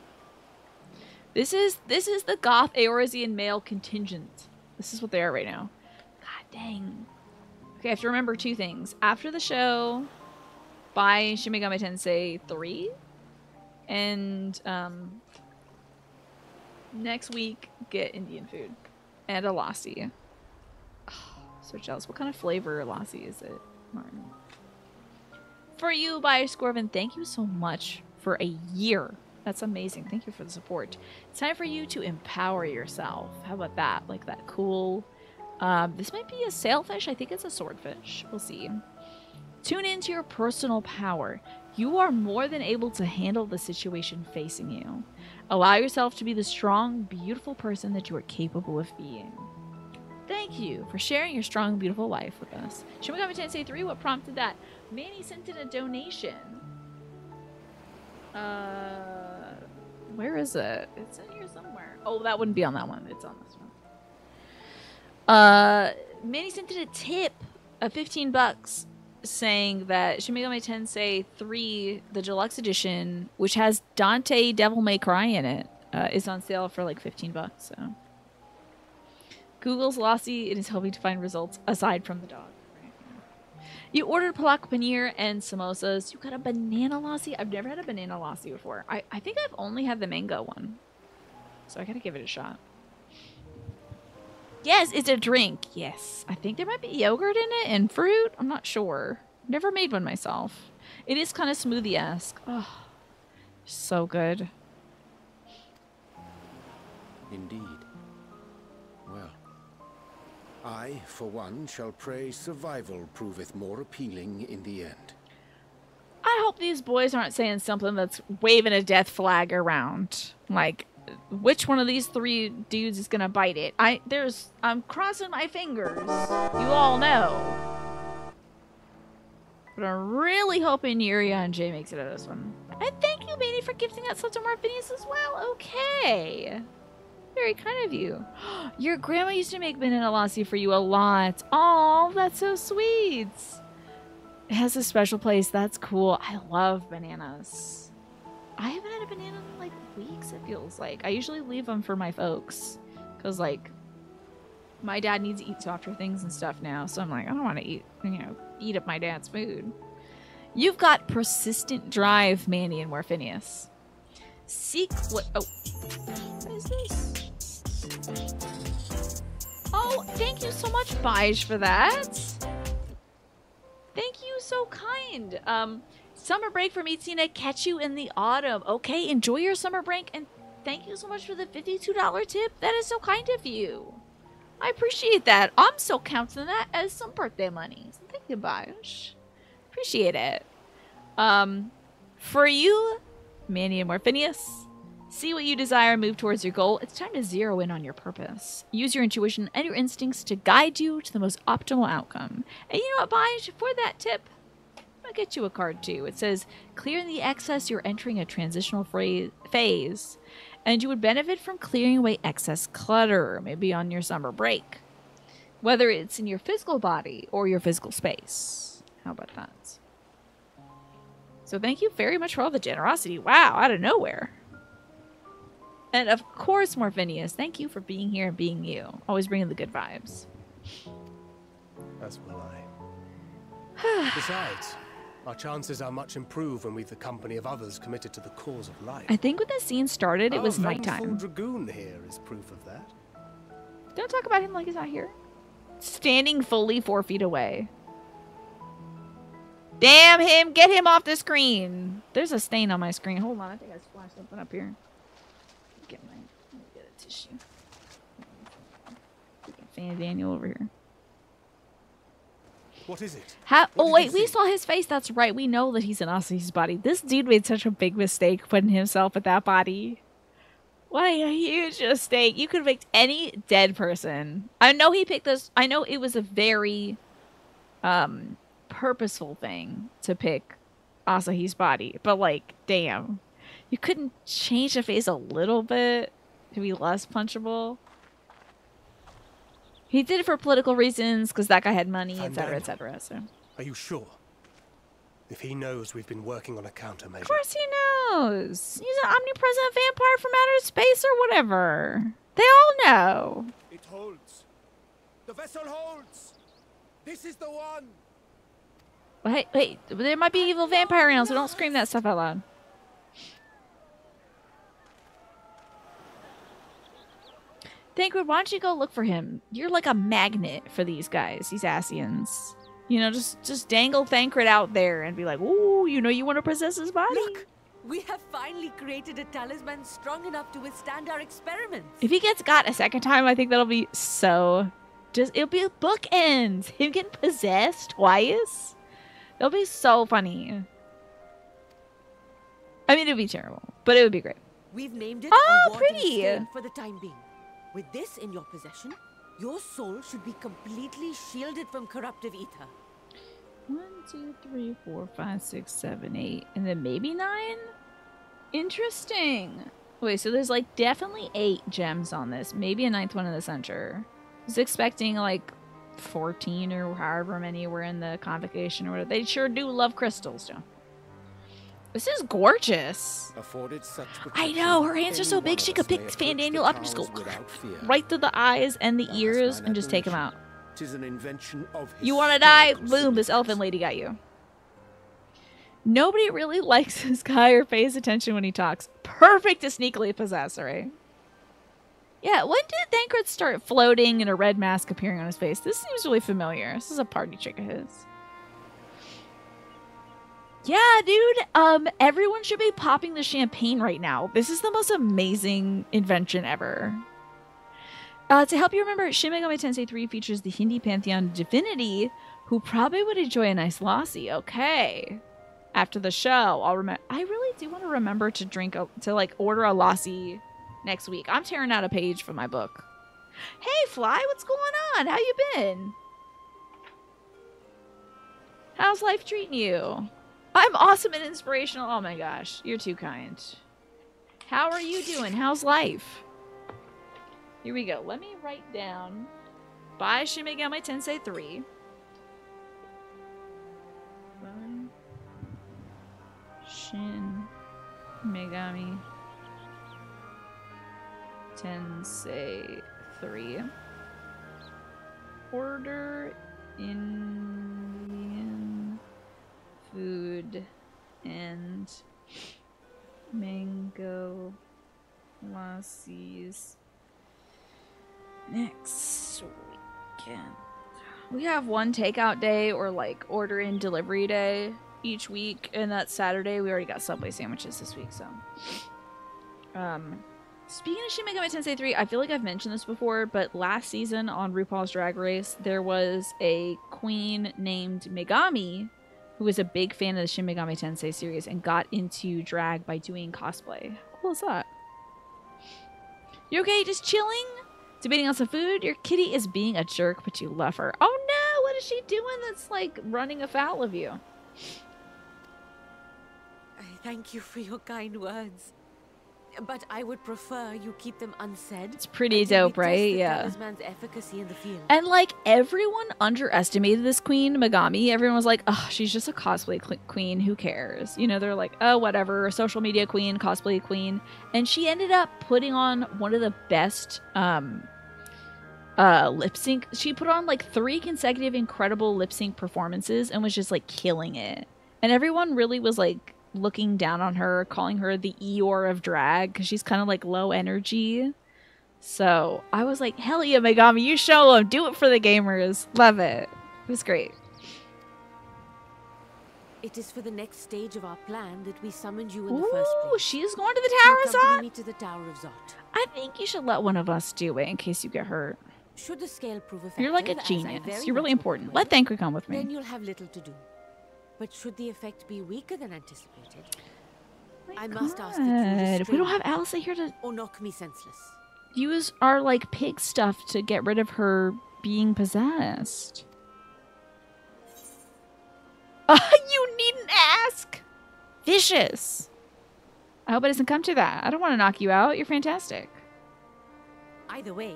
This is the goth Eorzean male contingent. This is what they are right now. God dang. Okay, I have to remember two things. After the show, buy Shin Megami Tensei 3. And next week, get Indian food. And a lassi. Oh, so jealous. What kind of flavor lassi is it, Martin? For you, by Scorvin, thank you so much for a year. That's amazing. Thank you for the support. It's time for you to empower yourself. How about that? Like that cool... this might be a sailfish. I think it's a swordfish. We'll see. Tune into your personal power. You are more than able to handle the situation facing you. Allow yourself to be the strong, beautiful person that you are capable of being. Thank you for sharing your strong, beautiful life with us. Shin Megami Tensei 3, what prompted that? Manny sent in a donation. Where is it? It's in here somewhere. Oh, that wouldn't be on that one. It's on this one. Manny sent in a tip of $15 saying that Shin Megami Tensei 3, the deluxe edition, which has Dante Devil May Cry in it, is on sale for like $15. So Google's Lassie, it is helping to find results aside from the dog. You ordered palak paneer and samosas. You got a banana lassi. I've never had a banana lassi before. I think I've only had the mango one. So I gotta give it a shot. Yes, it's a drink. Yes. I think there might be yogurt in it and fruit. I'm not sure. Never made one myself. It is kind of smoothie-esque. Oh, so good. Indeed. Well, I, for one, shall pray survival proveth more appealing in the end. I hope these boys aren't saying something that's waving a death flag around. Like, which one of these three dudes is gonna bite it? I'm crossing my fingers. You all know. But I'm really hoping Yuria and Jay makes it out of this one. And thank you, Manny, for gifting us such a more Phineas as well. Okay. Very kind of you. Your grandma used to make banana lassi for you a lot. Oh, that's so sweet. It has a special place. That's cool. I love bananas. I haven't had a banana in like weeks, it feels like. I usually leave them for my folks. Because, like, my dad needs to eat softer things and stuff now. So I'm like, I don't want to eat up my dad's food. You've got persistent drive, Manny and Morphinius. Seek what... Oh. What is this? Oh, thank you so much, Bige, for that. Thank you, so kind. Summer break from Itsina, catch you in the autumn. Okay, enjoy your summer break, and thank you so much for the $52 tip. That is so kind of you. I appreciate that. I'm still counting that as some birthday money. So thank you, Bige. Appreciate it. For you, Manny and Morphinius, see what you desire, move towards your goal. It's time to zero in on your purpose. Use your intuition and your instincts to guide you to the most optimal outcome. And you know what, Bige? For that tip, I'll get you a card too. It says, clearing the excess, you're entering a transitional phase, and you would benefit from clearing away excess clutter, maybe on your summer break. Whether it's in your physical body or your physical space. How about that? So thank you very much for all the generosity. Wow, out of nowhere. And of course, Morphinius, thank you for being here and being you. Always bringing the good vibes. As will I. Besides, our chances are much improved when we've the company of others committed to the cause of life. I think when the scene started, it was nighttime. Dragoon here is proof of that. Don't talk about him like he's not here. Standing fully 4 feet away. Damn him! Get him off the screen! There's a stain on my screen. Hold on, I think I splashed something up here. Let me get a tissue. Fan Daniel over here. What is it? Oh wait, we saw his face. That's right. We know that he's in Asahi's body. This dude made such a big mistake putting himself at that body. What a huge mistake. You could have picked any dead person. I know he picked this. I know it was a very purposeful thing to pick Asahi's body. But like, damn. You couldn't change the face a little bit to be less punchable? He did it for political reasons, because that guy had money, etc., etc. So. Are you sure? If he knows we've been working on a countermeasure. Of course he knows. He's an omnipresent vampire from outer space or whatever. They all know. It holds. The vessel holds. This is the one. Wait. There might be evil vampire around, so don't scream that stuff out loud. Thancred, why don't you go look for him? You're like a magnet for these guys, these Asians. You know, just dangle Thancred out there and be like, ooh, you know you want to possess his body? Look, we have finally created a talisman strong enough to withstand our experiments. If he gets got a second time, I think that'll be so... it'll be bookends. Him getting possessed twice. It'll be so funny. I mean, it'd be terrible, but it would be great. We've named it Oh, a pretty. for the time being. With this in your possession, your soul should be completely shielded from corruptive ether. 1, 2, 3, 4, 5, 6, 7, 8, and then maybe 9? Interesting. Wait, so there's like definitely 8 gems on this. Maybe a 9th one in the center. I was expecting like 14 or however many were in the convocation or whatever. They sure do love crystals, Joe. This is gorgeous. Afforded such I know, her hands are so big she could pick Fandaniel up and just go right through the eyes and the ears and just take him out. Tis an invention of you want to die? Boom, this elephant lady got you. Nobody really likes this guy or pays attention when he talks. Perfect to sneakily possess, right? Yeah, when did Thancred start floating and a red mask appearing on his face? This seems really familiar. This is a party trick of his. Yeah, dude, everyone should be popping the champagne right now. This is the most amazing invention ever. To help you remember, Shin Megami Tensei 3 features the Hindi pantheon divinity, who probably would enjoy a nice lassi. Okay. After the show, I'll remember. I really do want to remember to drink, to order a lassi next week. I'm tearing out a page from my book. Hey, Fly, what's going on? How you been? How's life treating you? I'm awesome and inspirational. Oh my gosh, you're too kind. How are you doing? How's life? Here we go. Let me write down by Shin Megami Tensei 3. Shin Megami Tensei 3. Order Indian food and mango lassis next weekend. We have one takeout day or order in delivery day each week, and that Saturday we already got Subway sandwiches this week. So speaking of Shin Megami Tensei 3, I feel like I've mentioned this before, but last season on RuPaul's Drag Race there was a queen named Megami who was a big fan of the Shin Megami Tensei series and got into drag by doing cosplay. How cool is that? You okay? Just chilling? Debating on some food? Your kitty is being a jerk, but you love her. Oh no! What is she doing that's running afoul of you? Thank you for your kind words. But I would prefer you keep them unsaid. It's pretty dope, right? Yeah. This man's efficacy in the field. And everyone underestimated this queen, Megami. Everyone was like, oh, she's just a cosplay queen. Who cares? You know, they're like, oh, whatever. Social media queen, cosplay queen. And she ended up putting on one of the best lip sync. She put on 3 consecutive incredible lip sync performances and was just killing it. And everyone really was looking down on her, calling her the Eeyore of drag because she's kind of low energy. So I was like, hell yeah, Megami, you show them. Do it for the gamers. Love it. It was great. It is for the next stage of our plan that we summoned you in the first place. She's going to the Tower of Zot? Me to the Tower of Zot. I think you should let one of us do it in case you get hurt. Should the scale prove effective, you're like a genius. You're really important. Let Thancred come with me. Then you'll have little to do. But should the effect be weaker than anticipated, I must ask that you we don't have Alice here to or knock me senseless. Use our pig stuff to get rid of her being possessed. You needn't ask. Vicious. I hope it doesn't come to that. I don't want to knock you out. You're fantastic. Either way,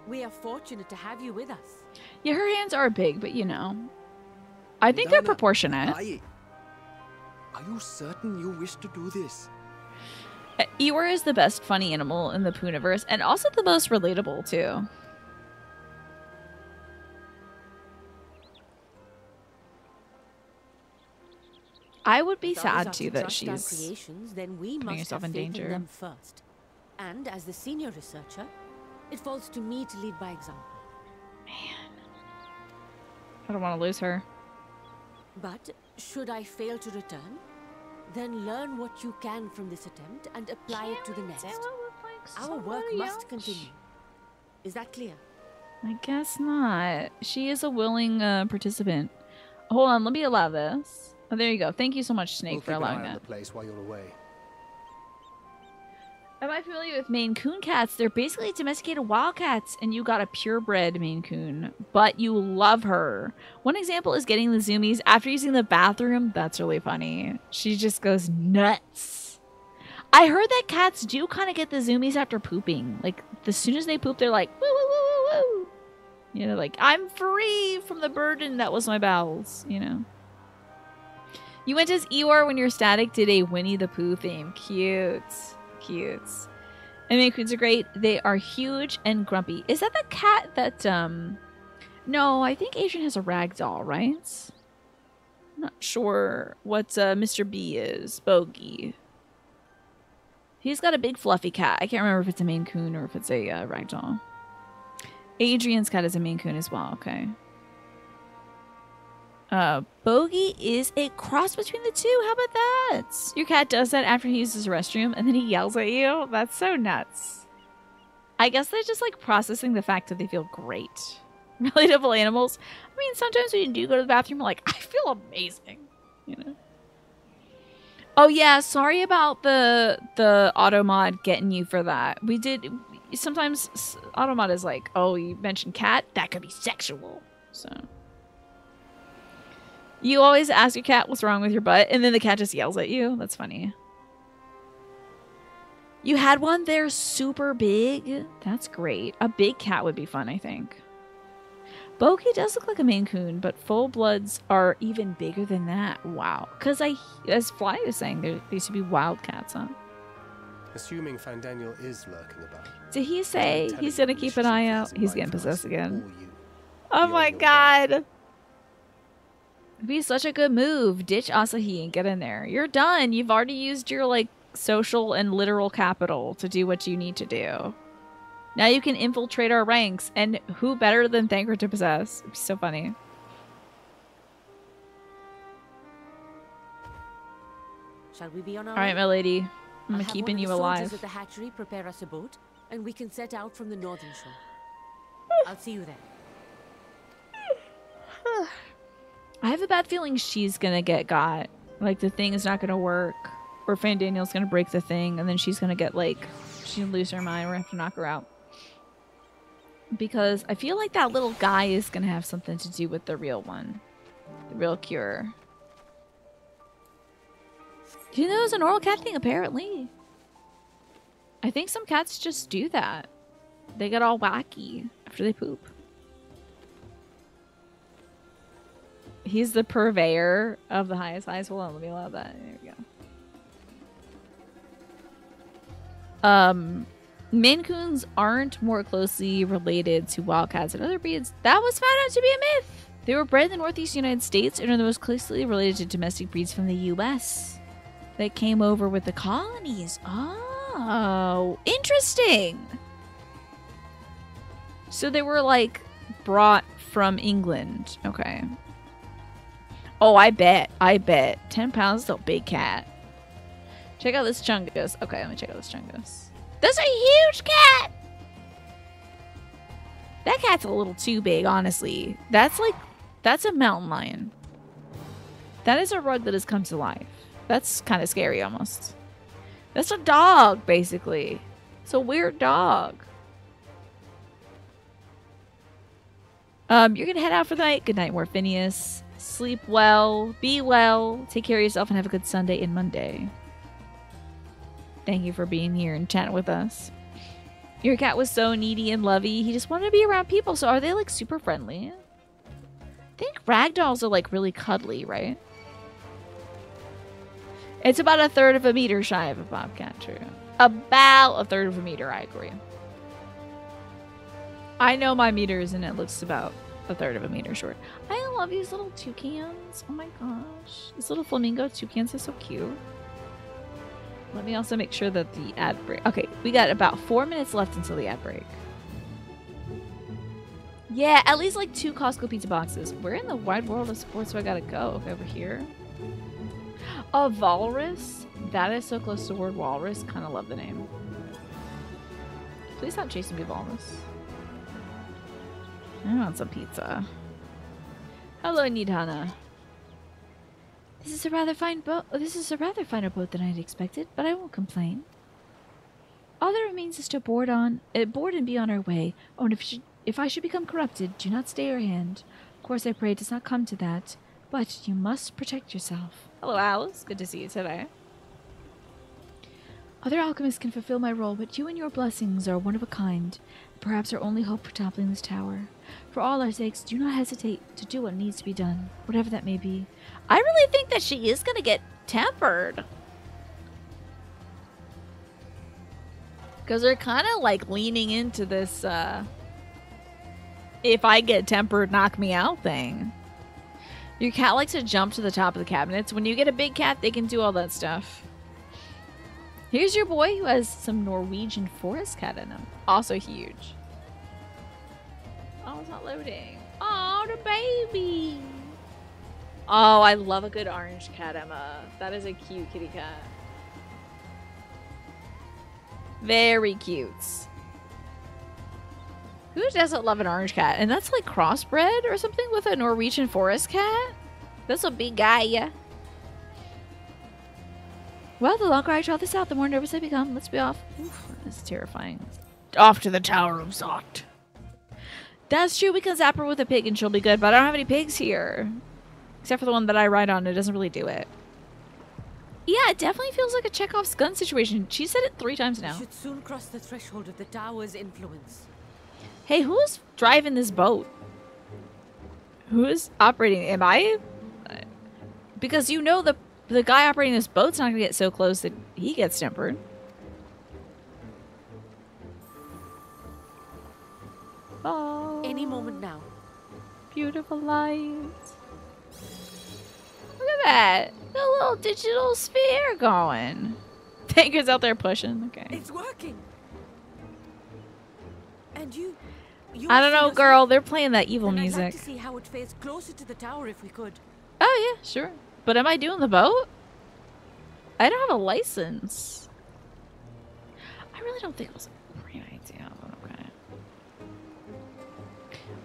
we are fortunate to have you with us. Yeah, her hands are big, but you know. I think they're proportionate. Are you certain you wish to do this? Eeyore is the best funny animal in the Pooniverse, and also the most relatable, too. I would be sad, too, that she's putting herself in danger. Them first. And as the senior researcher, it falls to me to lead by example. Man. I don't want to lose her. But should I fail to return, then learn what you can from this attempt and apply it to the next. Our work must continue. Is that clear? I guess not. She is a willing participant. Hold on, let me allow this. Oh, there you go. Thank you so much, Snake, for We'll keep an allowing eye on that. the place while you're away. Am I familiar with Maine Coon cats? They're basically domesticated wildcats, and you got a purebred Maine Coon, but you love her. One example is getting the zoomies after using the bathroom. That's really funny. She just goes nuts. I heard that cats do kind of get the zoomies after pooping. Like, as soon as they poop, they're like, woo, woo, woo, woo, woo. You know, like, I'm free from the burden that was my bowels, you know. You went as Eeyore when your static did a Winnie the Pooh theme. Cute. Cute. And Maine Coons are great. They are huge and grumpy. Is that the cat that, No, I think Adrian has a rag doll, right? I'm not sure what Mr. B is. Bogey. He's got a big fluffy cat. I can't remember if it's a Maine Coon or if it's a rag doll. Adrian's cat is a Maine Coon as well. Okay. Bogey is a cross between the two. How about that? Your cat does that after he uses the restroom and then he yells at you. That's so nuts. I guess they're just like processing the fact that they feel great. Relatable animals. I mean, sometimes when you do go to the bathroom, you're like, I feel amazing. You know? Oh yeah, sorry about the automod getting you for that. We did sometimes automod is like, oh, you mentioned cat, that could be sexual. So you always ask your cat what's wrong with your butt, and then the cat just yells at you. That's funny. You had one there super big. That's great. A big cat would be fun, I think. Bogey does look like a Maine Coon, but full bloods are even bigger than that. Wow. Because as Fly was saying, there used to be wild cats, huh? Assuming Fandaniel is lurking about. Did he say he's going to keep an eye out? He's getting possessed again. Oh my god. It'd be such a good move. Ditch Asahi and get in there. You're done. You've already used your, like, social and literal capital to do what you need to do. Now you can infiltrate our ranks, and who better than Thanker to possess? It'd be so funny. Shall we be on our All right, way? my lady. I'm I'll keeping you have one of the alive. soldiers at the hatchery prepare us a boat, and we can set out from the northern shore. I'll see you then. I have a bad feeling she's gonna get got. Like, the thing is not gonna work. Or Fandaniel's gonna break the thing, and then she's gonna get, like, she'll lose her mind. We're gonna have to knock her out. Because I feel like that little guy is gonna have something to do with the real one. The real cure. Do you know it's a normal cat thing? Apparently. I think some cats just do that. They get all wacky after they poop. He's the purveyor of the highest highs. Hold on, let me allow that. There we go. Maine Coons aren't more closely related to wildcats and other breeds. That was found out to be a myth. They were bred in the Northeast United States and are the most closely related to domestic breeds from the U.S. that came over with the colonies. Oh, interesting. So they were, like, brought from England. Okay. Oh, I bet. 10 pounds is a big cat. Check out this Chungus. Okay, let me check out this Chungus. That's a huge cat! That cat's a little too big, honestly. That's a mountain lion. That is a rug that has come to life. That's kind of scary, almost. That's a dog, basically. It's a weird dog. You're gonna head out for the night. Good night, Morphinius. Sleep well. Be well. Take care of yourself and have a good Sunday and Monday. Thank you for being here and chatting with us. Your cat was so needy and lovey. He just wanted to be around people. So are they, like, super friendly? I think ragdolls are, like, really cuddly, right? It's about 1/3 of a meter shy of a bobcat, true. About 1/3 of a meter, I agree. I know my meters, and it looks about 1/3 of a meter short. I love these little toucans. Oh my gosh. This little flamingo toucans are so cute. Let me also make sure that the ad break... Okay, we got about 4 minutes left until the ad break. Yeah, at least like 2 Costco pizza boxes. Where in the wide world of sports do I gotta go? Okay, over here. A walrus? That is so close to the word walrus. Kind of love the name. Please stop chasing me, walrus. I want some pizza. Hello, Nidhana. This is a rather fine boat. This is a rather finer boat than I'd expected, but I won't complain. All that remains is to board and be on our way. Oh, and if I should become corrupted, do not stay your hand. Of course, I pray it does not come to that, but you must protect yourself. Hello, Alice. Good to see you today. Other alchemists can fulfill my role, but you and your blessings are one of a kind. Perhaps our only hope for toppling this tower. For all our sakes, do not hesitate to do what needs to be done, whatever that may be. I really think that she is going to get tempered. Because they're kind of like leaning into this, if I get tempered, knock me out thing. Your cat likes to jump to the top of the cabinets. When you get a big cat, they can do all that stuff. Here's your boy who has some Norwegian forest cat in him. Also huge. Oh, it's not loading. Oh, the baby. Oh, I love a good orange cat, Emma. That is a cute kitty cat. Very cute. Who doesn't love an orange cat? And that's like crossbred or something with a Norwegian forest cat? That's a big guy, yeah. Well, the longer I draw this out, the more nervous I become. Let's be off. Oof, that's terrifying. Off to the Tower of Zot. That's true. We can zap her with a pig and she'll be good, but I don't have any pigs here. Except for the one that I ride on. It doesn't really do it. Yeah, it definitely feels like a Chekhov's gun situation. She said it 3 times now. We should soon cross the threshold of the tower's influence. Hey, who's driving this boat? Who is operating? Am I? Because you know the guy operating this boat's not going to get so close that he gets tempered. Oh. Any moment now. Beautiful lights. Look at that. The little digital sphere going. Tanker's out there pushing. Okay. It's working. And you I don't know, girl. They're playing that evil music. I'd like to see how it fares closer to the tower if we could. Oh, yeah, sure. But am I doing the boat? I don't have a license. I really don't think it was a great idea, but okay.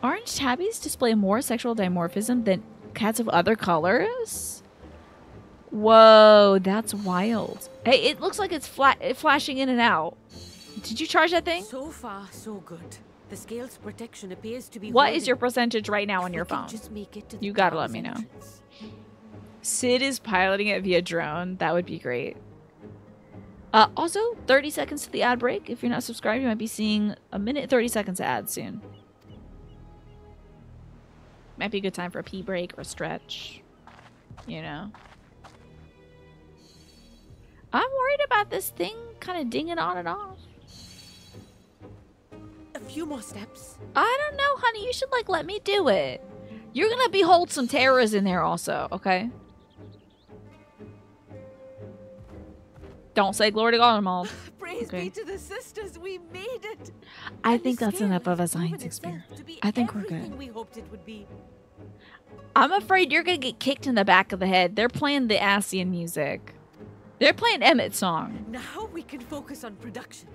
Orange tabbies display more sexual dimorphism than cats of other colors? Whoa, that's wild. Hey, it looks like it's flashing in and out. Did you charge that thing? So far, so good. The scale's protection appears to be What is your percentage right now on your phone? You gotta let me know. Sid is piloting it via drone. That would be great. Also, 30 seconds to the ad break. If you're not subscribed, you might be seeing a minute 30 seconds ad soon. Might be a good time for a pee break or a stretch. You know. I'm worried about this thing kind of dinging on and off. A few more steps. I don't know, honey. You should, like, let me do it. You're gonna behold some terrors in there also, okay? Don't say glory to God, Mom. Praise be to the sisters, we made it. I think that's enough of a science experiment. I think we're good. We hoped it would be. I'm afraid you're gonna get kicked in the back of the head. They're playing the Asian music. They're playing Emmett's song. Now we can focus on production.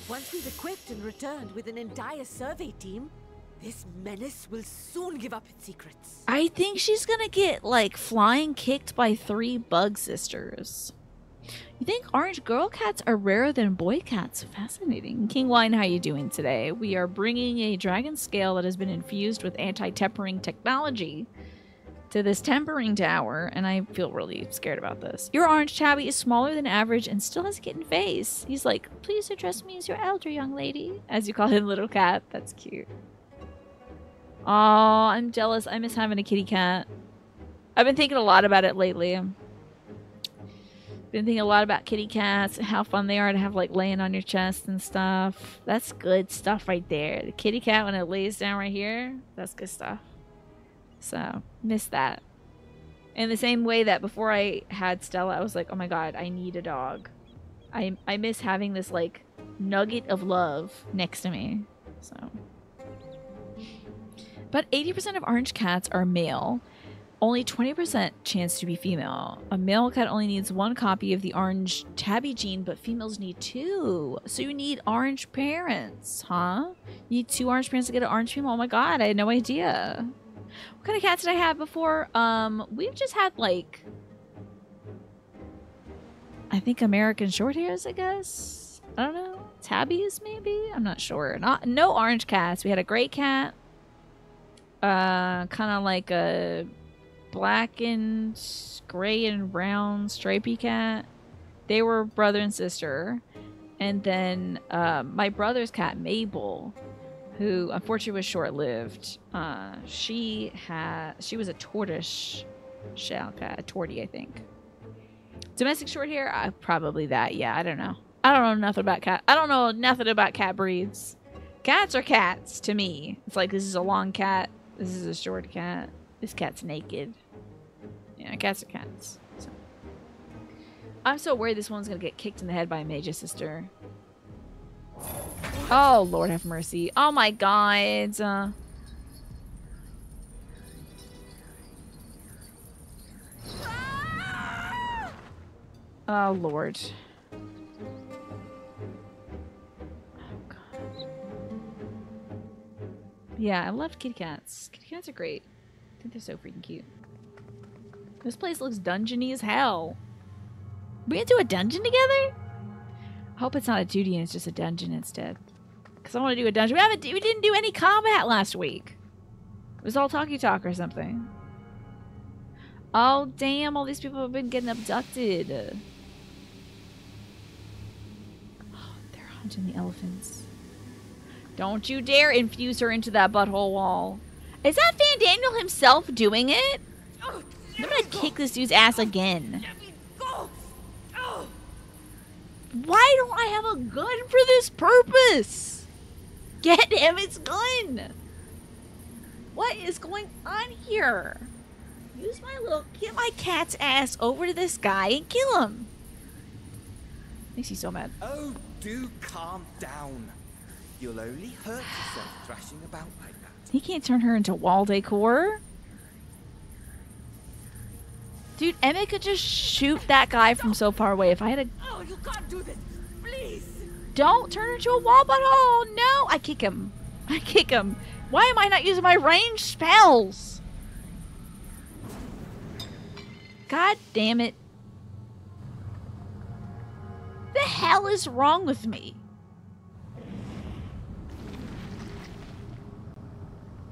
Once we've equipped and returned with an entire survey team, this menace will soon give up its secrets. I think she's gonna get, like, flying kicked by 3 bug sisters. You think orange girl cats are rarer than boy cats? Fascinating. King Wine, how you doing today? We are bringing a dragon scale that has been infused with anti-tempering technology to this tempering tower, and I feel really scared about this. Your orange tabby is smaller than average and still has a kitten face. He's like, please address me as your elder young lady. As you call him, little cat. That's cute. Oh, I'm jealous. I miss having a kitty cat. I've been thinking a lot about it lately. Been thinking a lot about kitty cats and how fun they are to have, like, laying on your chest and stuff. That's good stuff right there. The kitty cat, when it lays down right here, that's good stuff. So, miss that. In the same way that before I had Stella, I was like, oh my god, I need a dog. I miss having this, like, nugget of love next to me. So. But 80% of orange cats are male. Only 20% chance to be female. A male cat only needs 1 copy of the orange tabby gene, but females need 2. So you need orange parents, huh? You need 2 orange parents to get an orange female? Oh my god, I had no idea. What kind of cats did I have before? We've just had, like, I think American Shorthairs, I guess. I don't know. Tabbies, maybe? I'm not sure. No orange cats. We had a gray cat. Kind of like a black and gray and brown stripy cat. They were brother and sister. And then my brother's cat, Mabel, who unfortunately was short-lived. She was a tortoise shell cat, a tortie, I think. Domestic short hair, probably that. Yeah, I don't know. I don't know nothing about cat. I don't know nothing about cat breeds. Cats are cats to me. It's like this is a long cat. This is a short cat. This cat's naked. Yeah, cats are cats. So. I'm so worried this one's gonna get kicked in the head by a Mage's sister. Oh, Lord have mercy. Oh my God. Oh, Lord. Oh, God. Yeah, I love kitty cats. Kitty cats are great. I think they're so freaking cute. This place looks dungeony as hell. We gonna do a dungeon together? I hope it's not a duty and it's just a dungeon instead. Because I want to do a dungeon. We didn't do any combat last week. It was all talky talk or something. Oh, damn. All these people have been getting abducted. Oh, they're hunting the elephants. Don't you dare infuse her into that butthole wall. Is that Van Daniel himself doing it? I'm gonna kick this dude's ass again. Why don't I have a gun for this purpose? Get him its gun. What is going on here? Get my cat's ass over to this guy and kill him. Makes you so mad. Oh, do calm down. You'll only hurt yourself thrashing about like that. He can't turn her into wall decor. Dude, Emmett could just shoot that guy from so far away. If I had a... Oh, you can't do this. Please. Don't turn her into a wall butthole. No, I kick him. I kick him. Why am I not using my ranged spells? God damn it. The hell is wrong with me?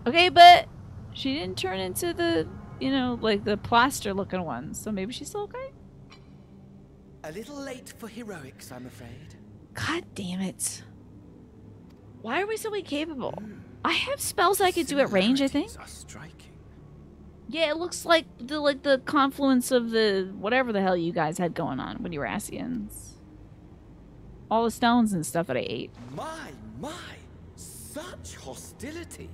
Okay, but she didn't turn into the, you know, like the plaster looking one. So maybe she's still okay? A little late for heroics, I'm afraid. God damn it. Why are we so incapable? I have spells I could do at range, I think. Are striking. Yeah, it looks like the confluence of the whatever the hell you guys had going on when you were Asians. All the stones and stuff that I ate. My, such hostility.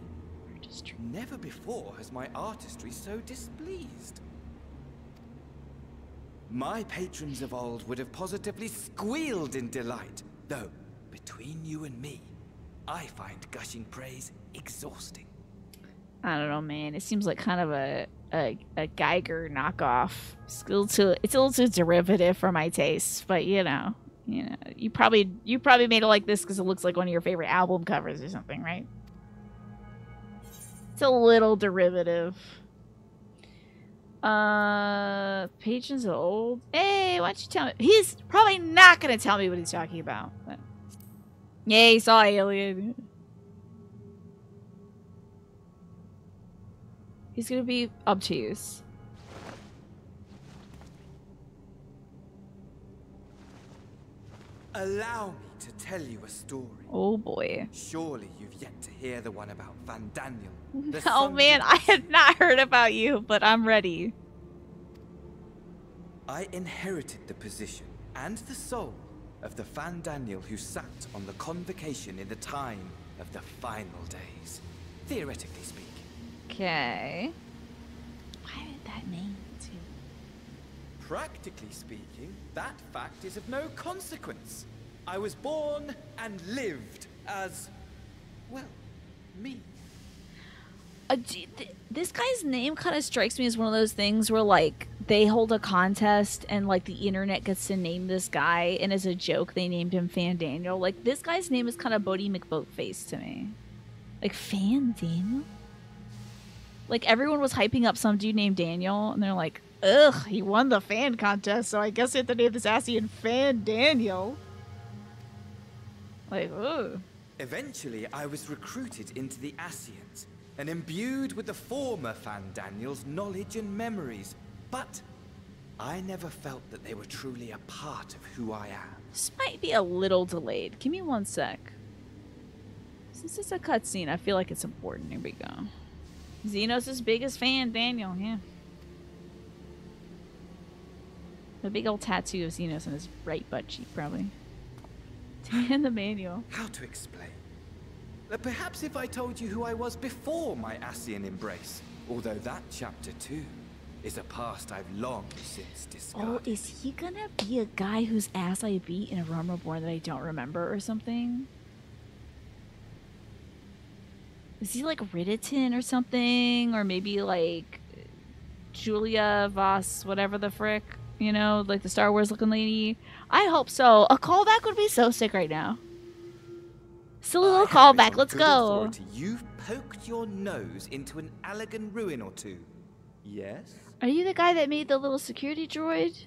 Never before has my artistry so displeased. My patrons of old would have positively squealed in delight, though, between you and me, I find gushing praise exhausting. I don't know, man. It seems like kind of a Geiger knockoff. It's a little too derivative for my taste, but you know, you probably made it like this because it looks like one of your favorite album covers or something, right? It's a little derivative. Patrons of old. Hey, why don't you tell me? He's probably not gonna tell me what he's talking about. But... yeah, he saw alien. He's gonna be obtuse. Allow me to tell you a story. Oh boy. Surely you've yet to hear the one about Van Daniel. Oh man, I have not heard about you, but I'm ready. I inherited the position and the soul of the Van Daniel who sat on the convocation in the time of the final days, theoretically speaking. Okay. Why did that name too? Practically speaking, that fact is of no consequence. I was born and lived as, well, me. This guy's name kind of strikes me as one of those things where, like, they hold a contest and, like, the internet gets to name this guy, and as a joke, they named him Fan Daniel. Like, this guy's name is kind of Bodie McBoatface to me. Like, Fan Daniel? Like, everyone was hyping up some dude named Daniel, and they're like, Ugh, he won the fan contest, so I guess you have to name this Asian fan Daniel. Like, ugh. Eventually, I was recruited into the Asians and imbued with the former Fan Daniel's knowledge and memories. But I never felt that they were truly a part of who I am. This might be a little delayed. Give me 1 sec. Since it's a cutscene, I feel like it's important. Here we go. Xenos' biggest fan, Daniel, yeah. The big old tattoo of Xenos on his right butt cheek, probably. And the manual. How to explain? Perhaps if I told you who I was before my Asian embrace. Although that chapter too is a past I've long since discarded. Oh, is he gonna be a guy whose ass I beat in a Realm Reborn that I don't remember or something? Is he like Ridditon or something? Or maybe like Julia Voss, whatever the frick? You know, like the Star Wars looking lady? I hope so. A callback would be so sick right now. Still a little callback. Let's go. You've poked your nose into an Allegan ruin or two. Yes? Are you the guy that made the little security droid?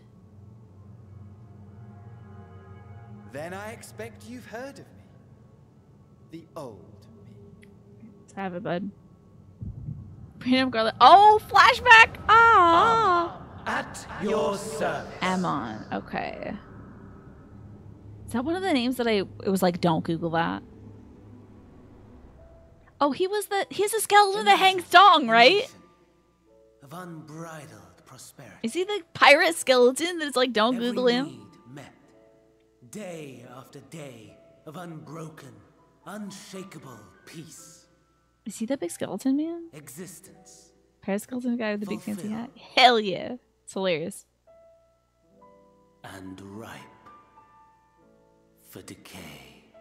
Then I expect you've heard of me. The old me. Let's have it, bud. Freedom Garlic. Oh, flashback! Ah! At your service. Amon. Okay. Is that one of the names that it was like, don't Google that? Oh, he's a skeleton that hangs dong, right? Of unbridled prosperity. Is he the pirate skeleton that's like, don't Every Google him? need met. Day after day of unbroken, unshakable peace. Is he the big skeleton man? Existence. Pirate skeleton guy with the big fancy Fulfilled. hat? Hell yeah. It's hilarious. And ripe for decay.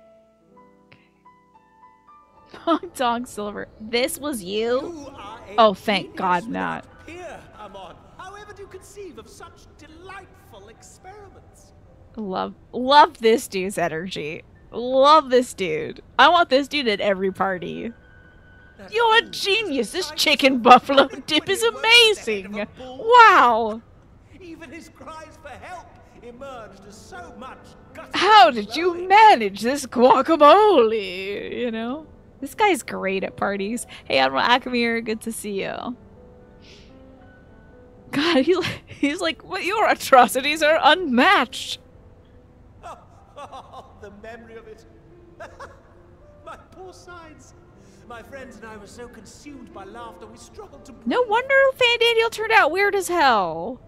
Hong Dong Silver. This was you? Oh, thank God not. Here, Amon. However do you conceive of such delightful experiments? Love this dude's energy. Love this dude. I want this dude at every party. You're a genius. This chicken buffalo dip is amazing. Wow. Even his cries for help emerged as so much gusto. How did you manage this guacamole? You know? This guy's great at parties. Hey, Admiral Akamir, good to see you. God, he's like, well, your atrocities are unmatched. Oh, the memory of it. My poor sides. My friends and I were so consumed by laughter, we struggled to breathe. No wonder Fan Daniel turned out weird as hell.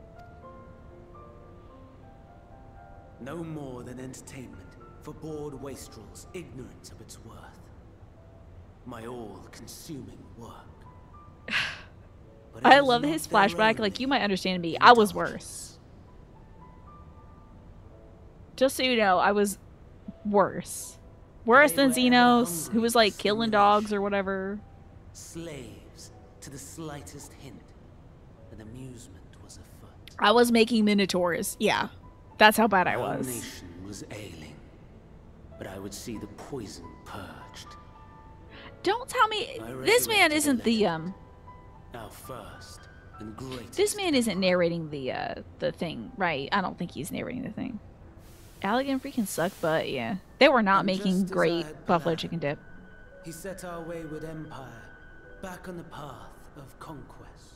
No more than entertainment for bored wastrels ignorant of its worth. My all-consuming work. But I it was love not his their flashback. only Like, you might understand me. I was worse. Just so you know, I was worse. Worse than Xenos, who was like killing dogs or whatever. Slaves to the slightest hint, and amusement was afoot. I was making minotaurs. Yeah, that's how bad I Our was. nation was ailing, but I would see the poison purged. Don't tell me this man isn't the Our first and greatest. This man isn't narrating the thing, right? I don't think he's narrating the thing. Allegan freaking sucked, but yeah, they were not And making just as I great had buffalo planned, chicken dip. He set our wayward empire back on the path of conquest.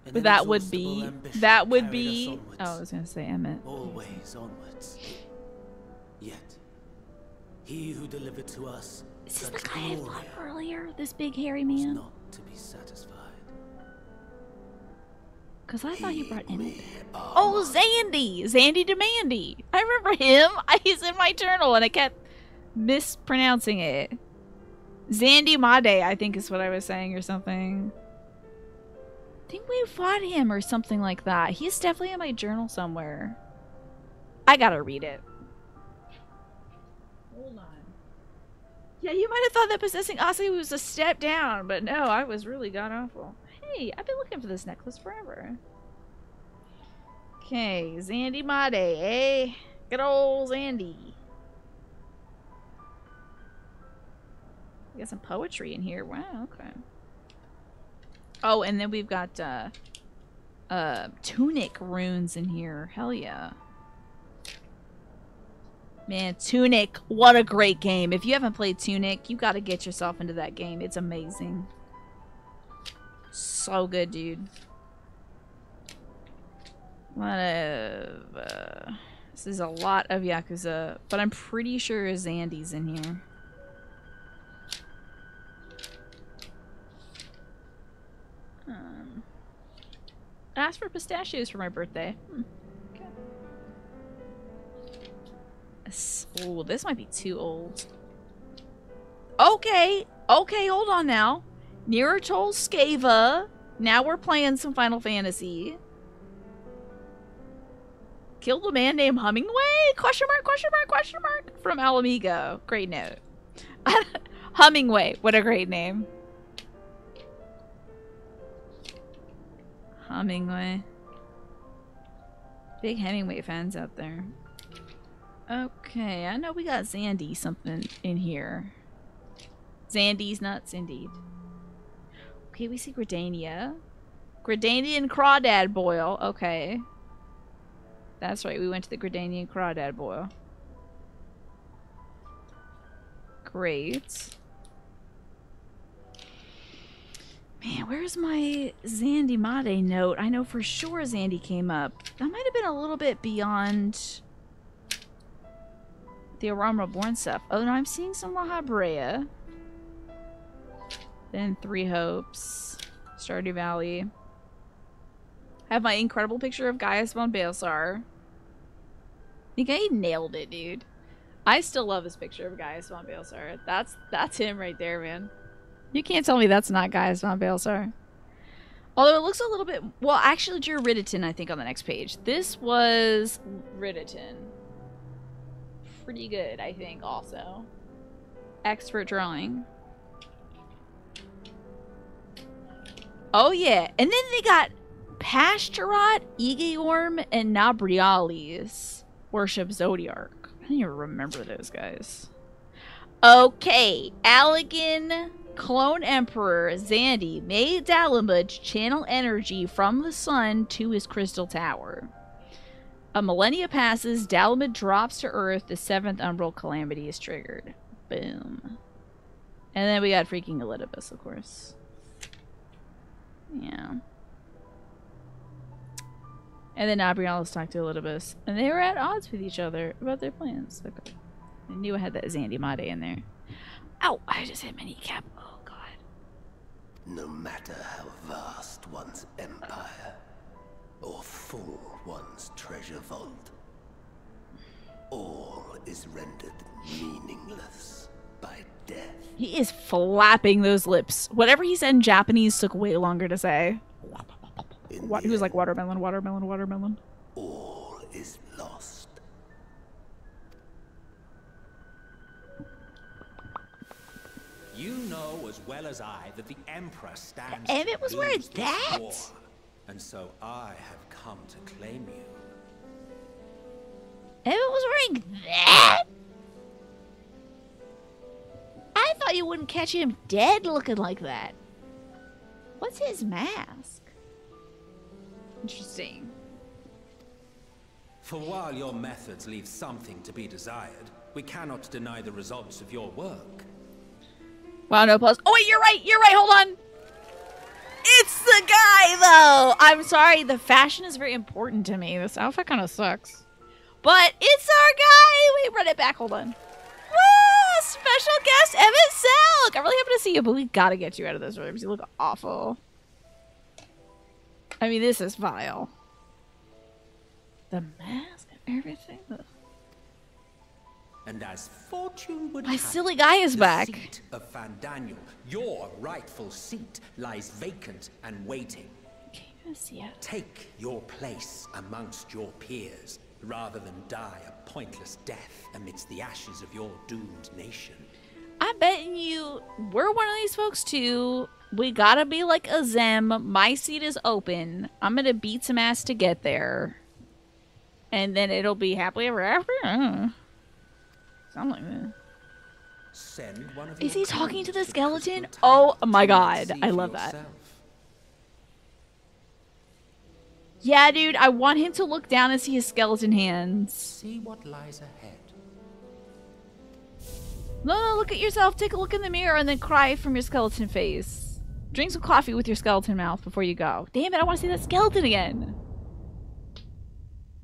An But that would be inexhaustible ambition carried us onwards, Oh, I was gonna say Emmett. always onwards. Yet, he who delivered to us Is this such the guy I glory fought earlier? This big hairy was man? not to be satisfied. Because I thought he brought Emmett back. Oh, Zandy! Zandy Demandy! I remember him! He's in my journal and I kept mispronouncing it. Zandy Made, I think is what I was saying or something. I think we fought him or something like that. He's definitely in my journal somewhere. I gotta read it. Hold on. Yeah, you might have thought that possessing Asuka was a step down, but no, I was really god-awful. Hey, I've been looking for this necklace forever. Okay, Zandy Made, eh? Good old Zandy. We got some poetry in here. Wow, okay. Oh, and then we've got Tunic runes in here. Hell yeah. Man, Tunic, what a great game. If you haven't played Tunic, you gotta get yourself into that game. It's amazing. So good, dude. This is a lot of Yakuza, but I'm pretty sure Zandy's in here. I asked for pistachios for my birthday. Okay. Oh, this might be too old. Okay, hold on now. Nirotol Skava. Now we're playing some Final Fantasy. Killed a man named Hummingway? Question mark, question mark, question mark. From Alamigo. Great note. Hummingway. What a great name. Hummingway. Big Hemingway fans out there. Okay, I know we got Zandy something in here. Zandy's nuts, indeed. Okay, we see Gridania. Gridanian Crawdad Boil. Okay. That's right, we went to the Gridanian Crawdad Boil. Great. Man, where's my Zandy Made note? I know for sure Zandy came up. That might have been a little bit beyond the Aram Reborn stuff. Oh no, I'm seeing some La Habrea. Then Three Hopes. Stardew Valley. I have my incredible picture of Gaius von Balsar. I think I nailed it, dude. I still love this picture of Gaius von Balsar. That's him right there, man. You can't tell me that's not Gaius von Balsar. Although it looks a little bit... Well, actually drew Ridditon, I think, on the next page. This was Ridditon. Pretty good, I think, also. Expert drawing. Oh, yeah. And then they got Pasturat, Egeorm, and Nabrialis worship Zodiark. I don't even remember those guys. Okay. Allegan... Clone Emperor Zandy made Dalamud channel energy from the sun to his crystal tower. A millennia passes, Dalamud drops to Earth, the 7th Umbral Calamity is triggered. Boom. And then we got freaking Elidibus, of course. Yeah. And then Abrialis talked to Elidibus, and they were at odds with each other about their plans. Okay. I knew I had that Zandy Made in there. Ow! I just hit my kneecap. Oh, God. No matter how vast one's empire, or full one's treasure vault, all is rendered meaningless by death. He is flapping those lips. Whatever he said in Japanese took way longer to say. He was like, watermelon, watermelon, watermelon. All is lost. You know as well as I that the Emperor stands Emmett was wearing that? war, and so I have come to claim you. Emmett was wearing that? I thought you wouldn't catch him dead looking like that. What's his mask? Interesting. For while your methods leave something to be desired, we cannot deny the results of your work. Wow, no pause. Oh, wait, you're right, hold on. It's the guy, though. I'm sorry, the fashion is very important to me. This outfit kind of sucks. But it's our guy. Wait, run it back, hold on. Woo! Special guest, Emmett Selk. I'm really happy to see you, but we gotta get you out of those rooms. You look awful. I mean, this is vile. The mask and everything. Ugh. And as fortune would My have silly guy is the back. seat of Fandaniel, your rightful seat, lies vacant and waiting. Can you see it? Take your place amongst your peers, rather than die a pointless death amidst the ashes of your doomed nation. I bet you we're one of these folks too. We gotta be like a Zem. My seat is open. I'm gonna beat some ass to get there. And then it'll be happily ever after? I don't know. Sound like that. Send one of Is your he talking to the crews skeleton? Crystal Oh Tower my to god. see I for love that. yourself. Yeah, dude, I want him to look down and see his skeleton hands. See what lies ahead. No, look at yourself. Take a look in the mirror and then cry from your skeleton face. Drink some coffee with your skeleton mouth before you go. Damn it, I want to see that skeleton again.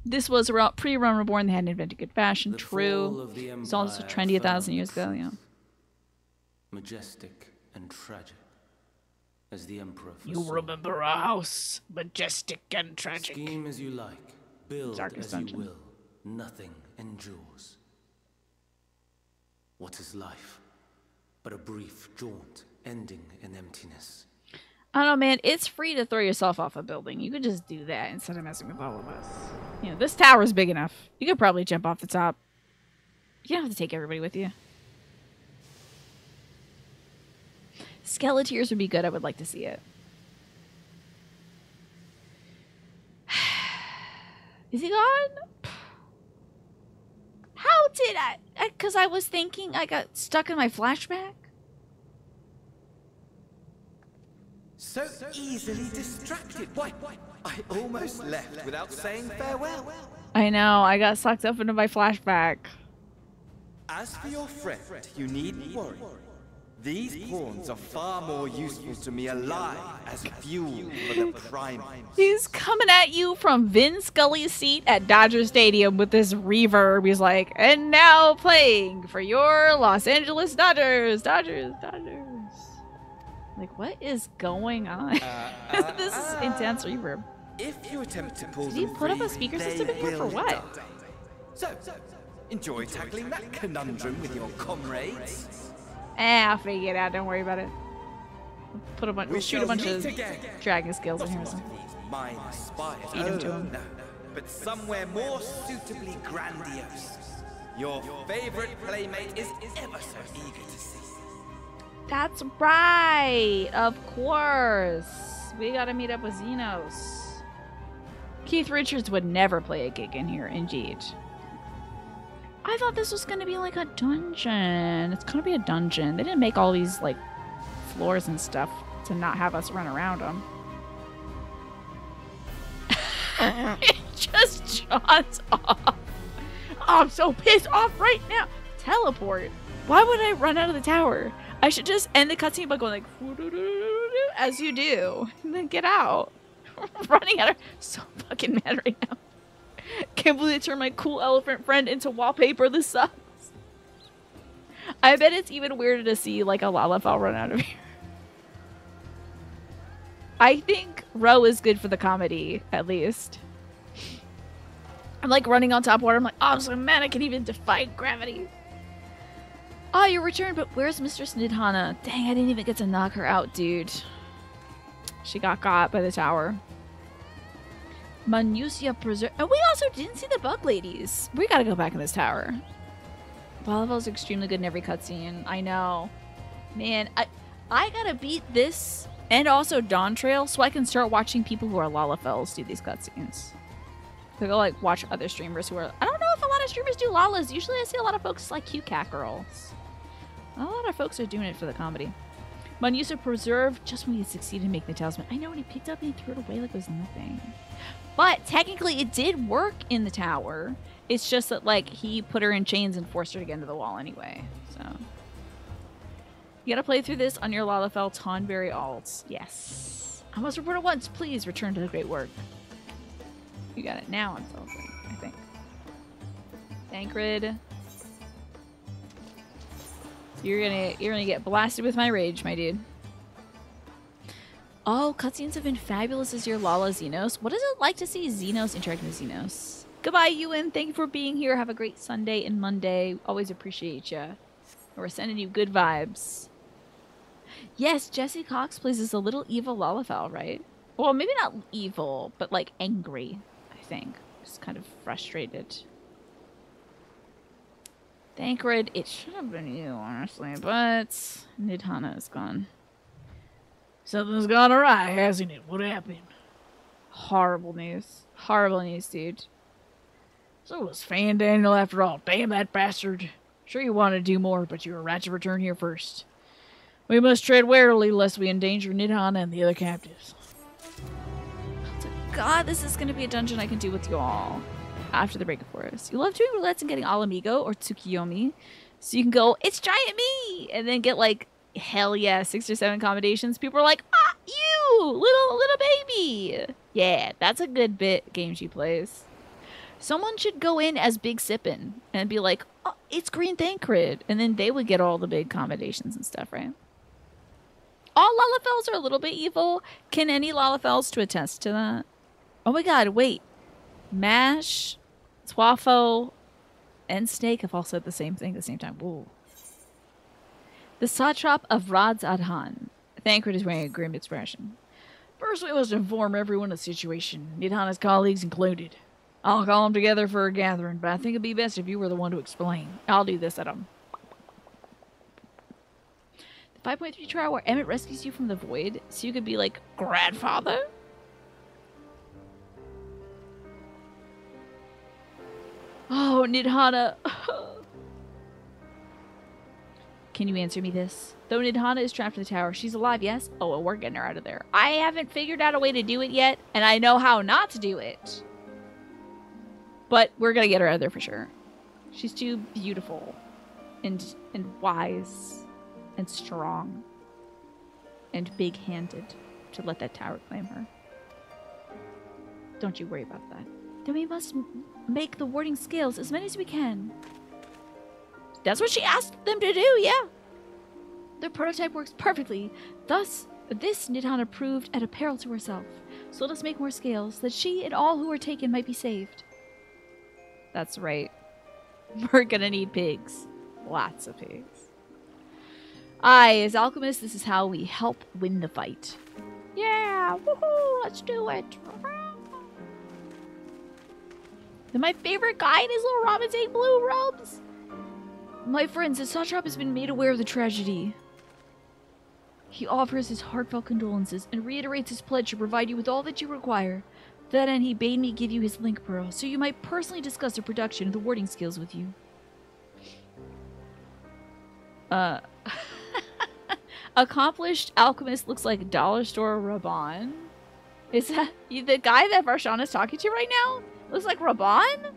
This was pre-Run Reborn. They hadn't invented good fashion. True. It's also trendy 1,000 years ago, yeah. Majestic and tragic. As the Emperor foresaw. You remember a house, majestic and tragic. Scheme as you like. Build Darkest as dungeon. you will. Nothing endures. What is life? But a brief jaunt, ending in emptiness. I don't know, man. It's free to throw yourself off a building. You could just do that instead of messing with all of us. You know, this tower is big enough. You could probably jump off the top. You don't have to take everybody with you. Skeleteers would be good. I would like to see it. Is he gone? How did I? Because I was thinking I got stuck in my flashback. So easily distracted. Why? I almost left without saying farewell. I know. I got sucked up into my flashback. As for your friend, you needn't worry. These pawns are far more useful to me alive as fuel for the primal. He's coming at you from Vin Scully's seat at Dodger Stadium with this reverb. He's like, and now playing for your Los Angeles Dodgers. Dodgers. Like, what is going on? This is intense reverb. If you attempt to pull Did he them put up a free, speaker they system in here for will what? die. So, enjoy tackling that conundrum with your comrades. I'll figure it out. Don't worry about it. We'll shoot a bunch of again. dragon skills in here. Not of these minor spires. Feed him to him. No, but somewhere more suitably grandiose. Your favorite playmate is ever so eager to see. That's right. Of course. We gotta meet up with Xenos. Keith Richards would never play a gig in here, indeed. I thought this was gonna be like a dungeon. It's gonna be a dungeon. They didn't make all these, like, floors and stuff to not have us run around them. It just shot off. Oh, I'm so pissed off right now. Teleport. Why would I run out of the tower? I should just end the cutscene by going like, as you do, and then get out. Running out of so fucking mad right now. Can't believe they turned my cool elephant friend into wallpaper. This sucks. I bet it's even weirder to see like a Lalafell run out of here. I think Row is good for the comedy, at least. I'm like running on top of water. I'm like, oh, I'm so mad I can even defy gravity. Oh, you returned, but where's Mistress Nidhana? Dang, I didn't even get to knock her out, dude. She got by the tower. Manusia Preserve. And we also didn't see the bug ladies. We gotta go back in this tower. Lalafell's extremely good in every cutscene. I know. Man, I gotta beat this and also Dawn Trail so I can start watching people who are Lalafells do these cutscenes. To go like watch other streamers who are. I don't know if a lot of streamers do Lalas. Usually I see a lot of folks like cute cat girls. A lot of folks are doing it for the comedy. Manusa Preserve just when he succeeded in making the talisman. I know when he picked up and he threw it away like it was nothing. But technically it did work in the tower. It's just that like he put her in chains and forced her to get into the wall anyway. So you gotta play through this on your Lalafell Tonberry alts. Yes. I must report at once. Please return to the great work. You got it. Now I'm celebrating, I think. Thancred. You're gonna get blasted with my rage, my dude. Oh, cutscenes have been fabulous as your Lala Xenos. What is it like to see Xenos interacting with Xenos? Goodbye, Ewan. Thank you for being here. Have a great Sunday and Monday. Always appreciate you. We're sending you good vibes. Yes, Jesse Cox plays as a little evil Lalafell, right? Well, maybe not evil, but like angry, I think. Just kind of frustrated. Thancred, it should have been you, honestly, but Nidhana is gone. Something's gone awry, hasn't it? What happened? Horrible news. Horrible news, dude. So it was Fan Daniel after all. Damn that bastard. Sure you want to do more, but you were right to return here first. We must tread warily lest we endanger Nidhana and the other captives. god, this is gonna be a dungeon I can do with you all after the Break of Forest. You love doing roulettes and getting Alamigo or Tsukiyomi, so you can go, it's giant me, and then get like, hell yeah, 6 or 7 combinations. People are like, ah, you, little baby. Yeah, that's a good game she plays. Someone should go in as Big Sippin' and be like, oh, it's Green Thancred, and then they would get all the big combinations and stuff, right? All Lalafels are a little bit evil. Can any Lalafels to attest to that? Oh my god, wait. Mash, Twafo, and Snake have all said the same thing at the same time. Whoa. The Satrap of Radz Adhan. Thancred is wearing a grim expression. First, we must inform everyone of the situation, Nidhana's colleagues included. I'll call them together for a gathering, but I think it'd be best if you were the one to explain. I'll do this at them. 5.3 trial where Emmett rescues you from the void so you could be like, grandfather? Oh, Nidhana. Can you answer me this? Though Nidhana is trapped in the tower, she's alive, yes? Oh, well, we're getting her out of there. I haven't figured out a way to do it yet, and I know how not to do it. But we're gonna get her out of there for sure. She's too beautiful and wise and strong and big-handed to let that tower claim her. Don't you worry about that. Then we must make the warding scales as many as we can. That's what she asked them to do, yeah. Their prototype works perfectly. Thus, this Nidhana proved at a peril to herself. So let us make more scales, that she and all who are taken might be saved. That's right. We're gonna need pigs. Lots of pigs. Aye, as alchemists, this is how we help win the fight. Yeah! Woohoo! Let's do it! Then my favorite guy in his little Ramate blue robes! My friends, the Satrap has been made aware of the tragedy. He offers his heartfelt condolences and reiterates his pledge to provide you with all that you require. To that end, he bade me give you his link pearl, so you might personally discuss the production of the warding skills with you. Accomplished alchemist looks like dollar store Raban. Is that the guy that Varshan is talking to right now? Looks like Raban?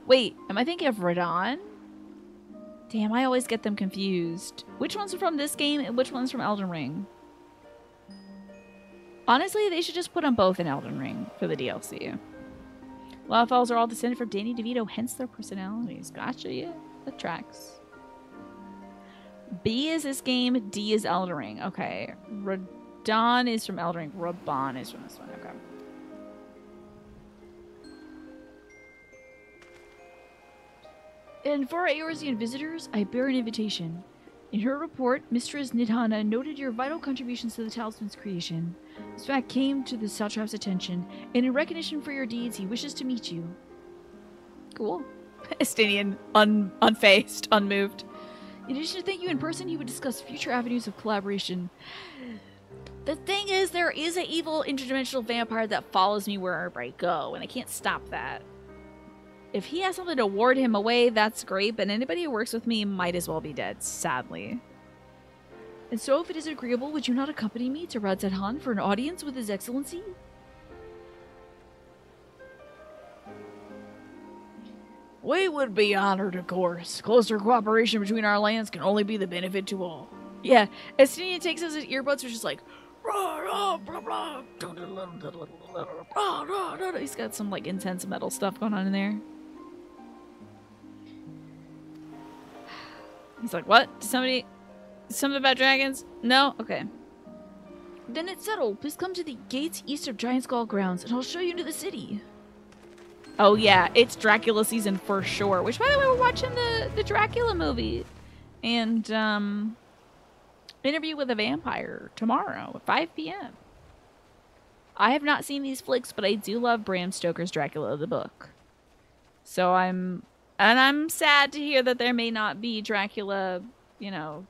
Wait, am I thinking of Radon? Damn, I always get them confused. Which one's from this game and which one's from Elden Ring? Honestly, they should just put them both in Elden Ring for the DLC. Lalafels are all descended from Danny DeVito, hence their personalities. Gotcha, yeah. That tracks. B is this game, D is Elden Ring. Okay. Radon is from Elden Ring. Raban is from this one. Okay. And for our Eorzean visitors, I bear an invitation. In her report, Mistress Nidhana noted your vital contributions to the talisman's creation. This fact came to the Satrap's attention, and in recognition for your deeds, he wishes to meet you. Cool. Estinian, unfazed, unmoved. In addition to thank you in person, he would discuss future avenues of collaboration. The thing is, there is an evil interdimensional vampire that follows me wherever I go, and I can't stop that. If he has something to ward him away, that's great, but anybody who works with me might as well be dead, sadly. And so, if it is agreeable, would you not accompany me to Radz Adhan for an audience with His Excellency? We would be honored, of course. Closer cooperation between our lands can only be the benefit to all. Yeah, Estinian takes his earbuds, which is like... He's got some like intense metal stuff going on in there. He's like, what? Something about dragons? No? Okay. Then it's settled. Please come to the gates east of Giant Skull grounds and I'll show you to the city. Oh yeah, it's Dracula season for sure. Which, by the way, we're watching the Dracula movie. And, Interview with a Vampire tomorrow at 5 p.m. I have not seen these flicks, but I do love Bram Stoker's Dracula, the book. So I'm sad to hear that there may not be Dracula, you know,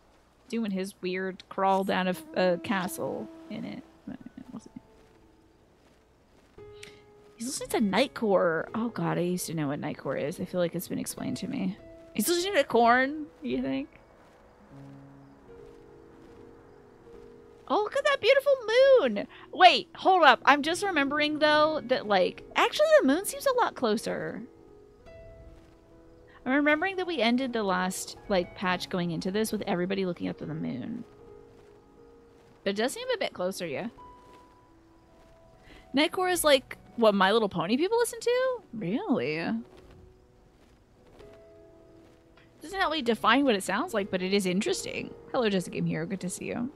doing his weird crawl down a castle in it. We'll see. He's listening to Nightcore. Oh god, I used to know what Nightcore is. I feel like it's been explained to me. He's listening to Korn, you think? Oh, look at that beautiful moon. Wait, hold up. I'm just remembering, though, that, like, actually the moon seems a lot closer. I'm remembering that we ended the last, like, patch going into this with everybody looking up to the moon. But it does seem a bit closer, yeah. Nightcore is like what My Little Pony people listen to? Really? Doesn't really define what it sounds like, but it is interesting. Hello, Just a Game Hero. Good to see you.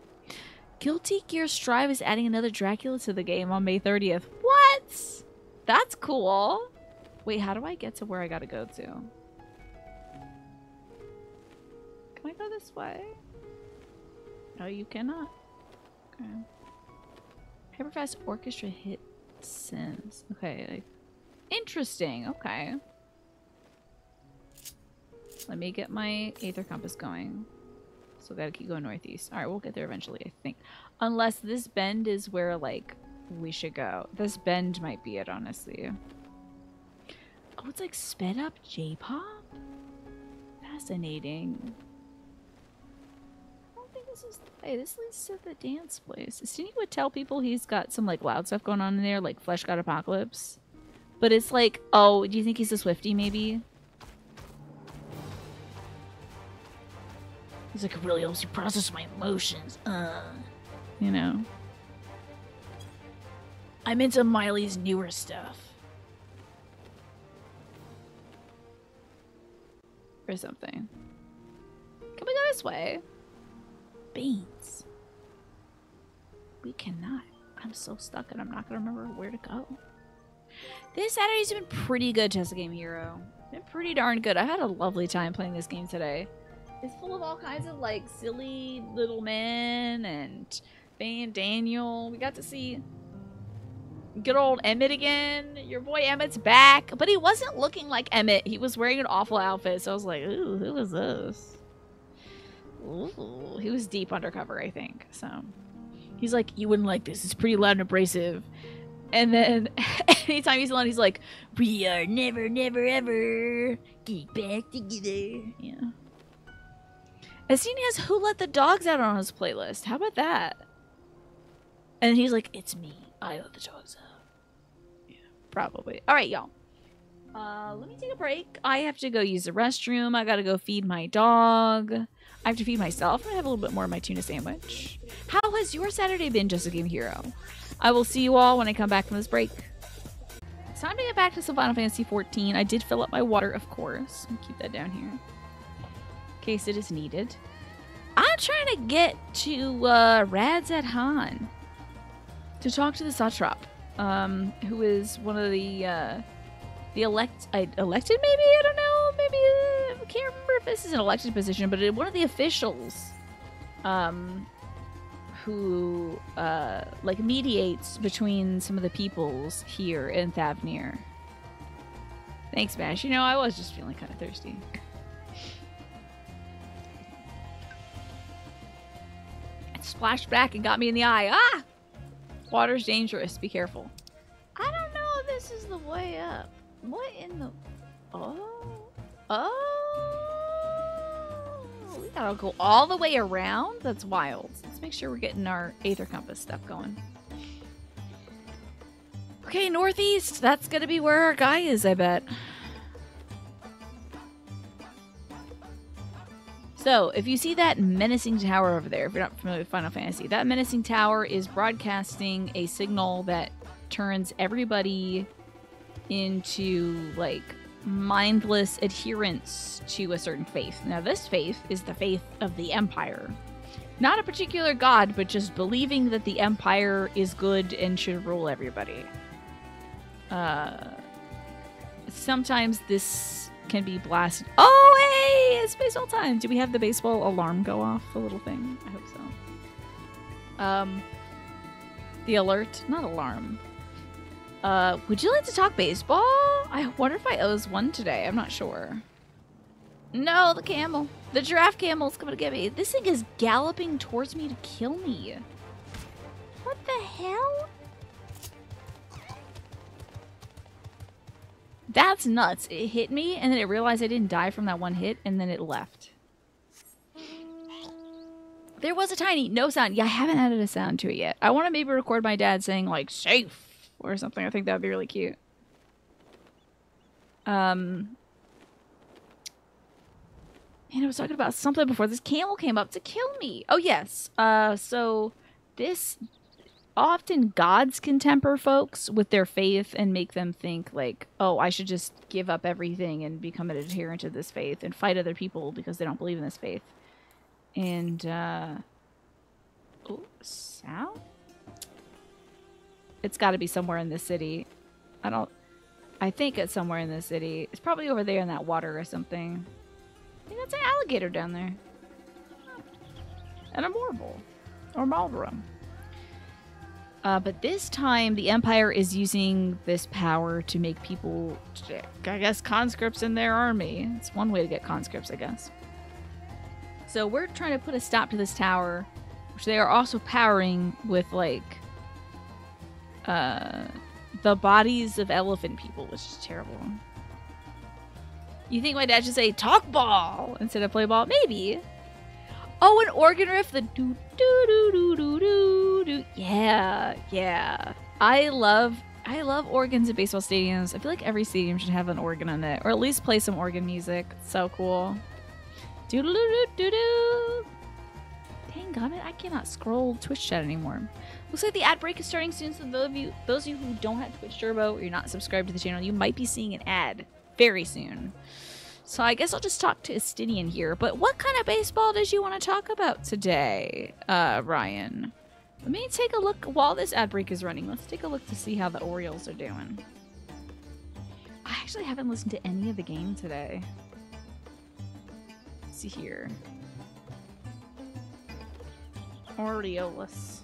Guilty Gear Strive is adding another Dracula to the game on May 30th. What? That's cool. Wait, how do I get to where I gotta go to? Can I go this way? No, you cannot. Okay. Hyperfast Orchestra hit Sims. Okay, like, interesting. Okay. Let me get my Aether Compass going. So gotta keep going northeast. Alright, we'll get there eventually, I think. Unless this bend is where, like, we should go. This bend might be it, honestly. Oh, it's like sped up J-pop? Fascinating. I don't think this is... Hey, this leads to the dance place. Stevie would tell people he's got some, like, loud stuff going on in there, like Flesh God Apocalypse. But it's like, oh, do you think he's a Swiftie, maybe? He's like, it really helps you process my emotions. You know. I'm into Miley's newer stuff. Or something. Can we go this way? Beans. We cannot. I'm so stuck and I'm not going to remember where to go. This Saturday's been pretty good, Just a Game Hero. Been pretty darn good. I had a lovely time playing this game today. It's full of all kinds of, like, silly little men and Van Daniel. We got to see good old Emmett again. Your boy Emmett's back. But he wasn't looking like Emmett. He was wearing an awful outfit. So I was like, ooh, who is this? Ooh. He was deep undercover, I think. So he's like, you wouldn't like this. It's pretty loud and abrasive. And then anytime he's alone, he's like, we are never, never, ever get back together. Yeah. Estine has Who Let the Dogs Out on his playlist. How about that? And he's like, it's me. I let the dogs out. Yeah, probably. All right, y'all. Let me take a break. I have to go use the restroom. I gotta go feed my dog. I have to feed myself. I'm gonna have a little bit more of my tuna sandwich. How has your Saturday been, Just a Game Hero? I will see you all when I come back from this break. It's time to get back to some Final Fantasy XIV. I did fill up my water, of course. I'll keep that down here. Case it is needed. I'm trying to get to Radzat Han to talk to the Satrap, who is one of the elected, maybe? I don't know. Maybe I can't remember if this is an elected position, but one of the officials who like mediates between some of the peoples here in Thavnir. Thanks, Mash. You know, I was just feeling kind of thirsty. Splashed back and got me in the eye. Ah! Water's dangerous. Be careful. I don't know if this is the way up. What in the... Oh. We gotta go all the way around? That's wild. Let's make sure we're getting our Aether Compass stuff going. Okay, northeast. That's gonna be where our guy is, I bet. So, if you see that menacing tower over there, if you're not familiar with Final Fantasy, that menacing tower is broadcasting a signal that turns everybody into, like, mindless adherence to a certain faith. Now, this faith is the faith of the Empire. Not a particular god, but just believing that the Empire is good and should rule everybody. Sometimes this can be blasted. Oh, hey! It's baseball time. Do we have the baseball alarm go off? The little thing? I hope so. The alert? Not alarm. Would you like to talk baseball? I wonder if I owes one today. I'm not sure. No, the camel. The giraffe camel's coming to get me. This thing is galloping towards me to kill me. What the hell? That's nuts. It hit me, and then it realized I didn't die from that one hit, and then it left. There was a tiny no sound. Yeah, I haven't added a sound to it yet. I want to maybe record my dad saying like safe or something. I think that would be really cute. Man, I was talking about something before. This camel came up to kill me. Oh, yes. So this... Often gods can temper folks with their faith and make them think like, oh, I should just give up everything and become an adherent to this faith and fight other people because they don't believe in this faith. And, oh, sound? It's got to be somewhere in this city. I think it's somewhere in this city. It's probably over there in that water or something. I think that's an alligator down there. And a marble. Or Marlborough. But this time, the Empire is using this power to make people, I guess, conscripts in their army. It's one way to get conscripts, I guess. So we're trying to put a stop to this tower, which they are also powering with, like, the bodies of elephant people, which is terrible. You think my dad should say, talk ball, instead of play ball? Maybe. Oh, an organ riff, the do-do-do-do-do-do. Yeah. I love organs at baseball stadiums. I feel like every stadium should have an organ in it, or at least play some organ music. It's so cool. Do-do-do-do-do-do. Dang gummit, I cannot scroll Twitch chat anymore. Looks like the ad break is starting soon, so those of you who don't have Twitch Turbo or you're not subscribed to the channel, you might be seeing an ad very soon. So I guess I'll just talk to Estinian here. But what kind of baseball did you want to talk about today, Ryan? Let me take a look while this ad break is running. Let's take a look to see how the Orioles are doing. I actually haven't listened to any of the game today. Let's see here. Orioles.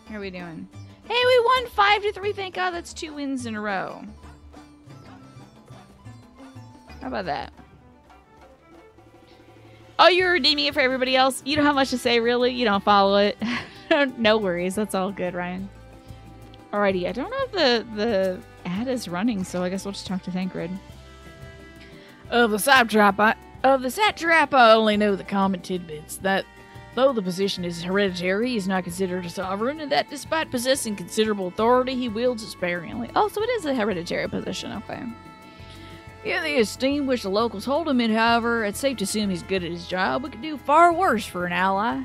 How are we doing? Hey, we won 5-3. Thank God, that's 2 wins in a row. How about that? Oh, you're redeeming it for everybody else? You don't have much to say, really? You don't follow it? No worries. That's all good, Ryan. Alrighty. I don't know if the ad is running, so I guess we'll just talk to Thancred. Of the Satrap, I only know the common tidbits. That though the position is hereditary, he is not considered a sovereign, and that despite possessing considerable authority, he wields it sparingly. Oh, so it is a hereditary position. Okay. In the esteem which the locals hold him in, however, it's safe to assume he's good at his job, but could do far worse for an ally.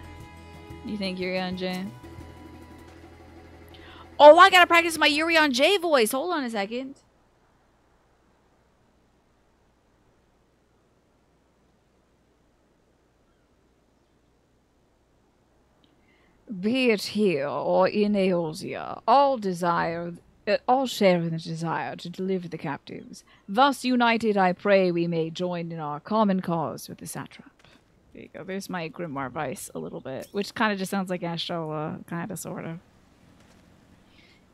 You think Urion J? Oh, I gotta practice my Urion J voice. Hold on a second. Be it here or in Eosia, all share in the desire to deliver the captives. Thus united, I pray we may join in our common cause with the Satrap. There you go. There's my Grimoire Vice a little bit, which kind of just sounds like Ashtola, kind of, sort of.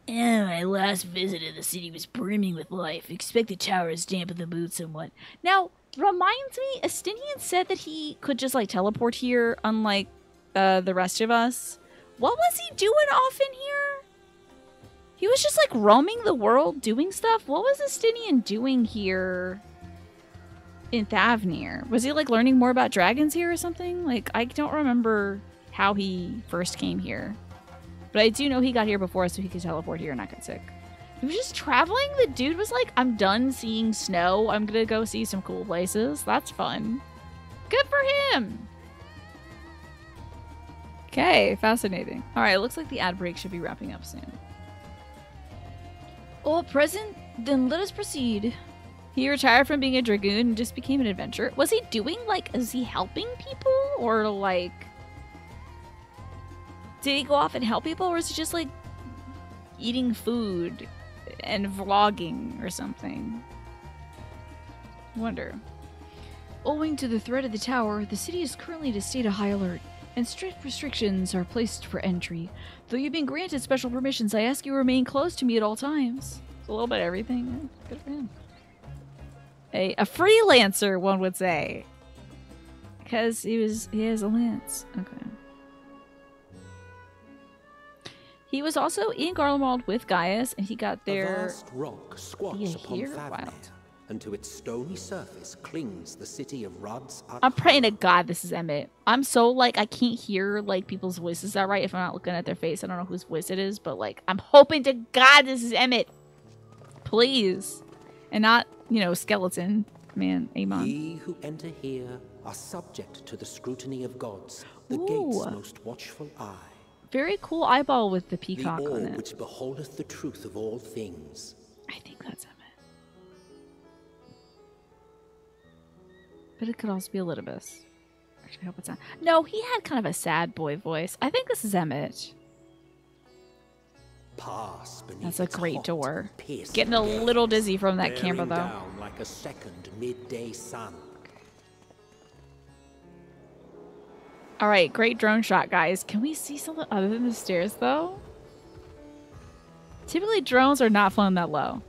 My last visit to the city was brimming with life. Expect the towers dampen the mood somewhat. Now, reminds me, Estinian said that he could just, like, teleport here, unlike the rest of us. What was he doing off in here? He was just, like, roaming the world doing stuff? What was Estinian doing here in Thavnir? Was he, like, learning more about dragons here or something? Like, I don't remember how he first came here. But I do know he got here before so he could teleport here and not get sick. He was just traveling? The dude was like, I'm done seeing snow. I'm gonna go see some cool places. That's fun. Good for him! Okay, fascinating. Alright, it looks like the ad break should be wrapping up soon. All present? Then let us proceed. He retired from being a dragoon and just became an adventurer. Was he doing, like, is he helping people? Or, like, did he go off and help people? Or is he just, like, eating food and vlogging or something? I wonder. Owing to the threat of the tower, the city is currently in a state of high alert, and strict restrictions are placed for entry. Though you've been granted special permissions, I ask you to remain close to me at all times. It's a little bit of everything. Good for him. A freelancer, one would say. Because he has a lance. Okay. He was also in Garlemald with Gaius, and he got there A vast rock squats upon Thavnir, and to its stony surface clings the city of Rods. I'm praying to God this is Emmett. I'm so, like, I can't hear, like, people's voices that right if I'm not looking at their face. I don't know whose voice it is, but, like, I'm hoping to God this is Emmett. Please. And not, you know, skeleton man, Amon. Ye who enter here are subject to the scrutiny of gods, the Ooh. gate's most watchful eye. Very cool eyeball with the peacock the on orb it. which beholdeth the truth of all things. I think that's Emmett. But it could also be Elidibus. Actually, I hope it's not. No, he had kind of a sad boy voice. I think this is Emmett. Pass beneath That's a its great hot, door. piercing Getting a gaze, little dizzy from that bearing camera, though. down like a second midday sun. All right, great drone shot, guys. Can we see something other than the stairs, though? Typically, drones are not flown that low.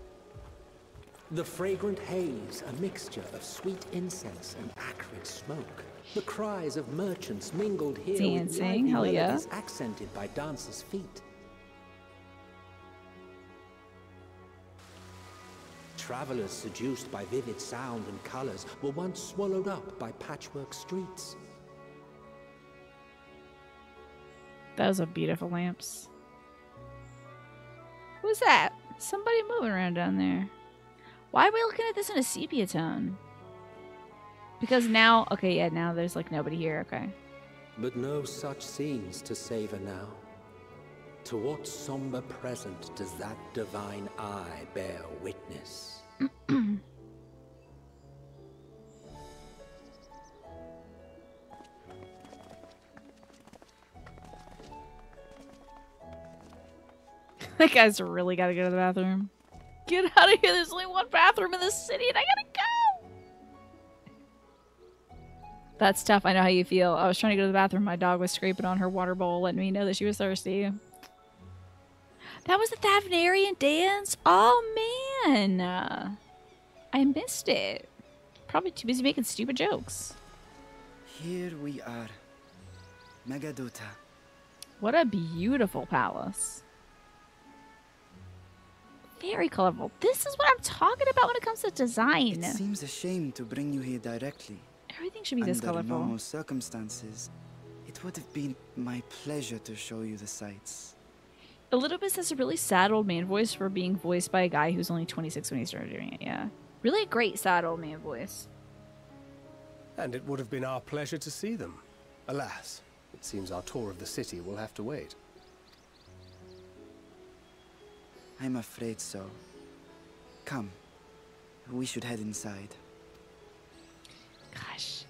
The fragrant haze, a mixture of sweet incense and acrid smoke. The cries of merchants mingled here Dancing, with hell lively yeah. melodies accented by dancers' feet. Travelers seduced by vivid sound and colors were once swallowed up by patchwork streets. Those are beautiful lamps. Who's that? Somebody moving around down there. Why are we looking at this in a sepia tone? Because now, okay, yeah, now there's like nobody here, okay. But no such scenes to savor now. To what somber present does that divine eye bear witness? That guy's really gotta go to the bathroom. Get out of here, there's only one bathroom in this city and I gotta go! That's tough, I know how you feel. I was trying to go to the bathroom, my dog was scraping on her water bowl, letting me know that she was thirsty. That was the Thavnarian dance? Oh man! I missed it. Probably too busy making stupid jokes. Here we are. Megadota. What a beautiful palace. Very colorful. This is what I'm talking about when it comes to design. It seems a shame to bring you here directly. Everything should be this Under colorful. normal circumstances, it would have been my pleasure to show you the sights. Elidibus has a really sad old man voice for being voiced by a guy who's only 26 when he started doing it, yeah. Really great sad old man voice. And it would have been our pleasure to see them. Alas, it seems our tour of the city will have to wait. I'm afraid so. Come, we should head inside. Gosh.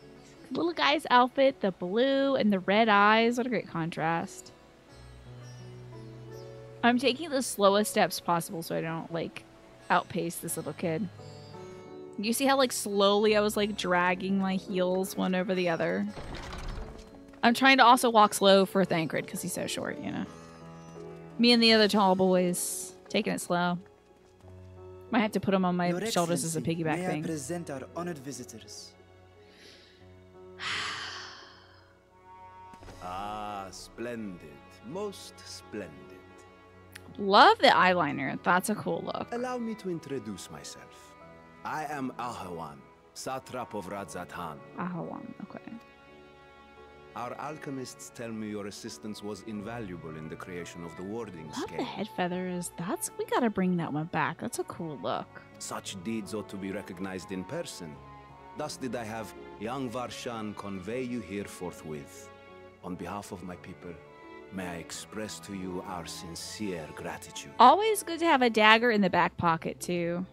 Little guy's outfit, the blue and the red eyes. What a great contrast. I'm taking the slowest steps possible so I don't, like, outpace this little kid. You see how, like, slowly I was, like, dragging my heels one over the other? I'm trying to also walk slow for Thancred because he's so short, you know? Me and the other tall boys. Taking it slow. Might have to put him on my Your shoulders as a Excellency, piggyback may thing. I present our honored visitors. Ah, splendid. Most splendid. Love the eyeliner. That's a cool look. Allow me to introduce myself. I am Ahawan, Satrap of Radzatan. Ahawan, okay. Our alchemists tell me your assistance was invaluable in the creation of the warding Love scale. the head feathers. We gotta bring that one back. That's a cool look. Such deeds ought to be recognized in person. Thus did I have young Varshan convey you here forthwith. On behalf of my people, may I express to you our sincere gratitude. Always good to have a dagger in the back pocket, too.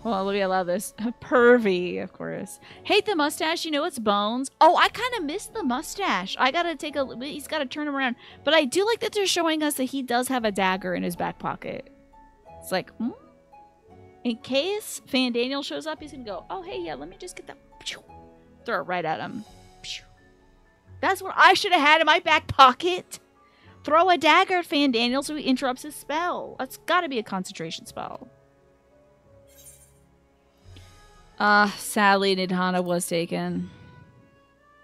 Well, let me allow this. Pervy, of course. Hate the mustache. You know it's bones. Oh, I kind of missed the mustache. I gotta take a... He's gotta turn him around. But I do like that they're showing us that he does have a dagger in his back pocket. It's like, in case Fan Daniel shows up, he's gonna go, oh, hey, yeah, let me just get that. Throw it right at him. That's what I should have had in my back pocket. Throw a dagger at Fan Daniel so he interrupts his spell. That's gotta be a concentration spell. Sadly, Nidhana was taken.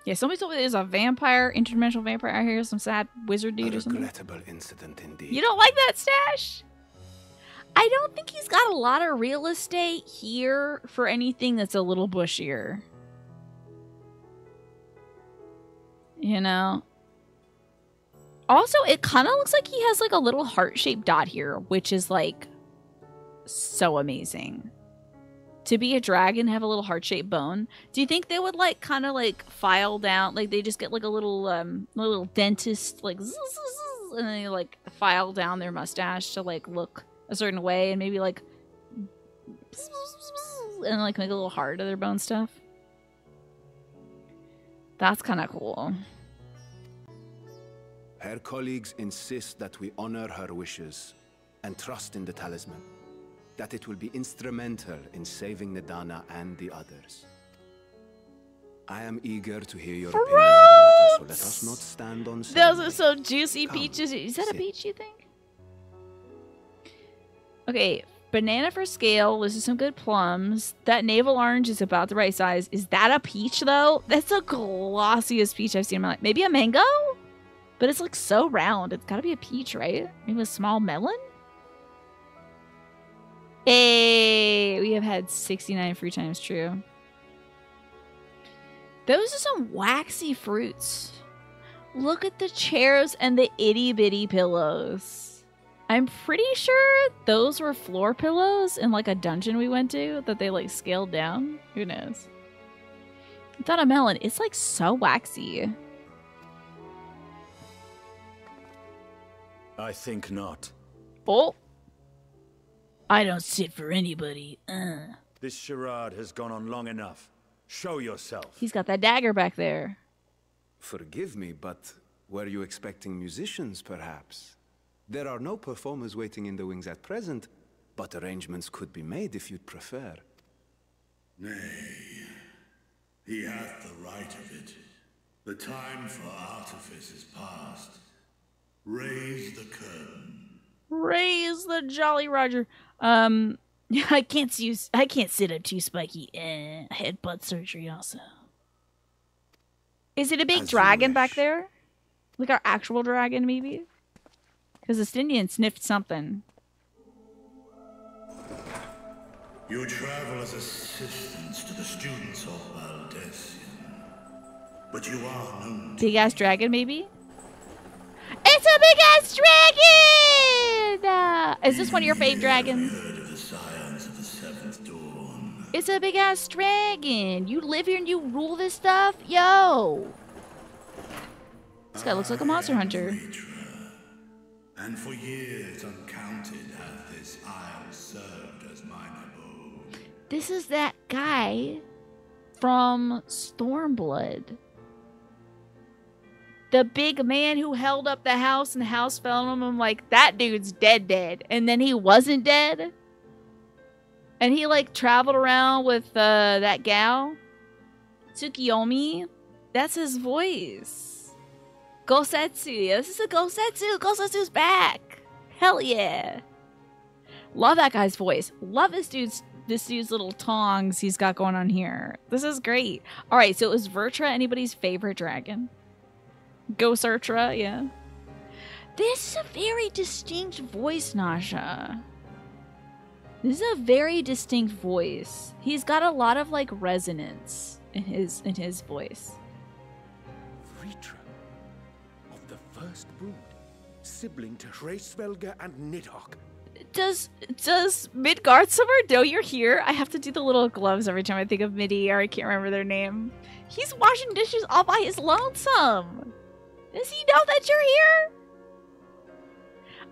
Yeah, somebody told me there's a vampire, interdimensional vampire out here, some sad wizard dude or something. Regrettable incident indeed. You don't like that stash? I don't think he's got a lot of real estate here for anything that's a little bushier. You know? Also, it kind of looks like he has like a little heart-shaped dot here, which is like so amazing. To be a dragon, have a little heart-shaped bone. Do you think they would like kind of like file down, like they just get like a little dentist like zzz, zzz, and then they like file down their mustache to like look a certain way and maybe like and like make a little heart of their bone stuff? That's kind of cool. Her colleagues insist that we honor her wishes and trust in the talisman, that it will be instrumental in saving Nidana and the others. I am eager to hear your opinion on the matter, so let us not stand on ceremony. Those are so juicy. Come, peaches. Is that a peach, you think? Okay, banana for scale. This is some good plums. That navel orange is about the right size. Is that a peach, though? That's the glossiest peach I've seen in my life. Maybe a mango? But it's like so round. It's gotta be a peach, right? Maybe a small melon? Hey, we have had 69 fruit times true. Those are some waxy fruits. Look at the chairs and the itty bitty pillows. I'm pretty sure those were floor pillows in like a dungeon we went to that they like scaled down. Who knows? It's not a melon. It's like so waxy. I think not. Oh. I don't sit for anybody. This charade has gone on long enough. Show yourself. He's got that dagger back there. Forgive me, but were you expecting musicians, perhaps? There are no performers waiting in the wings at present, but arrangements could be made if you'd prefer. Nay, he hath the right of it. The time for artifice is past. Raise the curtain. Raise the Jolly Roger. I can't sit up too spiky. Headbutt surgery also. Is it a big dragon back there? Like our actual dragon, maybe? Because the Stynian sniffed something. You travel as assistants to the students of Valdesian. But you are known to... Big ass dragon, maybe? It's a big ass dragon! Is this one of your fave dragons? Heard of the scions of the Seventh Dawn. It's a big ass dragon. You live here and you rule this stuff? Yo! This guy looks like a monster hunter. Mitra, and for years uncounted hath this isle served as mine abode. This is that guy from Stormblood. The big man who held up the house and the house fell on him. I'm like, that dude's dead. And then he wasn't dead. And he like traveled around with that gal. Tsukiyomi. That's his voice. Gosetsu. Yeah, this is a Gosetsu. Gosetsu's back. Hell yeah. Love that guy's voice. Love this dude's little tongs he's got going on here. This is great. All right, so is Vertra anybody's favorite dragon? Gosertra, yeah. This is a very distinct voice, Nasha. This is a very distinct voice. He's got a lot of like resonance in his voice. Vritra of the first brood, sibling to Hraesvelga and Nidhogg. Does Midgardsormr know you're here? I have to do the little gloves every time I think of Midi, or I can't remember their name. He's washing dishes all by his lonesome. Does he know that you're here?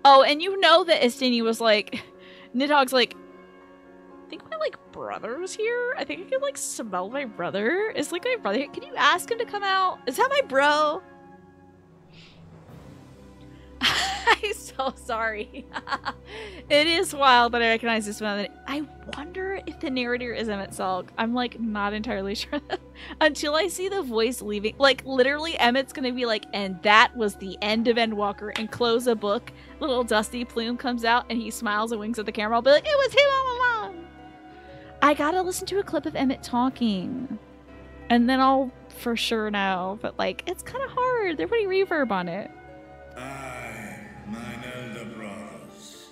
Oh, and you know that Estini was like, Nidhogg's like, I think my like brother's here. I think I can like smell my brother. Is like my brother here? Can you ask him to come out? Is that my bro? I'm so sorry. It is wild that I recognize this one. I wonder if the narrator is Emmett Salk. I'm like not entirely sure until I see the voice leaving. Like literally Emmett's gonna be like, and that was the end of Endwalker, and close a book. Little dusty plume comes out and he smiles and winks at the camera. I'll be like, it was him all along. I gotta listen to a clip of Emmett talking. And then I'll for sure know. But like, it's kind of hard. They're putting reverb on it. Mine elder brothers,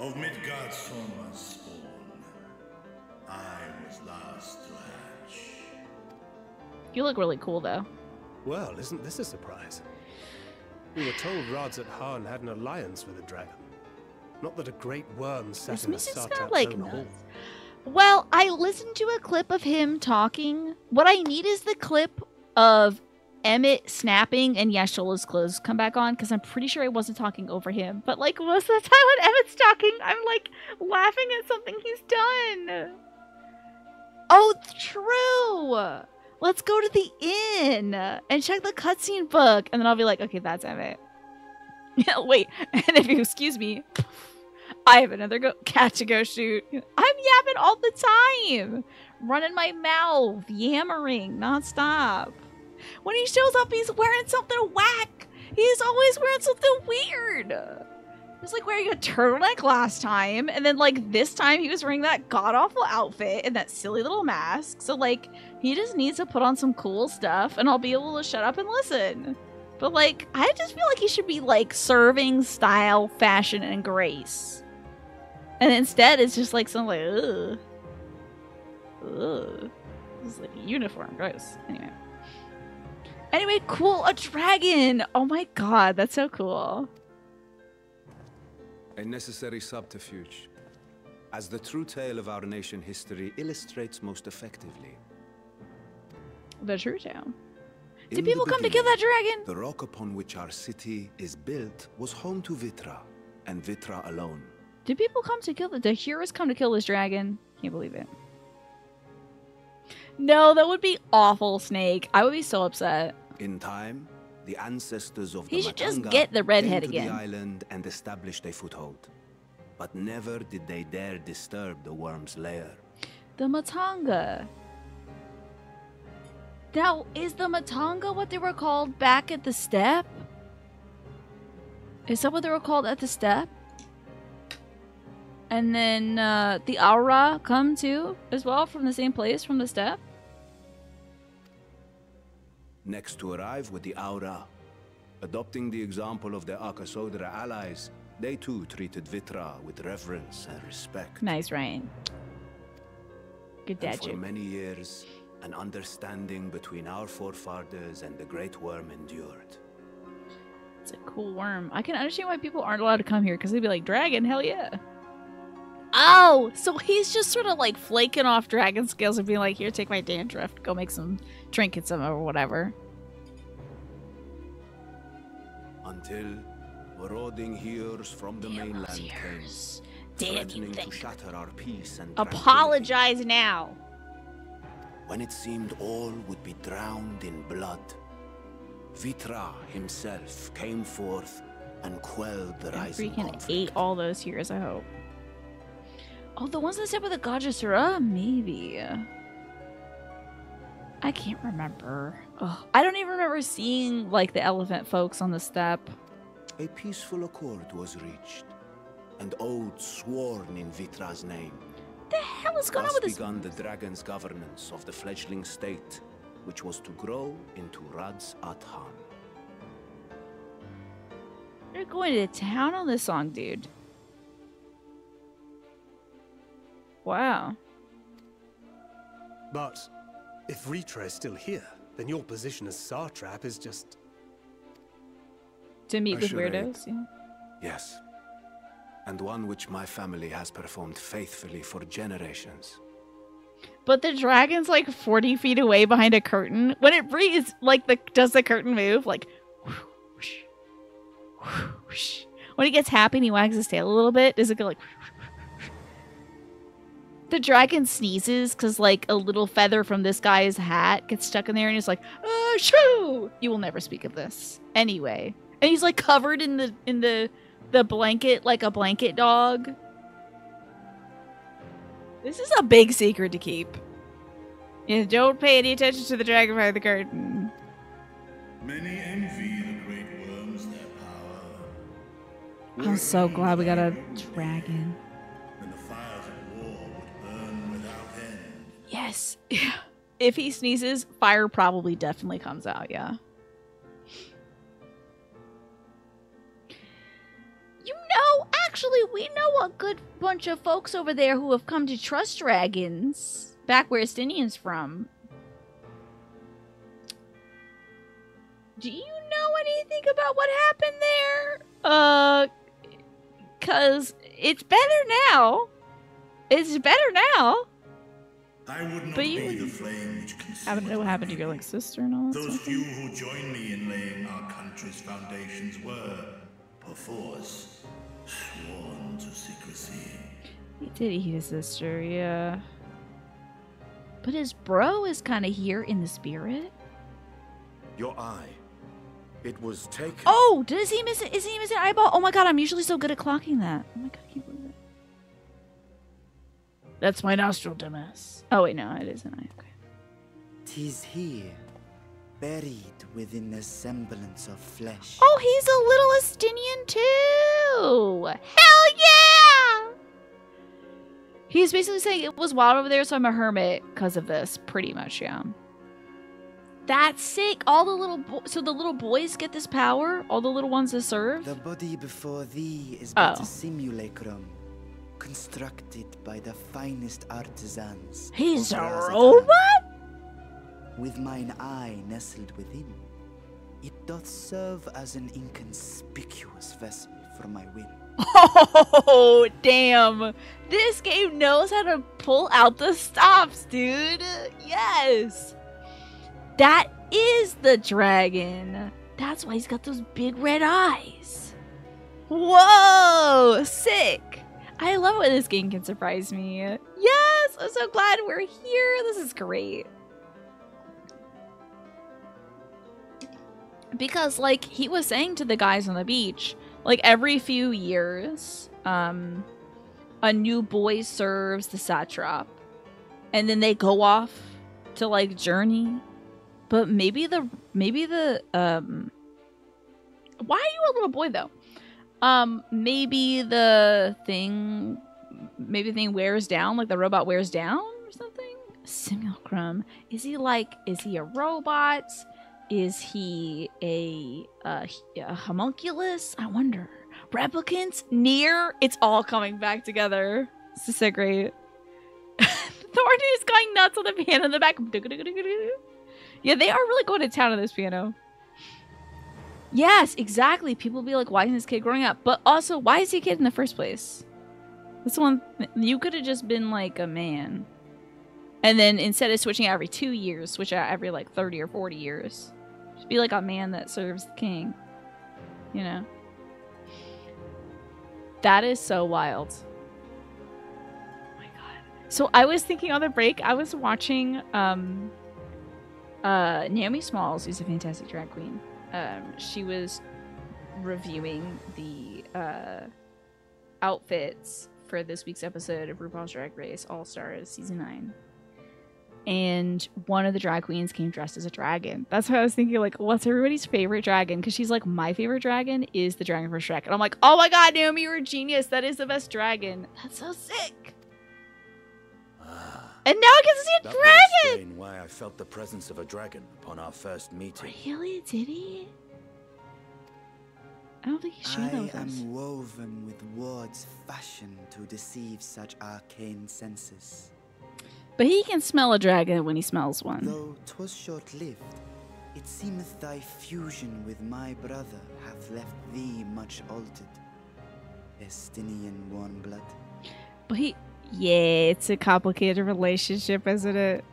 Of Midgard's Sorma's spawn, I was last to hatch. You look really cool, though. Well, isn't this a surprise? We were told Rads at Han had an alliance with a dragon. Not that a great worm sat in a Satrap's own hall. Well, I listened to a clip of him talking. What I need is the clip of Emmett snapping and Yashol's clothes come back on, because I'm pretty sure I wasn't talking over him. But like most of the time when Emmett's talking, I'm like laughing at something he's done. Oh, true. Let's go to the inn and check the cutscene book, and then I'll be like, okay, that's Emmett. Wait, and if you excuse me, I have another cat to go shoot. I'm yapping all the time, running my mouth, yammering nonstop. When he shows up, he's wearing something whack. He's always wearing something weird. He was like wearing a turtleneck last time, and then like this time he was wearing that god-awful outfit and that silly little mask. So like he just needs to put on some cool stuff and I'll be able to shut up and listen. But like I just feel like he should be like serving style, fashion, and grace. And instead it's just like something like ugh. Ugh. It's like a uniform, gross. Anyway, cool, a dragon! Oh my god, that's so cool. A necessary subterfuge, as the true tale of our nation history illustrates most effectively. The true tale. Did people come to kill that dragon? The rock upon which our city is built was home to Vitra, and Vitra alone. Did people come to kill the heroes come to kill this dragon? Can't believe it. No, that would be awful, Snake. I would be so upset. In time, the ancestors of he the should Matanga just get the redhead came to again. the island and established a foothold. But never did they dare disturb the worm's lair. The Matanga. Now, is the Matanga what they were called back at the step? Is that what they were called at the step? And then the Aura come too, as well, from the same place, from the step? Next to arrive with the Aura, adopting the example of their Arkasodra allies, they too treated Vitra with reverence and respect. Nice, Ryan. Good dad and for joke. many years, an understanding between our forefathers and the Great Worm endured. It's a cool worm. I can understand why people aren't allowed to come here, because they'd be like, dragon, hell yeah. Oh, so he's just sort of like flaking off dragon scales and being like, here, take my dandruff, go make some trinkets or whatever. Until marauding heroes from the mainland came, threatening to shatter our peace and apologize now. When it seemed all would be drowned in blood, Vitra himself came forth and quelled the rising conflict. Ate all those heroes, I hope. Oh, the ones that said with the Gajasura? Maybe. I can't remember. Ugh. I don't even remember seeing, like, the elephant folks on the steppe. A peaceful accord was reached, and oaths sworn in Vitra's name. The hell is going on with this? Thus began the dragon's governance of the fledgling state, which was to grow into Rads at Han. You're going to town on this song, dude. Wow. But if Ritra is still here, then your position as Satrap is just... To meet with weirdos, yeah. Yes. And one which my family has performed faithfully for generations. But the dragon's like 40 feet away behind a curtain. When it breathes, like, does the curtain move? Like, whoosh, whoosh. When he gets happy and he wags his tail a little bit, does it go like... The dragon sneezes because, like, a little feather from this guy's hat gets stuck in there and he's like, shoo! You will never speak of this. Anyway. And he's, like, covered in the blanket like a blanket dog. This is a big secret to keep. You don't pay any attention to the dragon behind the curtain. Many envy the great worms their power. I'm so glad we got a dragon. And the fires of war would burn without end. Yes. If he sneezes, fire probably definitely comes out, yeah. You know, actually, we know a good bunch of folks over there who have come to trust dragons. Back where Estinian's from. Do you know anything about what happened there? Cause it's better now. It's better now. I would not but be the flame which consumed. I don't know what happened to your like sister and all that Those stuff. few who joined me in laying our country's foundations were, perforce, sworn to secrecy. He did eat his sister, yeah. But his bro is kind of here in the spirit. Your eye. It was taken. Oh, does he miss it? Is he missing an eyeball? Oh my god, I'm usually so good at clocking that. Oh my god, I can't believe it. That's my nostril, dumbass. Oh wait, no, it is an eye. Okay. 'Tis here, buried within the semblance of flesh. Oh, he's a little Estinian too! Hell yeah! He's basically saying it was wild over there, so I'm a hermit because of this, pretty much, yeah. That's sick. All the little so the little boys get this power? All the little ones that serve? The body before thee is but a simulacrum, constructed by the finest artisans. He's a robot? With mine eye nestled within, it doth serve as an inconspicuous vessel for my will. Oh, damn. This game knows how to pull out the stops, dude. Yes. That is the dragon. That's why he's got those big red eyes. Whoa, sick. I love when this game can surprise me. Yes, I'm so glad we're here. This is great. Because, like, he was saying to the guys on the beach, like, every few years, a new boy serves the Satrap. And then they go off to, like, journey. But maybe the why are you a little boy though? Maybe the thing wears down, like the robot wears down or something? Simulacrum. Is he a robot? Is he a homunculus? I wonder. Replicants? Near? It's all coming back together. This is so great. Thorny is going nuts on the piano in the back. Yeah, they are really going to town on this piano. Yes, exactly. People be like, why isn't this kid growing up? But also, why is he a kid in the first place? This one, you could have just been like a man. And then instead of switching out every 2 years, switch out every like 30 or 40 years. Just be like a man that serves the king. You know? That is so wild. Oh my god. So I was thinking on the break, I was watching, Naomi Smalls, who's a fantastic drag queen. She was reviewing the outfits for this week's episode of RuPaul's Drag Race All Stars Season 9. And one of the drag queens came dressed as a dragon. That's why I was thinking, like, what's everybody's favorite dragon? Because she's like, my favorite dragon is the dragon from Shrek. And I'm like, oh my god, Naomi, you're a genius. That is the best dragon. That's so sick. And now I get to see a dragon! That would explain why I felt the presence of a dragon upon our first meeting. Really? Did he? I don't think he shared that with us. I am woven with words fashioned to deceive such arcane senses. But he can smell a dragon when he smells one. Though 'twas short-lived, it seemeth thy fusion with my brother hath left thee much altered. Estinian warm blood. But he... Yeah, it's a complicated relationship, isn't it?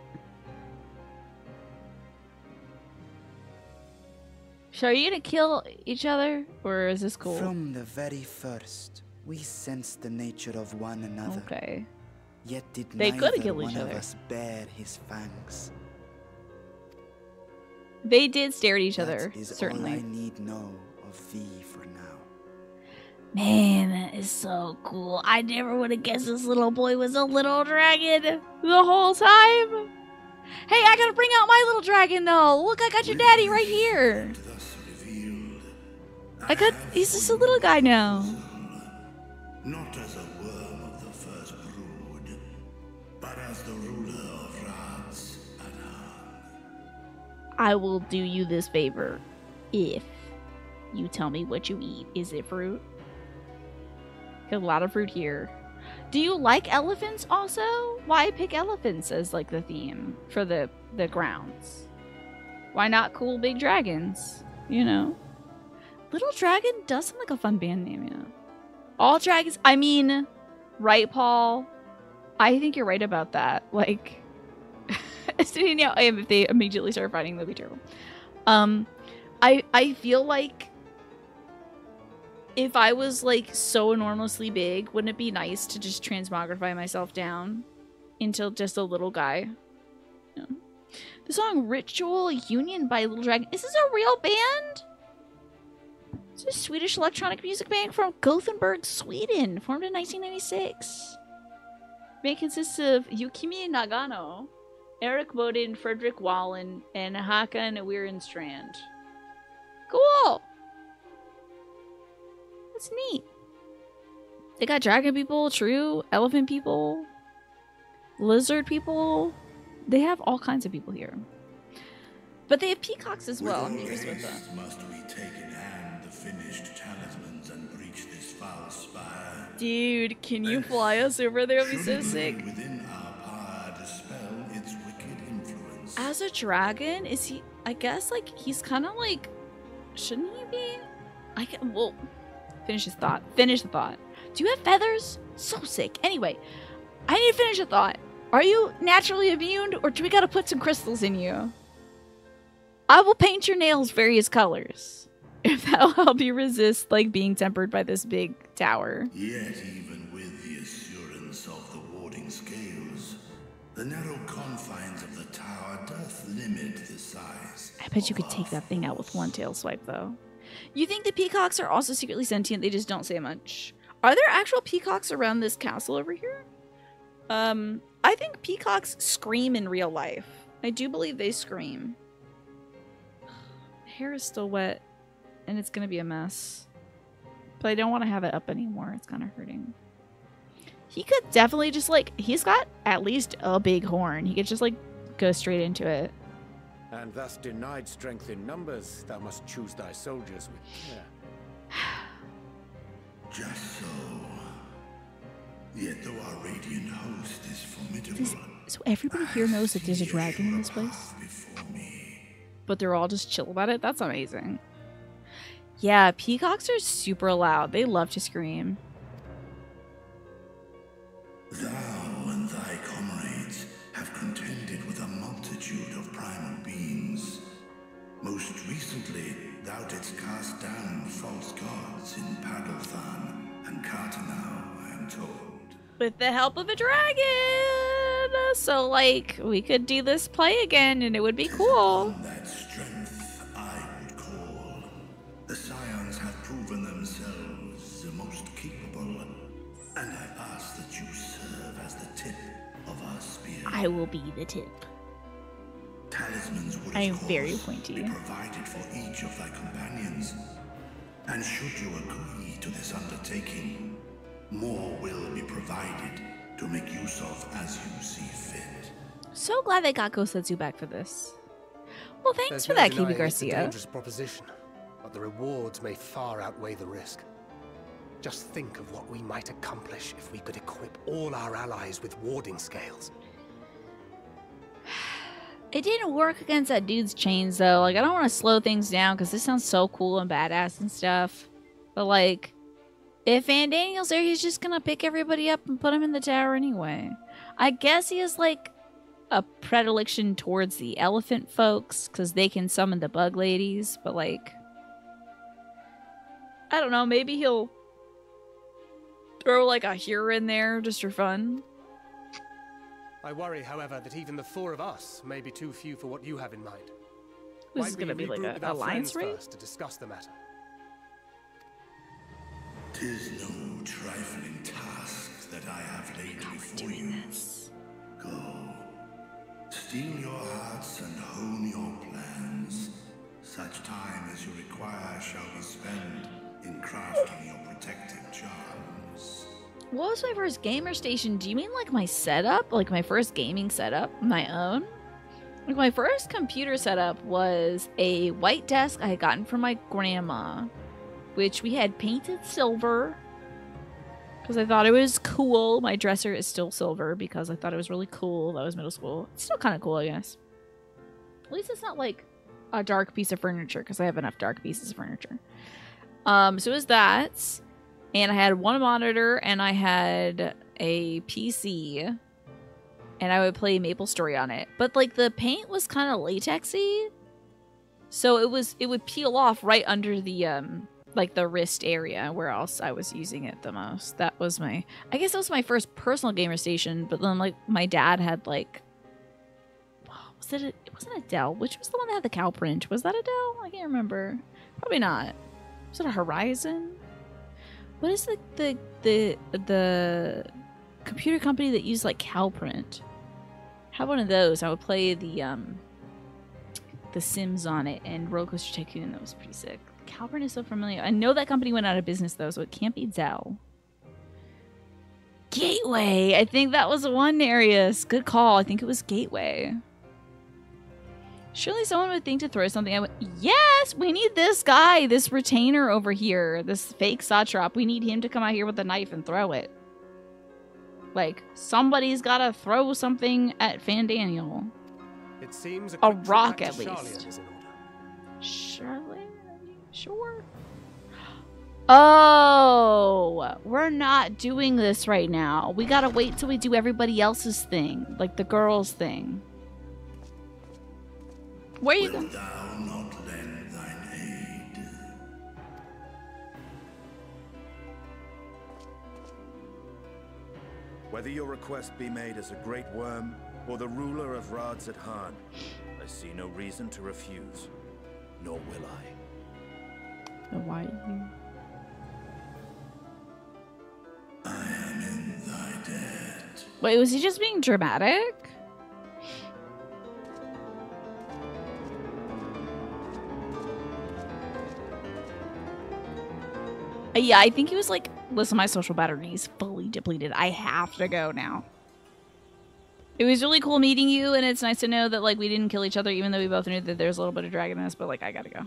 So are you gonna kill each other? Or is this cool? From the very first, we sensed the nature of one another. Okay. Yet did they neither could kill each one other. of us bare his fangs. They did stare at each other, That is certainly. all I need know of thee for now. Man, that is so cool. I never would have guessed this little boy was a little dragon the whole time. Hey, I gotta bring out my little dragon though. Look, I got your daddy right here. He's just a little guy now. Not as a worm of the first brood, but as the ruler of Rats Anan. I will do you this favor if you tell me what you eat. Is it fruit? Get a lot of fruit here. Do you like elephants also? Why pick elephants as like the theme for the grounds? Why not cool big dragons? You know? Little Dragon does sound like a fun band name, yeah. All dragons, I mean, right, Paul? I think you're right about that. Like, if they immediately start fighting, that'd be terrible. I feel like if I was like so enormously big, wouldn't it be nice to just transmogrify myself down into just a little guy? Yeah. The song Ritual Union by Little Dragon. Is this a real band? It's a Swedish electronic music band from Gothenburg, Sweden, formed in 1996. The band consists of Yukimi Nagano, Eric Bodin, Frederick Wallen, and Hakan Weerenstrand. Cool! That's neat. They got dragon people, true, elephant people, lizard people. They have all kinds of people here. But they have peacocks as well. I'm curious about that. Must we take in hand the finished talismans and breach this foul spire? Dude, can you fly us over there? It'll be so sick. Within our power, dispel its wicked influence. As a dragon, is he? I guess like he's kind of like, shouldn't he be? Well, finish his thought. Finish the thought. Do you have feathers? So sick. Anyway, I need to finish a thought. Are you naturally immune, or do we gotta put some crystals in you? I will paint your nails various colors, if that'll help you resist like being tempered by this big tower. Yet even with the assurance of the warding scales, the narrow confines of the tower doth limit the size. I bet you could take that thing out with one tail swipe, though. You think the peacocks are also secretly sentient? They just don't say much. Are there actual peacocks around this castle over here? I think peacocks scream in real life. I do believe they scream. Hair is still wet, and it's gonna be a mess. But I don't want to have it up anymore. It's kind of hurting. He could definitely just like, he's got at least a big horn. He could just like go straight into it. And thus denied strength in numbers, thou must choose thy soldiers with care. Just so. Yet though our radiant host is formidable. So everybody here knows that there's a dragon in this place? But they're all just chill about it? That's amazing. Yeah, peacocks are super loud. They love to scream. Thou and thy comrades have contended with a multitude of primal beings. Most recently, thou didst cast down false gods in Padalthan and Cartanau, I am told. With the help of a dragon! So, like, we could do this play again and it would be cool. That strength I would call. The Scions have proven themselves the most capable, and I ask that you serve as the tip of our spear. I will be the tip. Talismans would, I am of course, very pointy. be provided for each of thy companions. And should you agree to this undertaking, more will be provided to make use of as you see fit. So glad they got Gosetsu back for this. Well, thanks There's for no that, denying Kiwi it's a Garcia. dangerous proposition, but the rewards may far outweigh the risk. Just think of what we might accomplish if we could equip all our allies with warding scales. It didn't work against that dude's chains, though. Like, I don't want to slow things down because this sounds so cool and badass and stuff. But, like, if Van Daniel's there, he's just gonna pick everybody up and put them in the tower anyway. I guess he has, like, a predilection towards the elephant folks because they can summon the bug ladies. But, like, I don't know. Maybe he'll throw, like, a hero in there just for fun. I worry, however, that even the four of us may be too few for what you have in mind. This is gonna be like a alliance raid to discuss the matter. 'Tis no trifling task that I have laid before you. Go, steel your hearts and hone your plans. Such time as you require shall be spent in crafting your protective charms. What was my first gamer station? Do you mean like my setup? Like my first gaming setup? My own? Like my first computer setup was a white desk I had gotten from my grandma, which we had painted silver. Because I thought it was cool. My dresser is still silver because I thought it was really cool. That was middle school. It's still kind of cool, I guess. At least it's not like a dark piece of furniture because I have enough dark pieces of furniture. So it was that. And I had one monitor and I had a PC. And I would play MapleStory on it. But like the paint was kind of latexy. So it would peel off right under the like the wrist area where else I was using it the most. That was I guess that was my first personal gamer station, but then like my dad had like, it wasn't a Dell. Which was the one that had the cow print? Was that a Dell? I can't remember. Probably not. Was it a Horizon? What is the computer company that used like cow print? Had one of those. I would play the Sims on it and Roller Coaster Tycoon. That was pretty sick. Calvin is so familiar. I know that company went out of business though, so it can't be Dell. Gateway. I think that was one area. Good call. I think it was Gateway. Surely someone would think to throw something. Yes, we need this guy, this retainer over here, this fake Satrap. We need him to come out here with a knife and throw it. Like somebody's got to throw something at Fandaniel. It seems a rock at least. Charlotte. Sure. Oh, we're not doing this right now. We gotta wait till we do everybody else's thing, like the girls' thing. Where are you going? Thou not lend thine aid? Whether your request be made as a great worm or the ruler of Rads at Han, I see no reason to refuse, nor will I. Why you? I am in thy debt. Wait, was he just being dramatic? Yeah, I think he was like, listen, my social battery is fully depleted. I have to go now. It was really cool meeting you, and it's nice to know that like we didn't kill each other, even though we both knew that there's a little bit of dragon in us, but like I gotta go.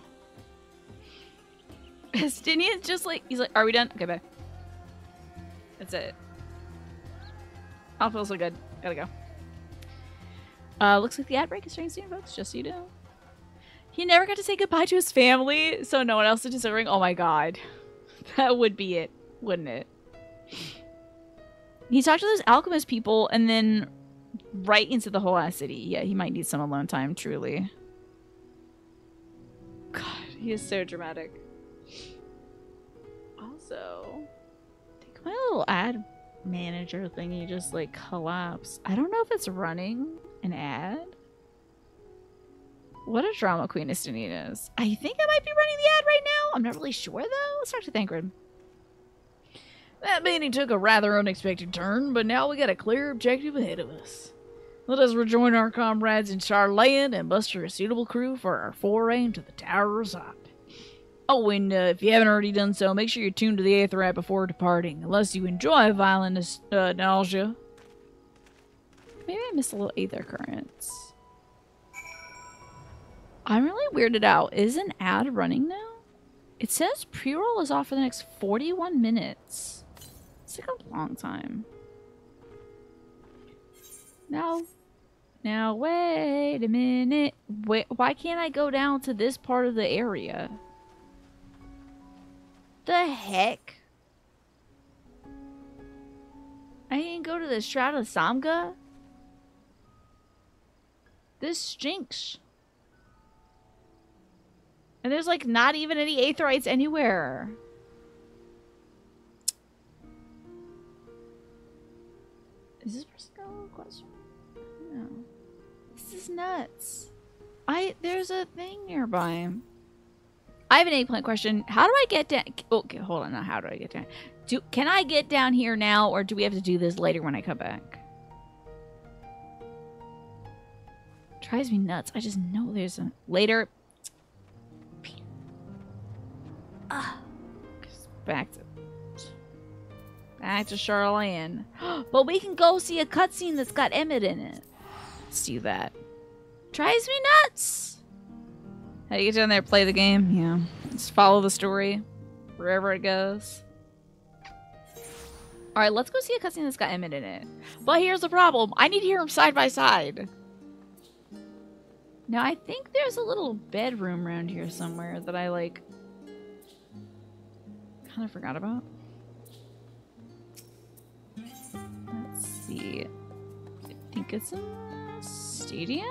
Stinian's just like, he's like, are we done? Okay, bye. That's it. I'll feel so good. Gotta go. Looks like the ad break is starting soon, folks, just so you know. He never got to say goodbye to his family, so no one else is discovering. Oh my god. That would be it, wouldn't it? He talked to those alchemist people and then right into the whole ass city. Yeah, he might need some alone time, truly. God, he is so dramatic. Also, I think my little ad manager thingy just like collapsed. I don't know if it's running an ad. What a drama queen Estinine is. I think I might be running the ad right now. I'm not really sure though. Let's talk to Thancred. That meeting took a rather unexpected turn, but now we got a clear objective ahead of us. Let us rejoin our comrades in Charland and muster a suitable crew for our foray into the Tower of Zod. Oh, and if you haven't already done so, make sure you're tuned to the Aetherite before departing, unless you enjoy violent nausea. Maybe I missed a little Aether Currents. I'm really weirded out. Is an ad running now? It says pre-roll is off for the next 41 minutes. It's like a long time. Now, wait a minute. Wait, why can't I go down to this part of the area? The heck? I didn't go to the Shroud of Samga? This stinks. And there's like not even any Aetherites anywhere. Is this person got a little question? No. This is nuts. There's a thing nearby. I have an eggplant question. How do I get down? Okay, hold on. Now, how do I get down? Can I get down here now, or do we have to do this later when I come back? Drives me nuts. I just know there's a later. Back to Charlene. But we can go see a cutscene that's got Emmett in it. Let's do that. Drives me nuts. How do you get down there, play the game? Yeah. Just follow the story wherever it goes. Alright, let's go see a cutscene that's got Emmett in it. But here's the problem. I need to hear them side by side. Now, I think there's a little bedroom around here somewhere that I, like, kind of forgot about. Let's see. I think it's a stadium?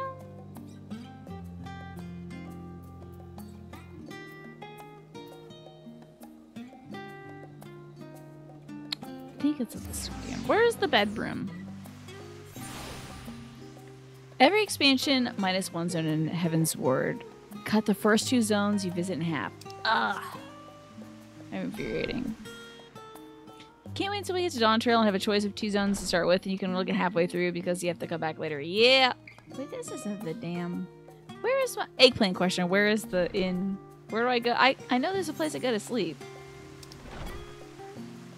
I think it's at the stadium. Where's the bedroom? Every expansion minus one zone in Heaven's Ward. Cut the first 2 zones you visit in half. Ugh. Infuriating. Can't wait until we get to Dawn Trail and have a choice of 2 zones to start with, and you can only get halfway through because you have to come back later. Yeah. Wait, this isn't the damn... Where is my... Eggplant question. Where is the inn? Where do I go? I know there's a place I go to sleep.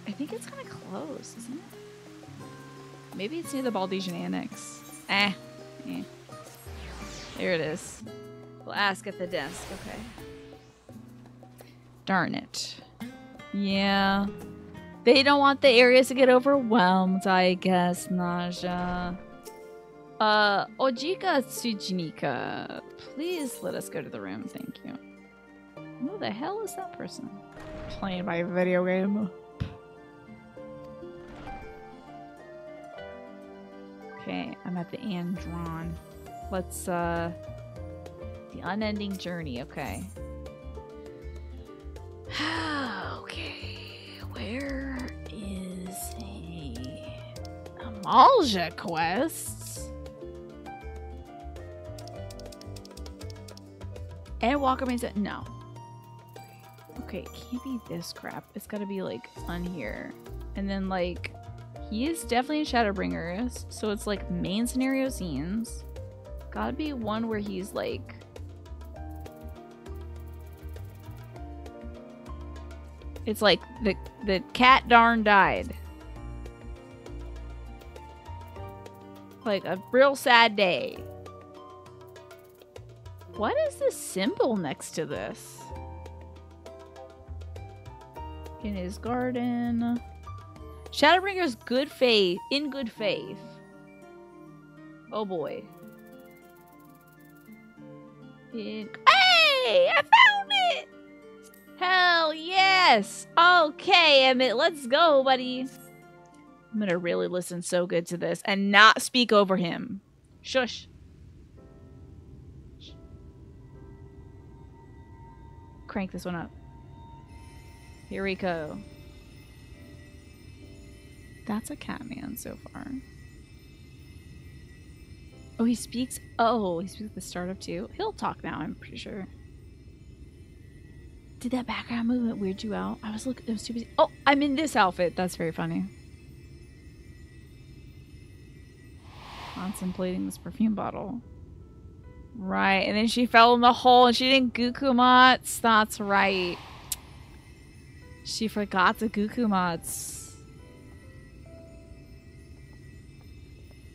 I think it's kind of close, isn't it? Maybe it's near the Baldesian Annex. Eh. There it is. We'll ask at the desk. Okay. Darn it. Yeah. They don't want the areas to get overwhelmed, I guess, Naja. Ojika Tsujinika. Please let us go to the room, thank you. Who the hell is that person? Playing my video game. Okay, I'm at the Andron. Let's, the unending journey, okay. Okay, where is a Amalja quest? And Walker means that no. Okay, it can't be this crap. It's gotta be like on here. And then like he is definitely in Shadowbringers, so it's like main scenario scenes. Gotta be one where he's like... It's like the cat darn died. Like a real sad day. What is this symbol next to this? In his garden. Shadowbringer's good faith. In good faith. Oh boy. Hey! I found it! Hell yes! Okay, Emmett, let's go, buddy. I'm gonna really listen so good to this and not speak over him. Shush. Crank this one up. Here we go. That's a Catman so far. Oh, he speaks. Oh, he speaks at the start of 2. He'll talk now, I'm pretty sure. Did that background movement weird you out? I was looking. I was too busy. Oh, I'm in this outfit. That's very funny. Contemplating this perfume bottle. Right, and then she fell in the hole and she didn't Gukumats. That's right. She forgot the Gukumats.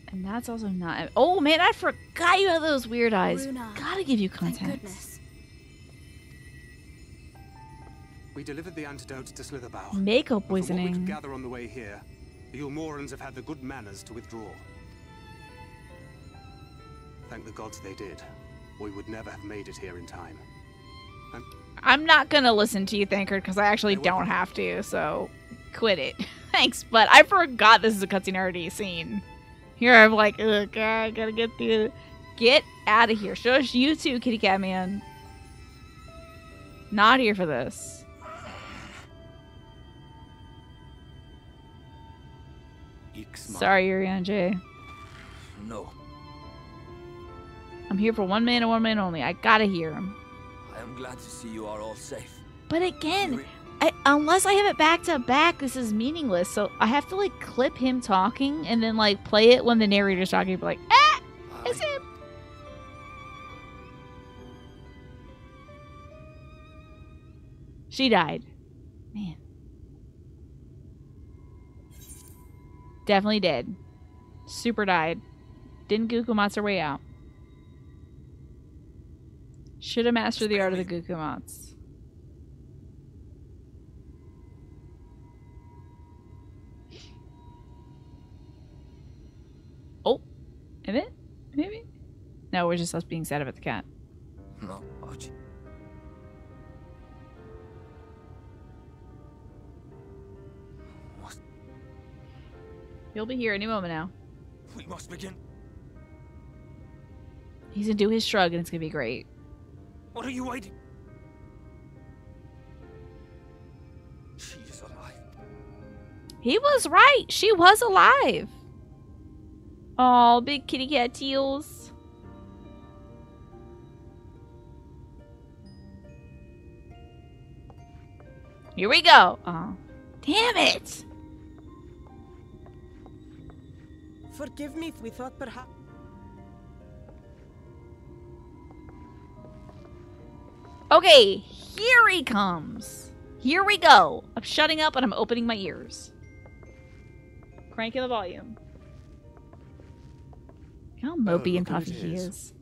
And that's also not... Oh man, I forgot you have those weird eyes. Runa, gotta give you contacts. We delivered the antidote to Slitherbough. Mako From what we poisoning. could gather on the way here, the Ulmorans have had the good manners to withdraw. Thank the gods they did. We would never have made it here in time. I'm not gonna listen to you, Thankard, because I actually don't have to, so quit it. Thanks, but I forgot this is a cutscene I already seen. Here I'm like, ugh, God, I gotta get through. Get out of here. Shush, you too, Kitty Cat Man. Not here for this. Sorry, Urian J. No. I'm here for one man and one man only. I gotta hear him. I am glad to see you are all safe. But again, unless I have it back to back, this is meaningless. So I have to like clip him talking and then like play it when the narrator's talking. Be like, ah, it's him. She died. Man. Definitely dead. Super died. Didn't Gukumats her way out. Should have mastered the art of the Gukumats. Emmett? Maybe? No, we're just us being sad about the cat. No, Archie. What? He'll be here any moment now. We must begin. He's gonna do his shrug and it's gonna be great. What are you waiting? She is alive. He was right. She was alive. Oh, big kitty cat teals. Here we go. Oh, damn it. Forgive me if we thought perhaps... Okay, here he comes. Here we go. I'm shutting up and I'm opening my ears. Cranking the volume. How mopey and puffy he is.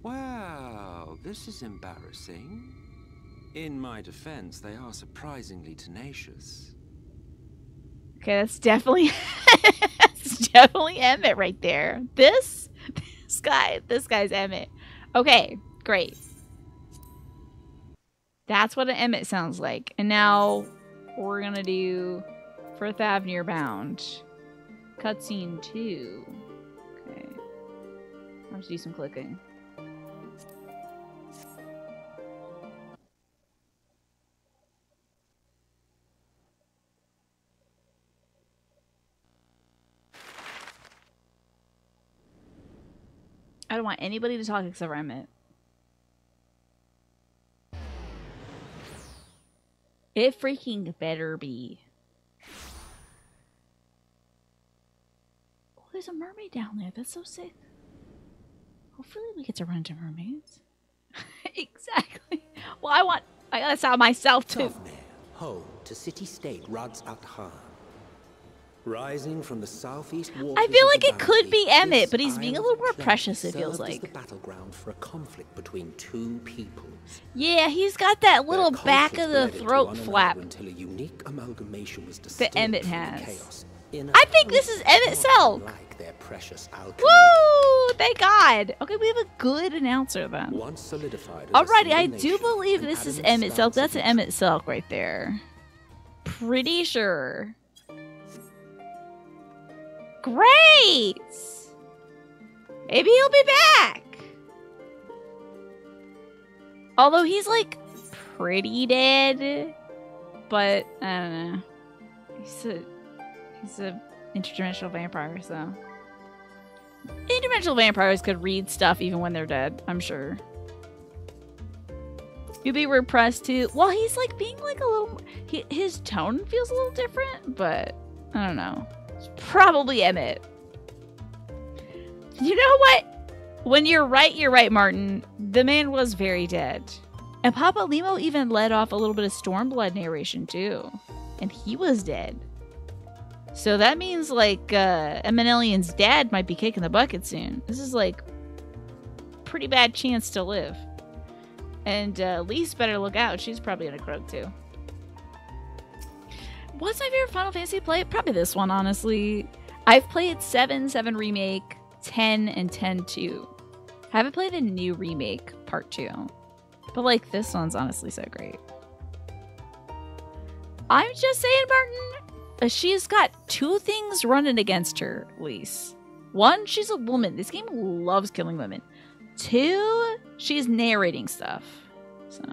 Wow, this is embarrassing. In my defense, they are surprisingly tenacious. Okay, that's definitely that's definitely Emmett right there. This guy's Emmett. Okay, great. That's what an Emmett sounds like. And now we're gonna do Firth Avenue Bound. Cutscene 2. Okay. I'll have to do some clicking. I don't want anybody to talk except for Emmett. It freaking better be. Oh, there's a mermaid down there. That's so sick. Hopefully we get to run into mermaids. Exactly. Well, I gotta sound myself too. Home to city-state Rads at Khan. Rising from the southeast waters I feel like of the it could be Valley, Emmett, this but he's being a little more island precious, it served feels as like. the battleground for a conflict between two peoples. Yeah, he's got that little Their back of conflict the led into throat one flap another until a unique amalgamation was that distilled Emmett from the has. chaos in a I think this is Emmett Selk. like their precious alchemy. Woo! Thank God. Okay, we have a good announcer then. Once solidified as a Alrighty, I single do nation, believe an this is adamant Emmett Selk. stance That's an Emmett Selk right there. Pretty sure. Great! Maybe he'll be back. Although he's like pretty dead, but I don't know. He's a interdimensional vampire, so interdimensional vampires could read stuff even when they're dead, I'm sure. You'll be repressed too. Well, he's like being like a little. His tone feels a little different, but I don't know. It's probably Emmett. You know what? When you're right, Martin. The man was very dead. And Papa Limo even let off a little bit of Stormblood narration too. And he was dead. So that means like Eminellian's dad might be kicking the bucket soon. This is like pretty bad chance to live. And Lise better look out. She's probably gonna croak too. What's my favorite Final Fantasy play? Probably this one, honestly. I've played 7 Remake, 10, and 10-2. Haven't played the new remake, part 2. But like, this one's honestly so great. I'm just saying, Martin, she's got 2 things running against her, Lise. 1, she's a woman. This game loves killing women. 2, she's narrating stuff. So...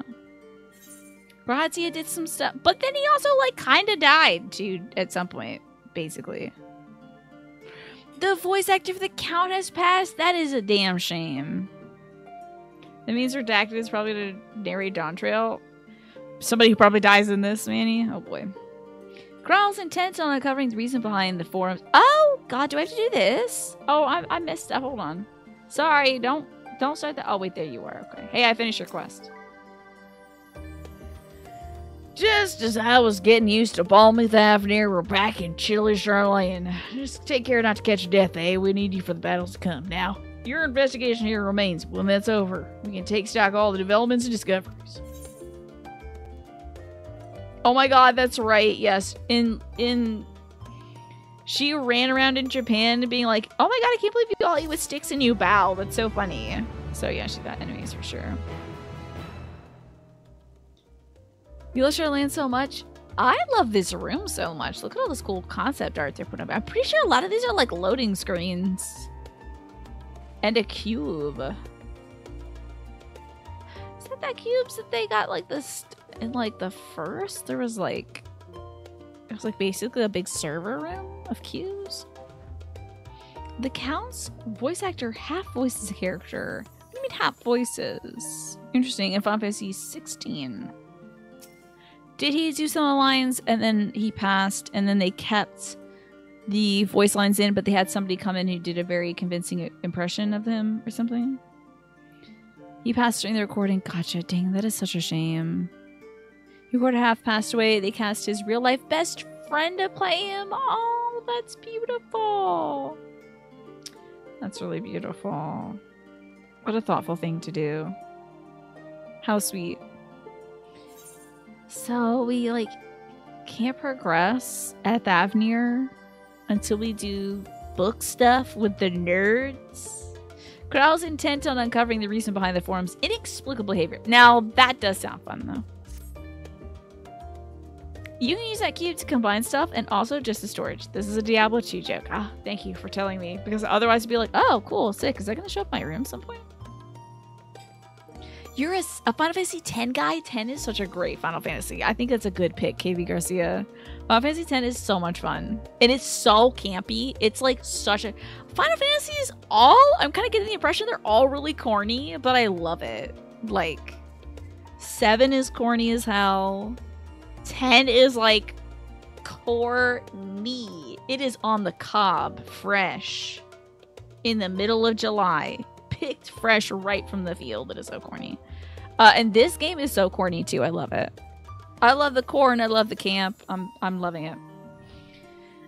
Grazia did some stuff, but then he also like kind of died too at some point, basically. The voice actor for the Count has passed. That is a damn shame. That means Redacted is probably to narrate Dawn Trail. Somebody who probably dies in this, Manny. Oh boy. Growl's intent on uncovering the reason behind the forums. Oh God, do I have to do this? Oh, I missed that. Hold on. Sorry, don't start that. Oh wait, there you are. Okay. Hey, I finished your quest. Just as I was getting used to Balmouth Avenue, we're back in chilly Charlene. Just take care not to catch a death, eh? We need you for the battles to come. Now, your investigation here remains. When that's over, we can take stock of all the developments and discoveries. Oh my God, that's right. Yes, in She ran around in Japan being like, oh my god, I can't believe you all eat with sticks and you bow. That's so funny. So yeah, she's got enemies for sure. You love Charlene so much? I love this room so much. Look at all this cool concept art they're putting up. I'm pretty sure a lot of these are like loading screens. And a cube. Is that cubes that they got like this in like the first? There was like... It was like basically a big server room of cubes. The Count's voice actor half voices a character. What do you mean half voices? Interesting. In Final Fantasy 16. Did he do some of the lines and then he passed and then they kept the voice lines in, but they had somebody come in who did a very convincing impression of him or something? He passed during the recording. Gotcha. Dang, that is such a shame. He quarter half passed away. They cast his real life best friend to play him. Oh, that's beautiful. That's really beautiful. What a thoughtful thing to do. How sweet. So we like can't progress at Thavnir until we do book stuff with the nerds. Kral's intent on uncovering the reason behind the forum's inexplicable behavior. Now that does sound fun though. You can use that cube to combine stuff and also just the storage. This is a Diablo 2 joke. Ah, thank you for telling me. Because otherwise it'd be like, oh, cool, sick. Is that going to show up in my room at some point? You're a Final Fantasy X guy? 10 is such a great Final Fantasy. I think that's a good pick, KV Garcia. Final Fantasy X is so much fun. And it's so campy. It's like such a... Final Fantasy is all... I'm kind of getting the impression they're all really corny, but I love it. Like, 7 is corny as hell. 10 is like corny. It is on the cob, fresh, in the middle of July, picked fresh right from the field. It is so corny. And this game is so corny too. I love it. I love the corn. I love the camp. I'm loving it.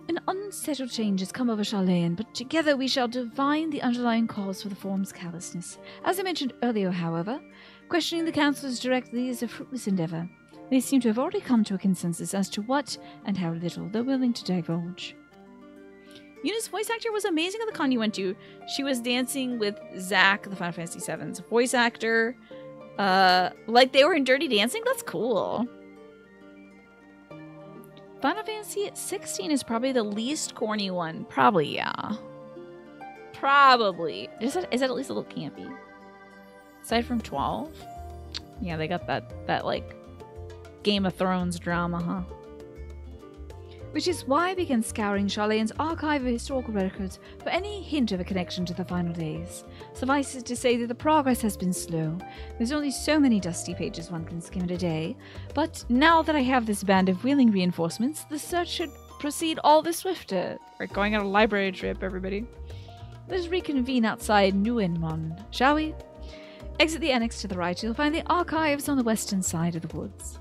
An unsettled change has come over Charlene, but together we shall divine the underlying cause for the form's callousness. As I mentioned earlier, however, questioning the councillors directly is a fruitless endeavor. They seem to have already come to a consensus as to what and how little they're willing to divulge. Yuna's voice actor was amazing at the con you went to. She was dancing with Zack, the Final Fantasy VII's voice actor. Like they were in Dirty Dancing? That's cool. Final Fantasy 16 is probably the least corny one. Probably, yeah. Probably. Is that at least a little campy? Aside from 12? Yeah, they got that like... Game of Thrones drama, huh? Which is why I began scouring Charlene's archive of historical records for any hint of a connection to the final days. Suffice it to say that the progress has been slow. There's only so many dusty pages one can skim in a day. But now that I have this band of willing reinforcements, the search should proceed all the swifter. We're going on a library trip, everybody. Let's reconvene outside Nguyenmon, shall we? Exit the annex to the right. You'll find the archives on the western side of the woods.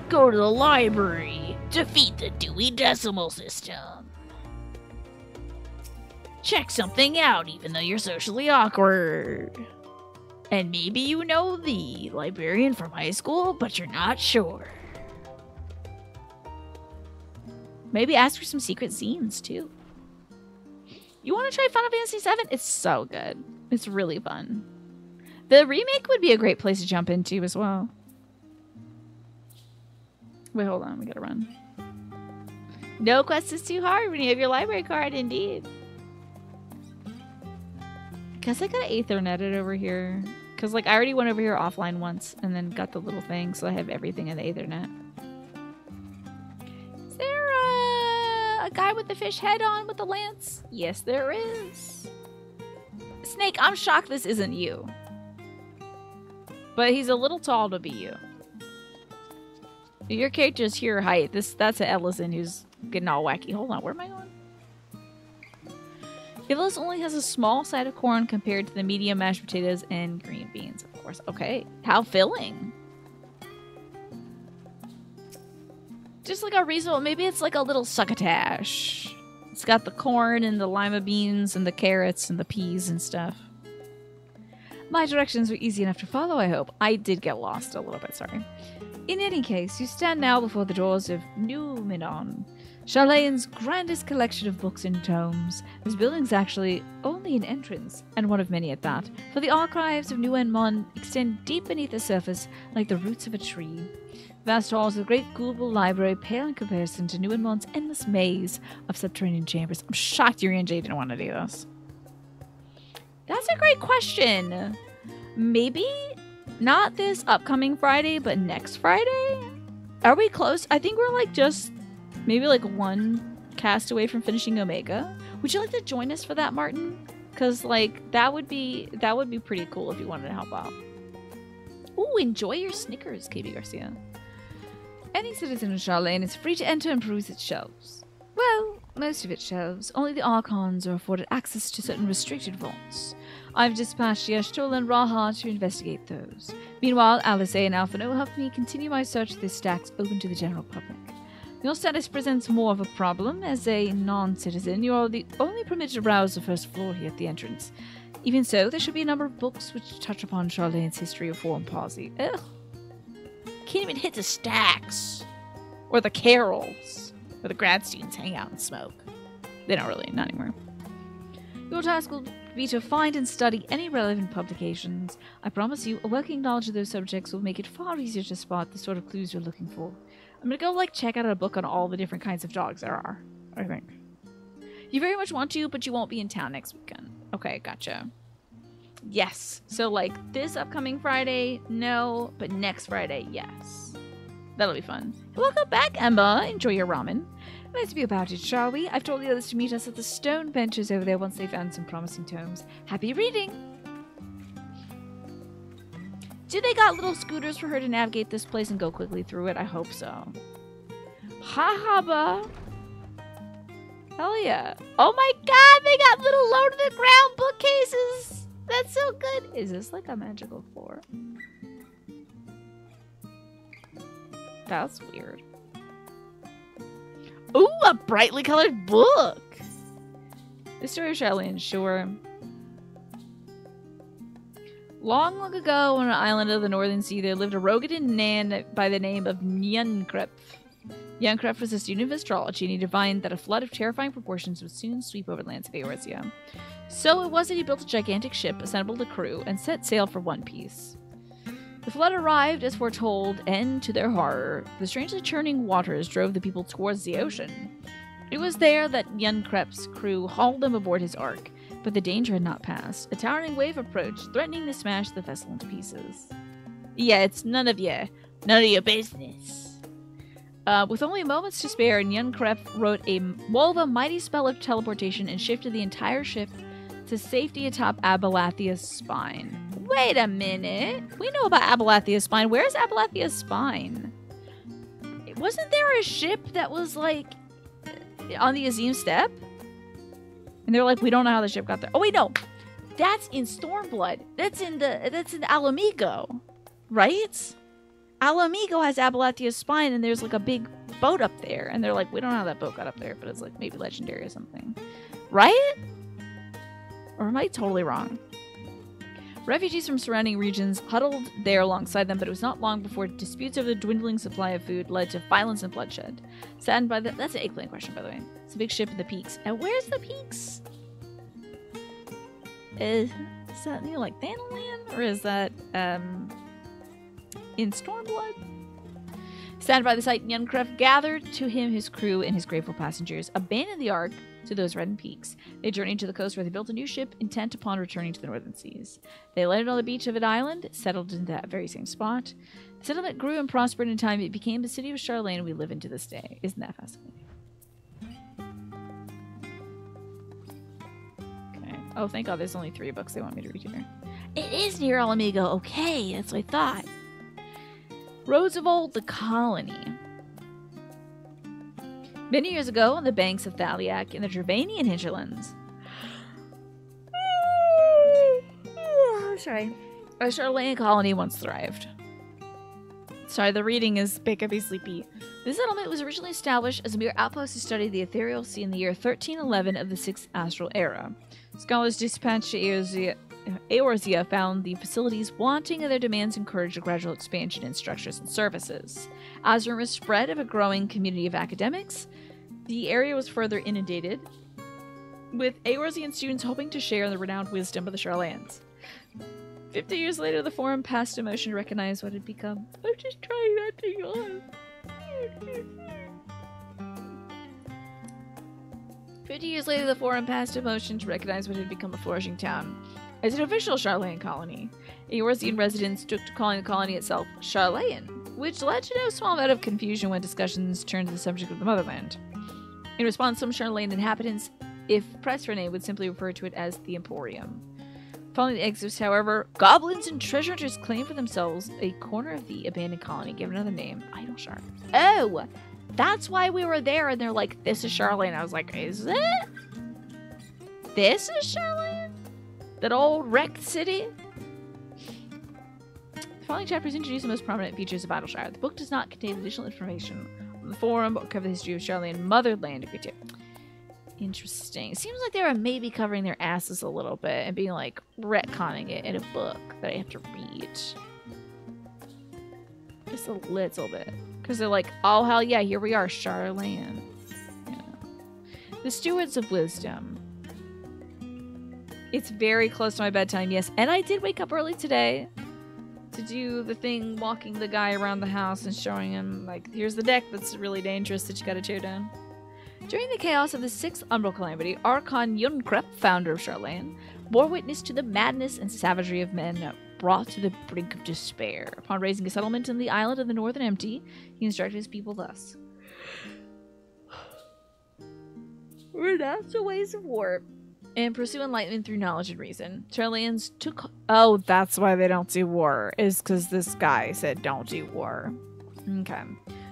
Go to the library. Defeat the Dewey Decimal System. Check something out even though you're socially awkward. And maybe you know the librarian from high school, but you're not sure. Maybe ask for some secret zines too. You want to try Final Fantasy VII? It's so good. It's really fun. The remake would be a great place to jump into as well. Wait, hold on. We gotta run. No quest is too hard when you have your library card, indeed. Guess I gotta Ethernet it over here. Because, like, I already went over here offline once and then got the little thing, so I have everything in the Ethernet. Is there a guy with the fish head on with the lance? Yes, there is. Snake, I'm shocked this isn't you. But he's a little tall to be you. Your character's here height. That's an Ellison who's getting all wacky. Hold on, where am I going? Ivos only has a small side of corn compared to the medium mashed potatoes and green beans, of course. Okay, how filling. Just like a reasonable, maybe it's like a little succotash. It's got the corn and the lima beans and the carrots and the peas and stuff. My directions were easy enough to follow, I hope. I did get lost a little bit, sorry. In any case, you stand now before the doors of New Minon, Charlane's grandest collection of books and tomes. This building's actually only an entrance, and one of many at that, for the archives of New Mon extend deep beneath the surface like the roots of a tree. Vast halls of the great Google library pale in comparison to New Mon's endless maze of subterranean chambers. I'm shocked Yuri and Jay didn't want to do this. That's a great question. Maybe not this upcoming Friday, but next Friday? Are we close? I think we're like just maybe like one cast away from finishing Omega. Would you like to join us for that, Martin? Because like that would be pretty cool if you wanted to help out. Ooh, enjoy your Snickers, KB Garcia. Any citizen of Charlane is free to enter and peruse its shelves. Well, most of its shelves. Only the Archons are afforded access to certain restricted vaults. I've dispatched Yeshtul and Raha to investigate those. Meanwhile, Alice and Alphino will help me continue my search of the stacks open to the general public. Your status presents more of a problem. As a non-citizen, you are the only permitted to browse the first floor here at the entrance. Even so, there should be a number of books which touch upon Charlane's history of foreign policy. Ugh. Can't even hit the stacks. Or the carols. Where the grad students hang out and smoke. They don't really, not anymore. Your task will be to find and study any relevant publications. I promise you, a working knowledge of those subjects will make it far easier to spot the sort of clues you're looking for. I'm gonna go, like, check out a book on all the different kinds of dogs there are, I think. You very much want to, but you won't be in town next weekend. Okay, gotcha. Yes. So, like, this upcoming Friday, no, but next Friday, yes. That'll be fun. Welcome back, Emma. Enjoy your ramen. Nice to be about it, shall we? I've told the others to meet us at the stone benches over there once they found some promising tomes. Happy reading! Do they got little scooters for her to navigate this place and go quickly through it? I hope so. Ha-ha-ba! Hell yeah. Oh my god, they got little low-to-the-ground bookcases! That's so good! Is this like a magical floor? That's weird. Ooh, a brightly colored book! The story of Charlene, sure. Long, long ago, on an island of the Northern Sea, there lived a Rogadin Nan by the name of Nyankrep. Nyankrep was a student of astrology, and he divined that a flood of terrifying proportions would soon sweep over the lands of Eorzea. So it was that he built a gigantic ship, assembled a crew, and set sail for One Piece. The flood arrived as foretold, and to their horror, the strangely churning waters drove the people towards the ocean. It was there that Nyankrep's crew hauled them aboard his ark, but the danger had not passed. A towering wave approached, threatening to smash the vessel into pieces. Yeah, it's none of your business. With only moments to spare, Nyankrep wove a mighty spell of teleportation and shifted the entire ship to safety atop Abalathia's spine. Wait a minute. We know about Abalathia's spine. Where's Abalathia's spine? Wasn't there a ship that was, like, on the Azim Steppe? And they're like, we don't know how the ship got there. Oh, wait, no. That's in Stormblood. That's in Alamigo. Right? Alamigo has Abalathia's spine, and there's, like, a big boat up there. And they're like, we don't know how that boat got up there, but it's, like, maybe legendary or something. Right? Or am I totally wrong? Refugees from surrounding regions huddled there alongside them, but it was not long before disputes over the dwindling supply of food led to violence and bloodshed. Saddened by that's an eggplant question, by the way. It's a big ship in the peaks. And where's the peaks? Is that, like, Thanalan? Or is that, in Stormblood? Saddened by the sight, Nyankrep gathered to him his crew and his grateful passengers, abandoned the ark to those reddened peaks. They journeyed to the coast where they built a new ship, intent upon returning to the northern seas. They landed on the beach of an island, settled in that very same spot. The settlement grew and prospered in time. It became the city of Charlane we live in to this day. Isn't that fascinating? Okay. Oh, thank God there's only 3 books they want me to read here. It is near Alamigo. Okay, that's what I thought. Roads of Old, the Colony. Many years ago, on the banks of Thaliak in the Dravanian hinterlands. Sorry. A Charlane colony once thrived. Sorry, the reading is making me sleepy. This settlement was originally established as a mere outpost to study the ethereal sea in the year 1311 of the 6th astral era. Scholars dispatched to Eorzea found the facilities wanting and their demands encouraged a gradual expansion in structures and services. As rumors spread of a growing community of academics, the area was further inundated, with Eorzean students hoping to share the renowned wisdom of the Charlayans. 50 years later, the Forum passed a motion to recognize what had become. I'm just trying not to yawn. 50 years later, the Forum passed a motion to recognize what had become a flourishing town as an official Charlayan colony. Eorzean residents took to calling the colony itself Charlayan, which led to no small amount of confusion when discussions turned to the subject of the motherland. In response, some Charlayan inhabitants, if pressed for a name, would simply refer to it as the Emporium. Following the exodus, however, goblins and treasure hunters claimed for themselves a corner of the abandoned colony, given another name, Idleshire. Oh! That's why we were there, and they're like, this is Charlayan. I was like, is it? This is Charlayan? That old wrecked city? The following chapters introduce the most prominent features of Idleshire. The book does not contain additional information on the Forum or cover the history of Charlayan motherland. Interesting. It seems like they were maybe covering their asses a little bit and being like retconning it in a book that I have to read. Just a little bit. Because they're like, oh hell yeah, here we are, Charlayan. Yeah. The Stewards of Wisdom. It's very close to my bedtime, yes. And I did wake up early today to do the thing, walking the guy around the house and showing him, like, here's the deck that's really dangerous that you gotta tear down. During the chaos of the 6th Umbral Calamity, Archon Yunkrep, founder of Charlayan, bore witness to the madness and savagery of men brought to the brink of despair. Upon raising a settlement in the island of the Northern Empty, he instructed his people thus. Renounce the ways of war and pursue enlightenment through knowledge and reason. Charlayans took... Oh, that's why they don't do war, is because this guy said don't do war. Okay.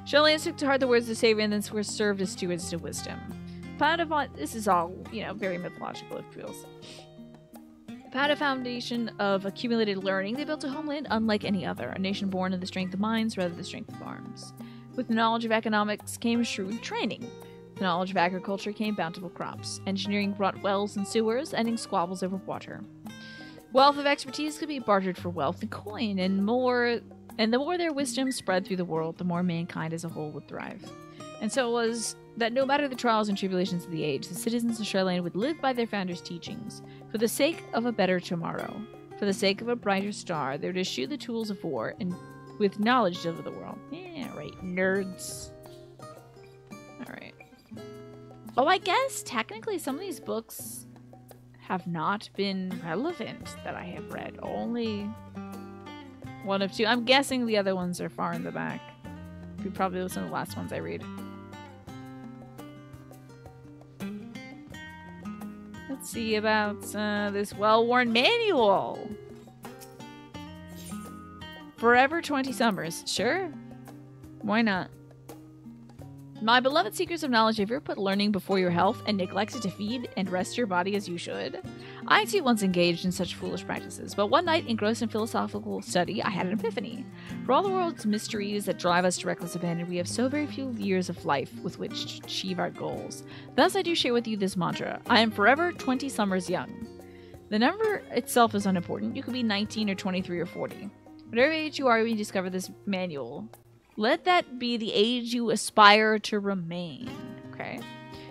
Charlayans took to heart the words of the Savior and then were served as stewards of wisdom. This is all, you know, very mythological, it feels. Upon a foundation of accumulated learning, they built a homeland unlike any other, a nation born of the strength of minds rather than the strength of arms. With the knowledge of economics came shrewd training. With the knowledge of agriculture came bountiful crops. Engineering brought wells and sewers, ending squabbles over water. Wealth of expertise could be bartered for wealth and coin, and the more their wisdom spread through the world, the more mankind as a whole would thrive. And so it was that no matter the trials and tribulations of the age, the citizens of Charlayan would live by their founders' teachings. For the sake of a better tomorrow, for the sake of a brighter star, they would eschew the tools of war and with knowledge of the world. Yeah, right, nerds. Alright. Oh, I guess technically some of these books have not been relevant that I have read. Only one of two. I'm guessing the other ones are far in the back. Probably some of the last ones I read. Let's see about this well-worn manual. Forever 20 Summers. Sure. Why not? My beloved seekers of knowledge, have you ever put learning before your health and neglected to feed and rest your body as you should? I too once engaged in such foolish practices, but one night, engrossed in philosophical study, I had an epiphany. For all the world's mysteries that drive us to reckless abandon, we have so very few years of life with which to achieve our goals. Thus, I do share with you this mantra. I am forever 20 summers young. The number itself is unimportant. You could be 19 or 23 or 40. Whatever age you are when you discover this manual, let that be the age you aspire to remain, okay?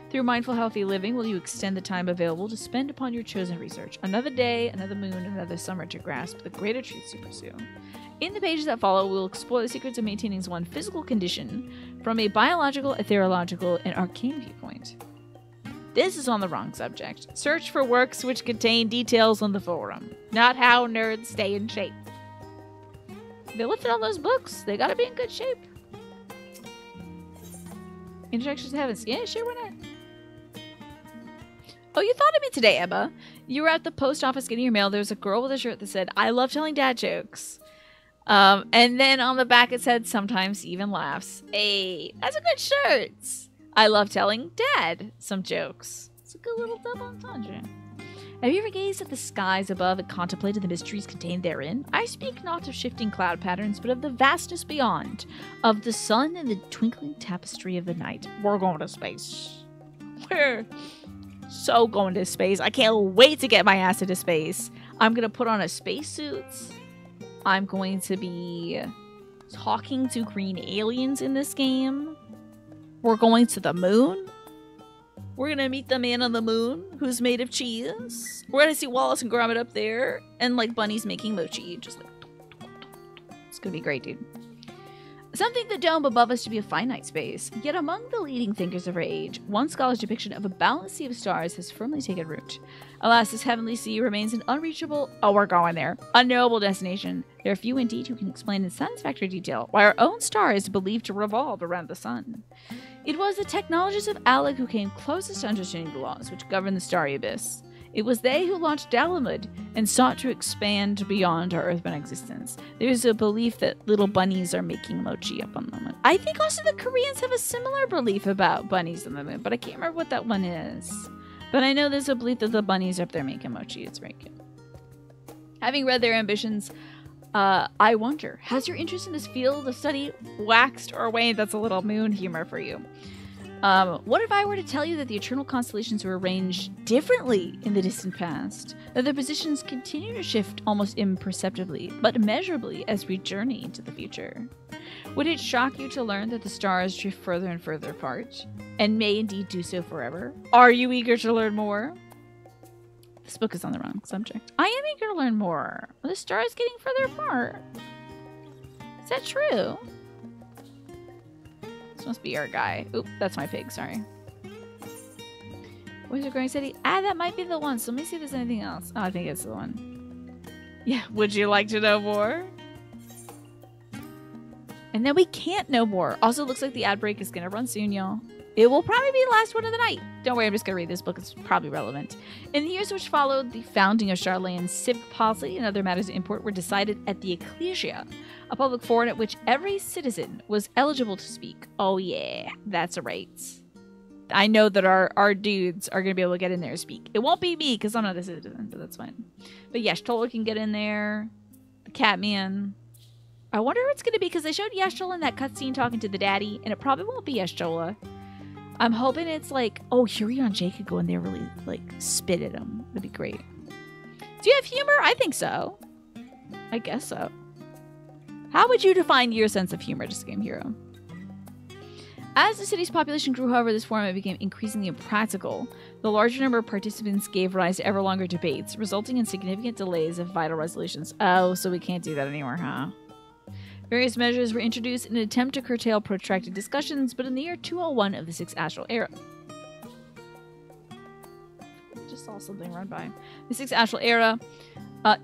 Through mindful, healthy living, will you extend the time available to spend upon your chosen research? Another day, another moon, another summer to grasp the greater truths you pursue. In the pages that follow, we'll explore the secrets of maintaining one's physical condition from a biological, ethereological, and arcane viewpoint. This is on the wrong subject. Search for works which contain details on the forum, not how nerds stay in shape. They lifted all those books. They gotta be in good shape. Introductions to Heavens. Yeah, sure, why not? Oh, you thought of me today, Emma. You were at the post office getting your mail. There was a girl with a shirt that said, I love telling dad jokes. And then on the back it said, sometimes he even laughs. Hey, that's a good shirt. I love telling dad some jokes. It's a good little double entendre. Have you ever gazed at the skies above and contemplated the mysteries contained therein? I speak not of shifting cloud patterns, but of the vastness beyond, of the sun and the twinkling tapestry of the night. We're going to space. We're so going to space. I can't wait to get my ass into space. I'm going to put on a spacesuit. I'm going to be talking to green aliens in this game. We're going to the moon. We're going to meet the man on the moon who's made of cheese. We're going to see Wallace and Gromit up there. And like bunnies making mochi. Just like... It's going to be great, dude. Some think the dome above us to be a finite space, yet among the leading thinkers of our age, one scholar's depiction of a boundless sea of stars has firmly taken root. Alas, this heavenly sea remains an unreachable, oh, we're going there, unknowable destination. There are few indeed who can explain in satisfactory detail why our own star is believed to revolve around the sun. It was the technologists of Alec who came closest to understanding the laws which govern the starry abyss. It was they who launched Dalamud and sought to expand beyond our earthbound existence. There's a belief that little bunnies are making mochi up on the moon. I think also the Koreans have a similar belief about bunnies on the moon, but I can't remember what that one is. But I know there's a belief that the bunnies are up there making mochi. It's very cute. Having read their ambitions, I wonder, has your interest in this field of study waxed or waned? That's a little moon humor for you. What if I were to tell you that the eternal constellations were arranged differently in the distant past? That their positions continue to shift almost imperceptibly, but measurably as we journey into the future? Would it shock you to learn that the stars drift further and further apart, and may indeed do so forever? Are you eager to learn more? This book is on the wrong subject. I am eager to learn more. Are the stars getting further apart? Is that true? This must be our guy. Oop, that's my pig, sorry. Wizard Growing City? Ah, that might be the one. So let me see if there's anything else. Oh, I think it's the one. Yeah, would you like to know more? And then we can't know more. Also, looks like the ad break is going to run soon, y'all. It will probably be the last one of the night. Don't worry, I'm just going to read this book. It's probably relevant. In the years which followed, the founding of Charlane's civic policy and other matters of import were decided at the Ecclesia, a public forum at which every citizen was eligible to speak. Oh yeah, that's right. I know that our dudes are going to be able to get in there and speak. It won't be me because I'm not a citizen, but that's fine. But Yashtola can get in there. The Catman. I wonder who it's going to be because they showed Yashtola in that cutscene talking to the daddy, and it probably won't be Yashtola. I'm hoping it's like, oh, Huria and Jay could go in there really, like, spit at him. That'd be great. Do you have humor? I think so. I guess so. How would you define your sense of humor, Just Game Hero? As the city's population grew, however, this format became increasingly impractical. The larger number of participants gave rise to ever longer debates, resulting in significant delays of vital resolutions. Oh, so we can't do that anymore, huh? Various measures were introduced in an attempt to curtail protracted discussions, but in the year 201 of the Sixth Astral Era... I just saw something run by. The Sixth Astral Era...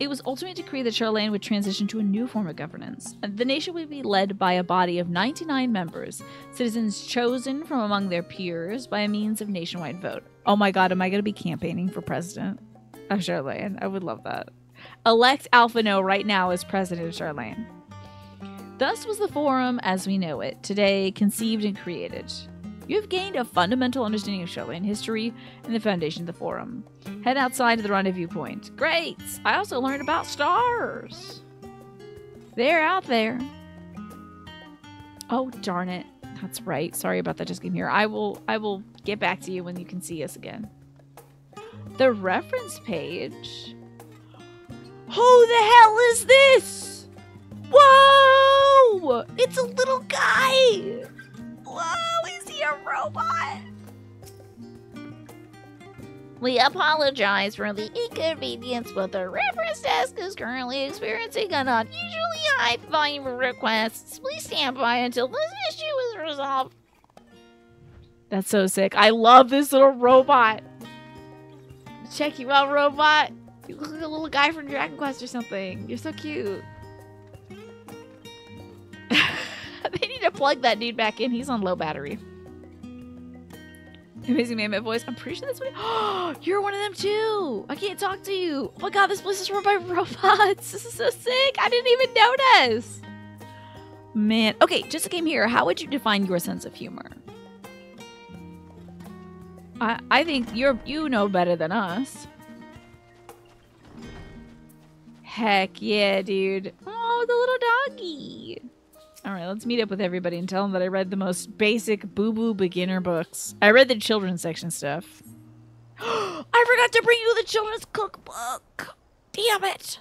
it was ultimately decreed that Charlane would transition to a new form of governance. The nation would be led by a body of 99 members, citizens chosen from among their peers by a means of nationwide vote. Oh my god, am I going to be campaigning for president of Charlane? I would love that. Elect Alphino right now as president of Charlane. Thus was the forum as we know it, today conceived and created. You have gained a fundamental understanding of Charlane history and the foundation of the forum. Head outside to the rendezvous point. Great! I also learned about stars. They're out there. Oh, darn it. That's right. Sorry about that, Just Game Here. I will get back to you when you can see us again. The reference page? Who the hell is this? Whoa! It's a little guy! Whoa, is he a robot? We apologize for the inconvenience, but the reference desk is currently experiencing an unusually high volume of requests. Please stand by until this issue is resolved. That's so sick. I love this little robot. Check you out, robot. You look like a little guy from Dragon Quest or something. You're so cute. They need to plug that dude back in. He's on low battery. Amazing Man voice. I'm pretty sure that's what... Oh, you're one of them too. I can't talk to you. Oh my god, this place is run by robots. This is so sick. I didn't even notice. Man. Okay, Just a Game Here. How would you define your sense of humor? I think you know better than us. Heck yeah, dude. Oh, the little doggy. Alright, let's meet up with everybody and tell them that I read the most basic boo-boo beginner books. I read the children's section stuff. I forgot to bring you the children's cookbook. Damn it!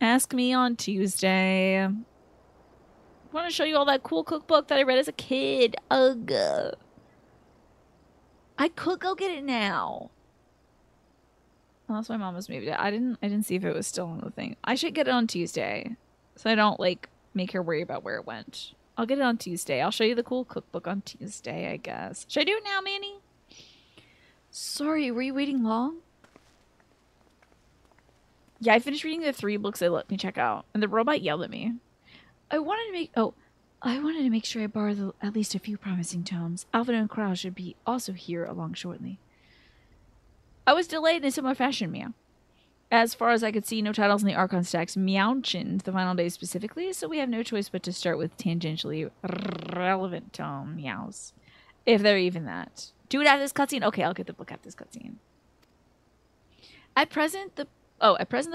Ask me on Tuesday. I want to show you all that cool cookbook that I read as a kid. Ugh. I could go get it now. Unless my mom was moved it. I didn't see if it was still on the thing. I should get it on Tuesday. So I don't like make her worry about where it went. I'll get it on Tuesday. I'll show you the cool cookbook on Tuesday, I guess. Should I do it now, Manny? Sorry, were you waiting long? Yeah, I finished reading the 3 books they let me check out, and the robot yelled at me. I wanted to make sure I borrowed at least a few promising tomes. Alvin and Crow should be also here along shortly. I was delayed in a similar fashion, Meow. As far as I could see, no titles in the Archon stacks mentioned the final day specifically, so we have no choice but to start with tangentially relevant tome meows. If they're even that. Do it after this cutscene? Okay, I'll get the book after this cutscene. At present, the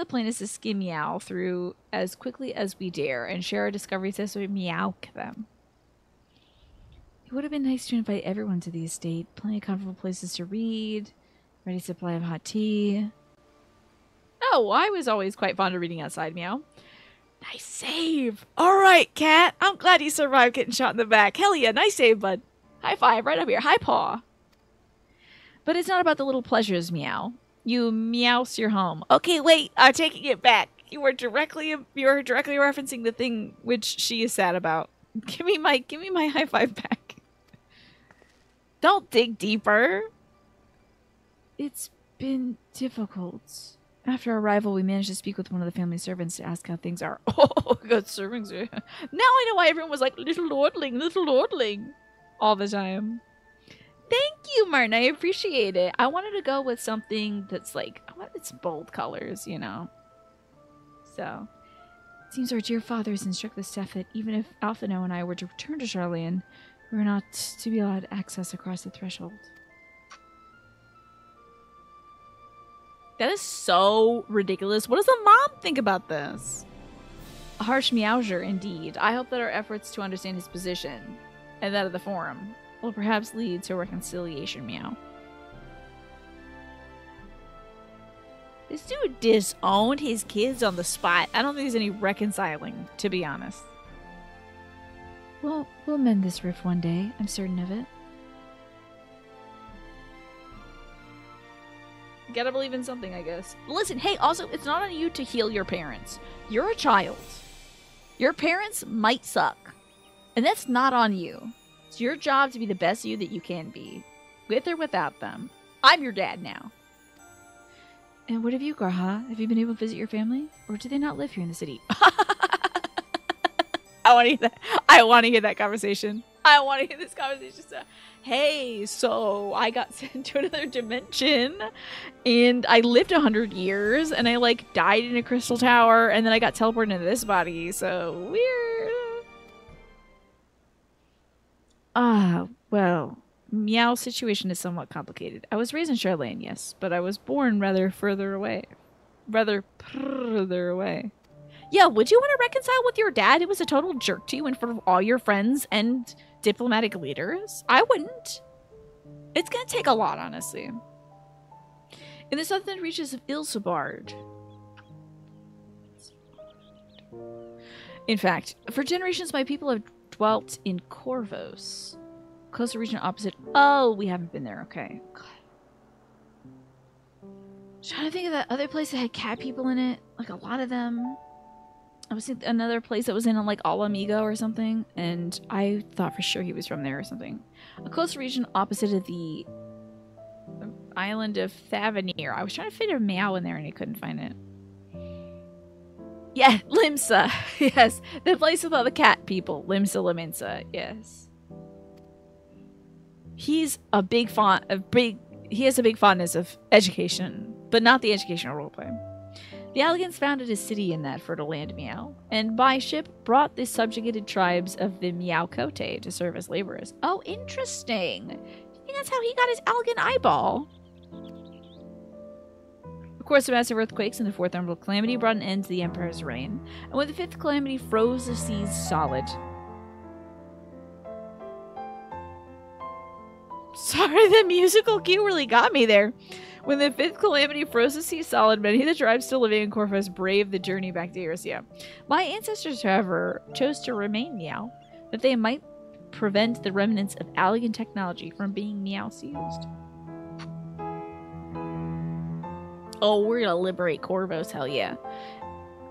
plan is to skim Meow through as quickly as we dare and share our discoveries as we meowk them. It would have been nice to invite everyone to the estate. Plenty of comfortable places to read. Ready supply of hot tea. Oh, I was always quite fond of reading outside, Meow. Nice save. All right, cat. I'm glad you survived getting shot in the back. Hell yeah, nice save, bud. High five right up here. High paw. But it's not about the little pleasures, Meow. You meows your home. Okay, wait. I'm taking it back. You were directly referencing the thing which she is sad about. Give me my high five back. Don't dig deeper. It's been difficult. After our arrival, we managed to speak with one of the family servants to ask how things are. Oh, good servants. Now I know why everyone was like, little lordling, all the time. Thank you, Martin. I appreciate it. I wanted to go with something that's like, it's bold colors, you know. So, it seems our dear fathers instruct the staff that even if Alphino and I were to return to Charlayan, we were not to be allowed access across the threshold. That is so ridiculous. What does the mom think about this? A harsh meowser, indeed. I hope that our efforts to understand his position, and that of the Forum, will perhaps lead to a reconciliation, Meow. This dude disowned his kids on the spot. I don't think there's any reconciling, to be honest. Well, we'll mend this rift one day. I'm certain of it. You gotta believe in something, I guess. Listen, hey, also, it's not on you to heal your parents. You're a child. Your parents might suck. And that's not on you. It's your job to be the best you that you can be. With or without them. I'm your dad now. And what of you, Garha? Have you been able to visit your family? Or do they not live here in the city? I want to hear that. I want to hear that conversation. I want to hear this conversation. So, hey, so I got sent to another dimension and I lived 100 years and I like died in a crystal tower and then I got teleported into this body. So weird. Well, Meow's situation is somewhat complicated. I was raised in Charlayan, yes, but I was born rather further away. Yeah, would you want to reconcile with your dad who was a total jerk to you in front of all your friends and diplomatic leaders? I wouldn't. It's gonna take a lot, honestly. In the southern reaches of Ilsabard. In fact, for generations my people have dwelt in Corvos. Coastal region opposite. Oh, we haven't been there. Okay. God. Trying to think of that other place that had cat people in it. Like a lot of them. I was thinking another place that was in like Al Amigo or something. And I thought for sure he was from there or something. A coastal region opposite of the island of Thavanir. I was trying to fit a meow in there and I couldn't find it. Yeah, Limsa. Yes. The place with all the cat people. Limsa Liminsa. Yes. He has a big fondness of education, but not the educational roleplay. The Alligans founded a city in that fertile land, Meow, and by ship brought the subjugated tribes of the Meow Cote to serve as laborers. Oh, interesting. I think that's how he got his Alligan eyeball. Of course, the massive earthquakes and the Fourth Emerald Calamity brought an end to the Empire's reign, and when the Fifth Calamity froze the seas solid. Sorry, the musical cue really got me there. When the fifth calamity froze the sea solid, many of the tribes still living in Corvus braved the journey back to Erisea. My ancestors, however, chose to remain Meow, that they might prevent the remnants of Allegan technology from being Meow seized. Oh, we're gonna liberate Corvus, hell yeah.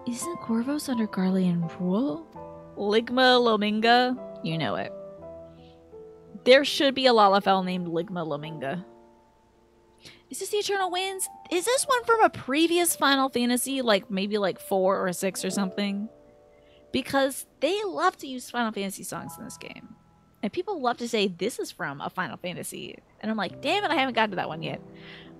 Isn't Corvus under Garlean rule? Ligma Lominga? You know it. There should be a Lalafell named Ligma Lominga. Is this the Eternal Winds? Is this one from a previous Final Fantasy? Like, maybe like 4 or 6 or something? Because they love to use Final Fantasy songs in this game. And people love to say this is from a Final Fantasy. And I'm like, damn it, I haven't gotten to that one yet.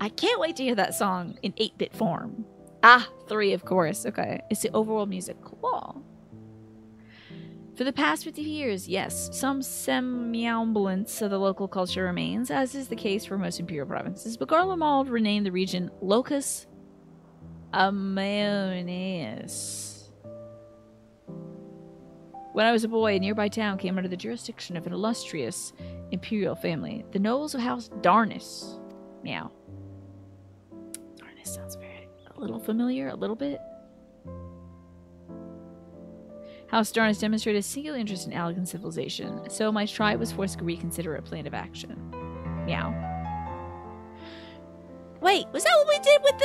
I can't wait to hear that song in 8-bit form. Ah, 3, of course. Okay. It's the overworld music. Cool. For the past 50 years, yes, some semblance of the local culture remains, as is the case for most imperial provinces, but Garlemald renamed the region Locus Aeoneus. When I was a boy, a nearby town came under the jurisdiction of an illustrious imperial family, the nobles of House Darnus. Meow. Darnus sounds a little familiar, a little bit. House Darnus demonstrated a singular interest in Allegan civilization, so my tribe was forced to reconsider a plan of action. Meow. Wait, was that what we did with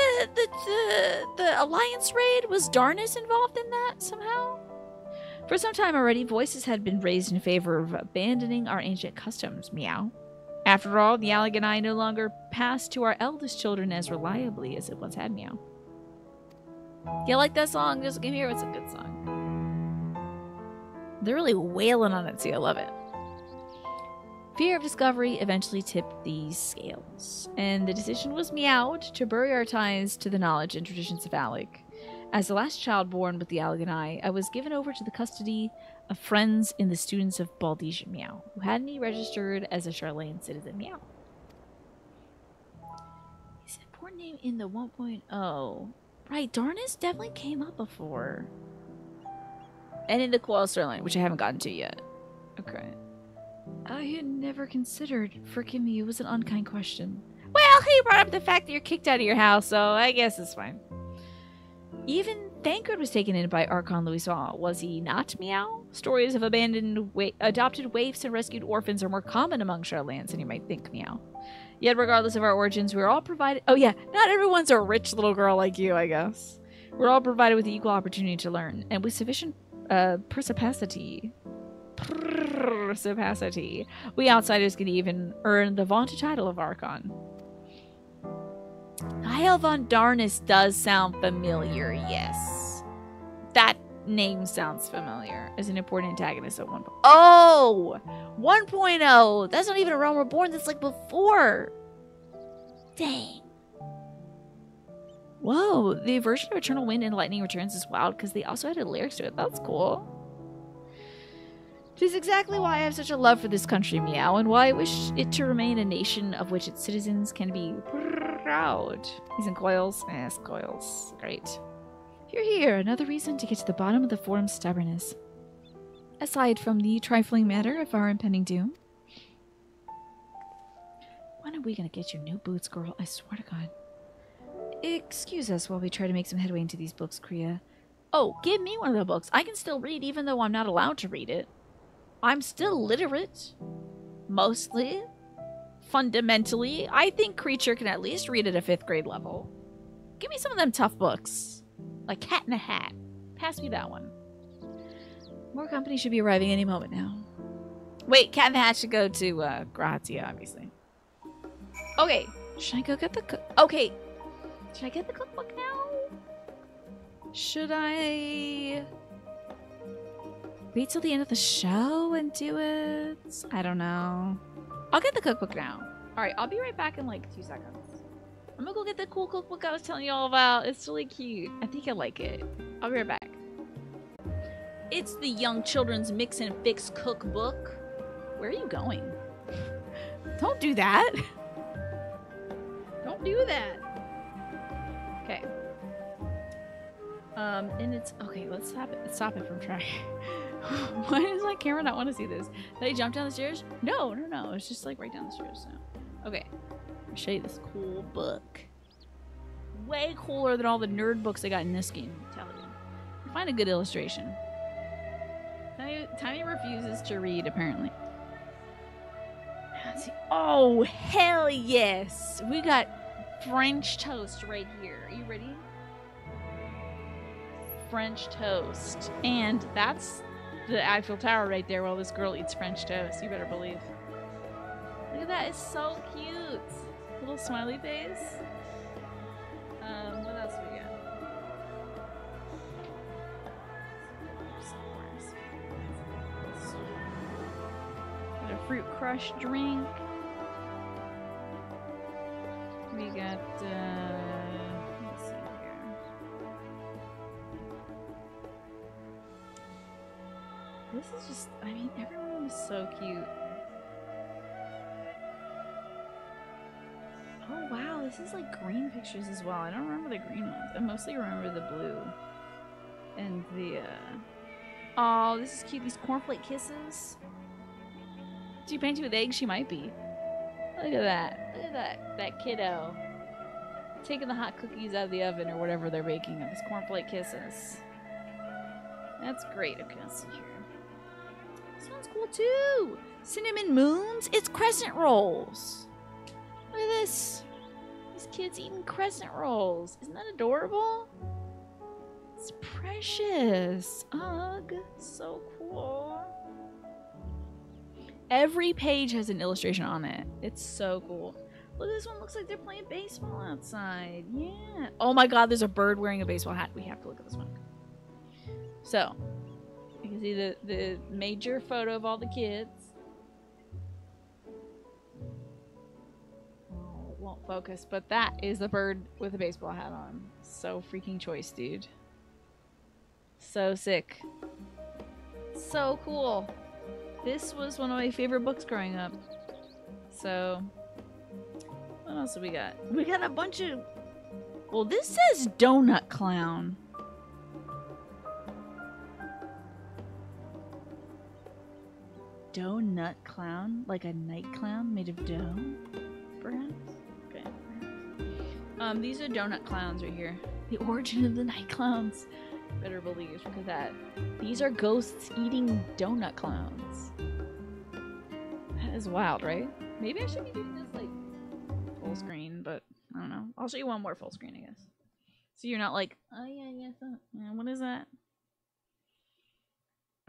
the Alliance raid? Was Darnus involved in that somehow? For some time already, voices had been raised in favor of abandoning our ancient customs. Meow. After all, the Alleganai no longer passed to our eldest children as reliably as it once had. Meow. You like that song? Just give me here. It's a good song. They're really wailing on it, too. I love it. Fear of discovery eventually tipped these scales, and the decision was meowed to bury our ties to the knowledge and traditions of Alec. As the last child born with the Alleganai, I was given over to the custody of friends in the students of Baldesian Meow, who had me registered as a Charlayan citizen. Meow. Is an important name in the 1.0. Right, Darnus definitely came up before. And in the Coil Sterling, which I haven't gotten to yet. Okay. I had never considered. Forgive me, it was an unkind question. Well, he brought up the fact that you're kicked out of your house, so I guess it's fine. Even Thancred was taken in by Archon Louisoix, was he not? Meow? Stories of abandoned, adopted waifs and rescued orphans are more common among Charlans than you might think. Meow. Yet, regardless of our origins, we're all provided. Oh yeah, not everyone's a rich little girl like you, I guess. We're all provided with the equal opportunity to learn, and with sufficient perspicacity. We outsiders can even earn the vaunted title of Archon. Heil von Darnus does sound familiar, yes. That name sounds familiar as an important antagonist at 1.0. Oh! 1.0! That's not even a Realm Reborn, that's like before. Dang. Whoa, the version of Eternal Wind and Lightning Returns is wild because they also added lyrics to it. That's cool. It is exactly why I have such a love for this country, Meow, and why I wish it to remain a nation of which its citizens can be proud. He's in Coils? Yes, Coils. Great. Here, another reason to get to the bottom of the Forum's stubbornness. Aside from the trifling matter of our impending doom. When are we gonna get your new boots, girl? I swear to God. Excuse us while we try to make some headway into these books, Kriya. Oh, give me one of the books. I can still read even though I'm not allowed to read it. I'm still literate. Mostly. Fundamentally. I think Creature can at least read at a 5th grade level. Give me some of them tough books. Like Cat in a Hat. Pass me that one. More company should be arriving any moment now. Wait, Cat in the Hat should go to Grazia, obviously. Okay. Should I go get the okay. Should I get the cookbook now? Should I wait till the end of the show and do it? I don't know. I'll get the cookbook now. Alright, I'll be right back in like 2 seconds. I'm gonna go get the cool cookbook I was telling you all about. It's really cute. I think I like it. I'll be right back. It's the Young Children's Mix and Fix cookbook. Where are you going? Don't do that. Don't do that. Okay. And it's okay. Let's stop it. Stop it from trying. Why does my camera not want to see this? Did I jump down the stairs? No. It's just like right down the stairs now. Okay. I'll show you this cool book. way cooler than all the nerd books I got in this game, I tell you. Find a good illustration. Tiny refuses to read, apparently. Let's see. Oh, hell yes! We got French toast right here. Are you ready? French toast. And that's the Eiffel Tower right there while this girl eats French toast. You better believe. Look at that. It's so cute. Little smiley face. What else we got? Got a fruit crush drink. We got, let's see here. This is just, I mean, everyone is so cute. Oh wow, this is like green pictures as well. I don't remember the green ones. I mostly remember the blue. And the, oh, this is cute. These cornflake kisses. Is she painted with eggs? She might be. Look at that. Look at that kiddo. Taking the hot cookies out of the oven or whatever they're baking of these cornflake kisses. That's great. Okay, let's see here. This one's cool too. Cinnamon moons? It's crescent rolls. Look at this. These kids eating crescent rolls. Isn't that adorable? It's precious. Ugh. So cool. Every page has an illustration on it. It's so cool. Look, this one looks like they're playing baseball outside. Yeah. Oh my god, there's a bird wearing a baseball hat. We have to look at this one. So, you can see the major photo of all the kids. Oh, it won't focus, but that is the bird with a baseball hat on. So freaking choice, dude. So sick. So cool. This was one of my favorite books growing up. So, what else do we got? We got a bunch of... Well, this says Donut Clown. Donut Clown? Like a night clown made of dough? Perhaps? Okay. These are donut clowns right here. The origin of the night clowns. Better believe. Look at that. These are ghosts eating donut clowns. That is wild, right? Maybe I should be doing this like full screen, but I don't know. I'll show you one more full screen, I guess. So you're not like, oh yeah, what is that?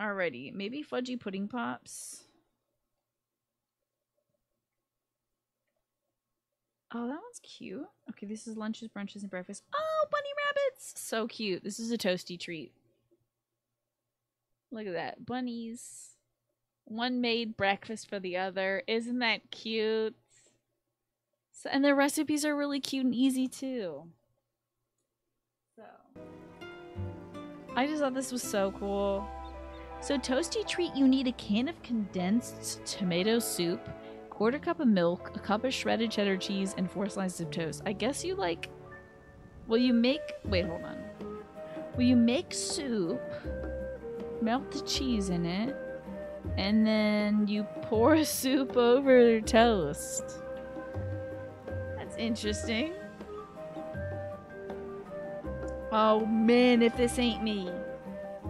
Alrighty, maybe fudgy pudding pops. Oh, that one's cute. Okay, this is lunches, brunches, and breakfast. Oh, bunny rabbits! So cute. This is a toasty treat. Look at that. Bunnies. One made breakfast for the other. Isn't that cute? So, and their recipes are really cute and easy too. So, I just thought this was so cool. So, toasty treat, you need a can of condensed tomato soup, quarter cup of milk, a cup of shredded cheddar cheese, and 4 slices of toast. I guess you like... Well, you make... Wait, hold on. Well, you make soup, melt the cheese in it, and then you pour soup over toast. That's interesting. Oh, man, if this ain't me.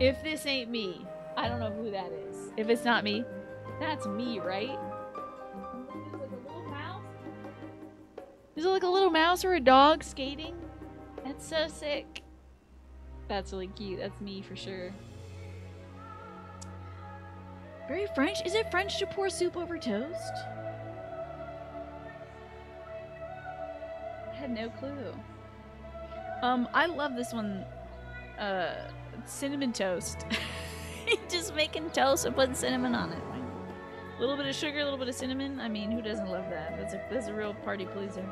If this ain't me. I don't know who that is. If it's not me, that's me, right? Is it like a little mouse or a dog skating? That's so sick. That's really cute. That's me for sure. Very French. Is it French to pour soup over toast? I had no clue. I love this one. Cinnamon toast. Just making toast and putting cinnamon on it. A little bit of sugar, a little bit of cinnamon. I mean, who doesn't love that? That's a real party pleaser.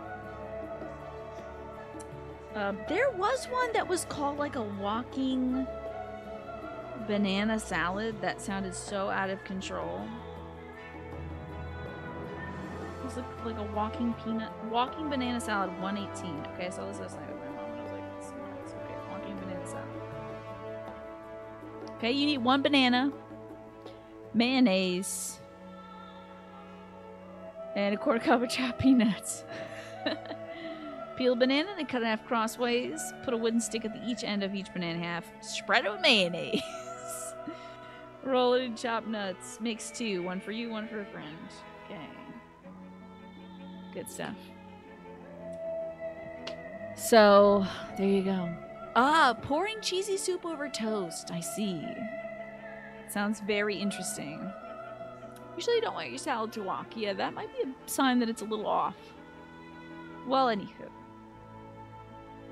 There was one that was called like a walking banana salad that sounded so out of control. It was like a walking banana salad, 118. Okay, I saw this last night with my mom and I was like, this is nice. Okay, walking banana salad. Okay, you need 1 banana, mayonnaise, and a quarter cup of chopped peanuts. Peel a banana, then cut it in half crossways. Put a wooden stick at each end of each banana half. Spread it with mayonnaise. Roll it in chopped nuts. Mix 2. One for you, one for a friend. Okay. Good stuff. So, there you go. Ah, pouring cheesy soup over toast. I see. Sounds very interesting. Usually you don't want your salad to walk. Yeah, that might be a sign that it's a little off. Well, anywho.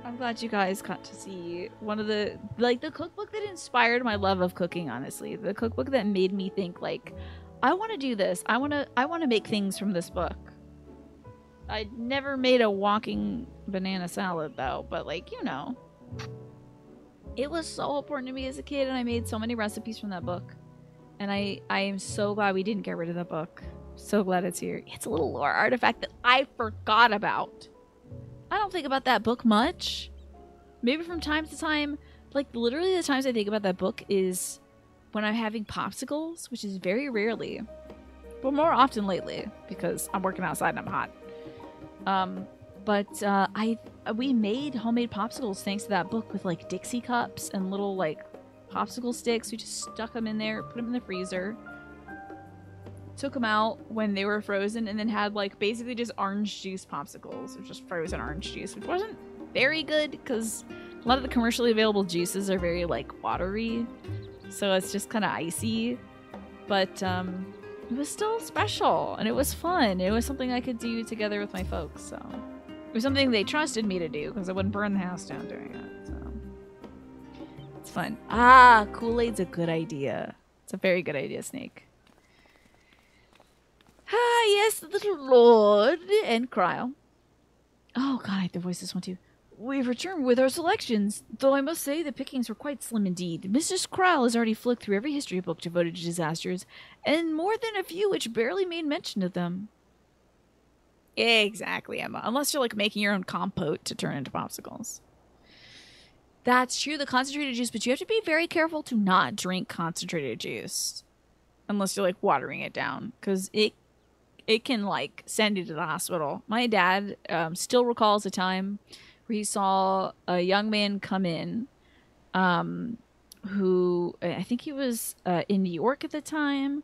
I'm glad you guys got to see one of the, like, the cookbook that inspired my love of cooking, honestly. The cookbook that made me think, like, I want to do this. I want to make things from this book. I never made a walking banana salad, though, but, like, you know. It was so important to me as a kid, and I made so many recipes from that book. And I am so glad we didn't get rid of the book. So glad it's here. It's a little lore artifact that I forgot about. I don't think about that book much. Maybe from time to time, like literally the times I think about that book is when I'm having popsicles, which is very rarely, but more often lately because I'm working outside and I'm hot. We made homemade popsicles thanks to that book with like Dixie cups and little like popsicle sticks. We just stuck them in there, put them in the freezer. Took them out when they were frozen and then had like basically just orange juice popsicles or just frozen orange juice, which wasn't very good because a lot of the commercially available juices are very like watery, so it's just kind of icy, but it was still special and it was fun. It was something I could do together with my folks, so it was something they trusted me to do because I wouldn't burn the house down doing it, so it's fun. Ah, Kool-Aid's a good idea. It's a very good idea, Snake. Ah, yes, little lord. And Cryle. Oh, God, I hate the voice this one, too. We've returned with our selections, though I must say the pickings were quite slim indeed. Mrs. Cryle has already flicked through every history book devoted to disasters, and more than a few which barely made mention of them. Exactly, Emma. Unless you're, like, making your own compote to turn into popsicles. That's true, the concentrated juice, but you have to be very careful to not drink concentrated juice. Unless you're, like, watering it down, because it can, like, send you to the hospital. My dad still recalls a time where he saw a young man come in who, I think he was in New York at the time,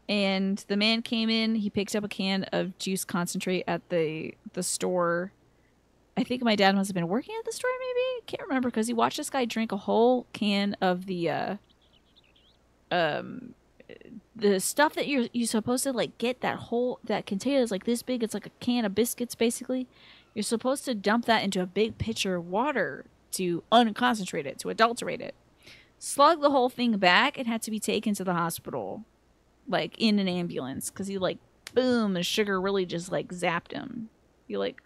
and the man came in, he picked up a can of juice concentrate at the store. I think my dad must have been working at the store, maybe? Can't remember, because he watched this guy drink a whole can of the stuff that you're supposed to like get that container is like this big. It's like a can of biscuits basically. You're supposed to dump that into a big pitcher of water to unconcentrate it, to adulterate it. Slug the whole thing back and had to be taken to the hospital, like in an ambulance, because he like boom, the sugar really just like zapped him. He like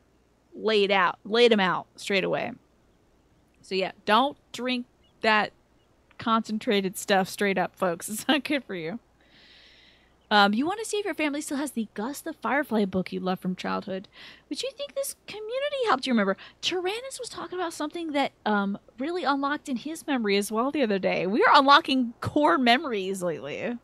laid him out straight away. So yeah, don't drink that concentrated stuff straight up, folks. It's not good for you. You want to see if your family still has the Gus the Firefly book you loved from childhood, which you think this community helped you remember. Tyrannus was talking about something that really unlocked in his memory as well the other day. We are unlocking core memories lately.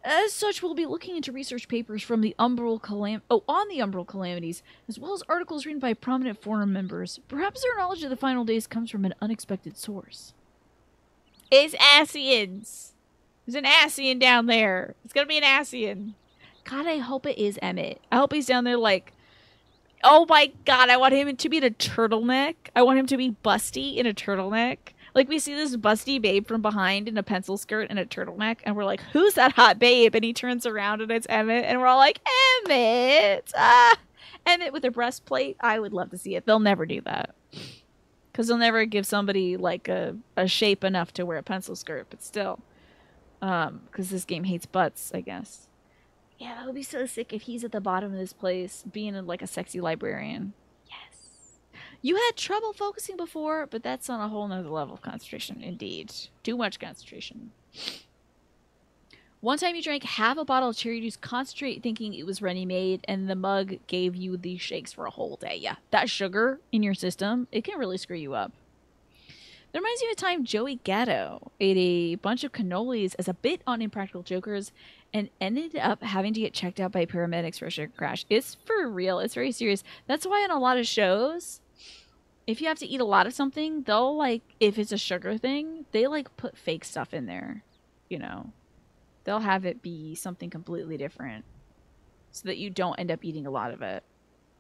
As such, we'll be looking into research papers from the on the Umbral calamities, as well as articles written by prominent forum members. Perhaps their knowledge of the final days comes from an unexpected source. It's Asians. There's an Asian down there. It's gonna be an Asian. God, I hope it is Emmett. I hope he's down there like, oh my God, I want him to be in a turtleneck. I want him to be busty in a turtleneck. Like, we see this busty babe from behind in a pencil skirt and a turtleneck, and we're like, who's that hot babe? And he turns around and it's Emmett, and we're all like, Emmett! Ah! Emmett with a breastplate. I would love to see it. They'll never do that. Because they'll never give somebody, like, a shape enough to wear a pencil skirt, but still. Because this game hates butts, I guess. Yeah, that would be so sick if he's at the bottom of this place, being like a sexy librarian. Yes. You had trouble focusing before, but that's on a whole nother level of concentration, indeed. Too much concentration. One time you drank half a bottle of cherry juice concentrate thinking it was ready-made, and the mug gave you the shakes for a whole day. Yeah, that sugar in your system, it can really screw you up. That reminds me of a time Joey Gatto ate a bunch of cannolis as a bit on Impractical Jokers, and ended up having to get checked out by paramedics for a sugar crash. It's for real. It's very serious. That's why in a lot of shows, if you have to eat a lot of something, they'll, like, if it's a sugar thing, they, like, put fake stuff in there, you know. They'll have it be something completely different so that you don't end up eating a lot of it.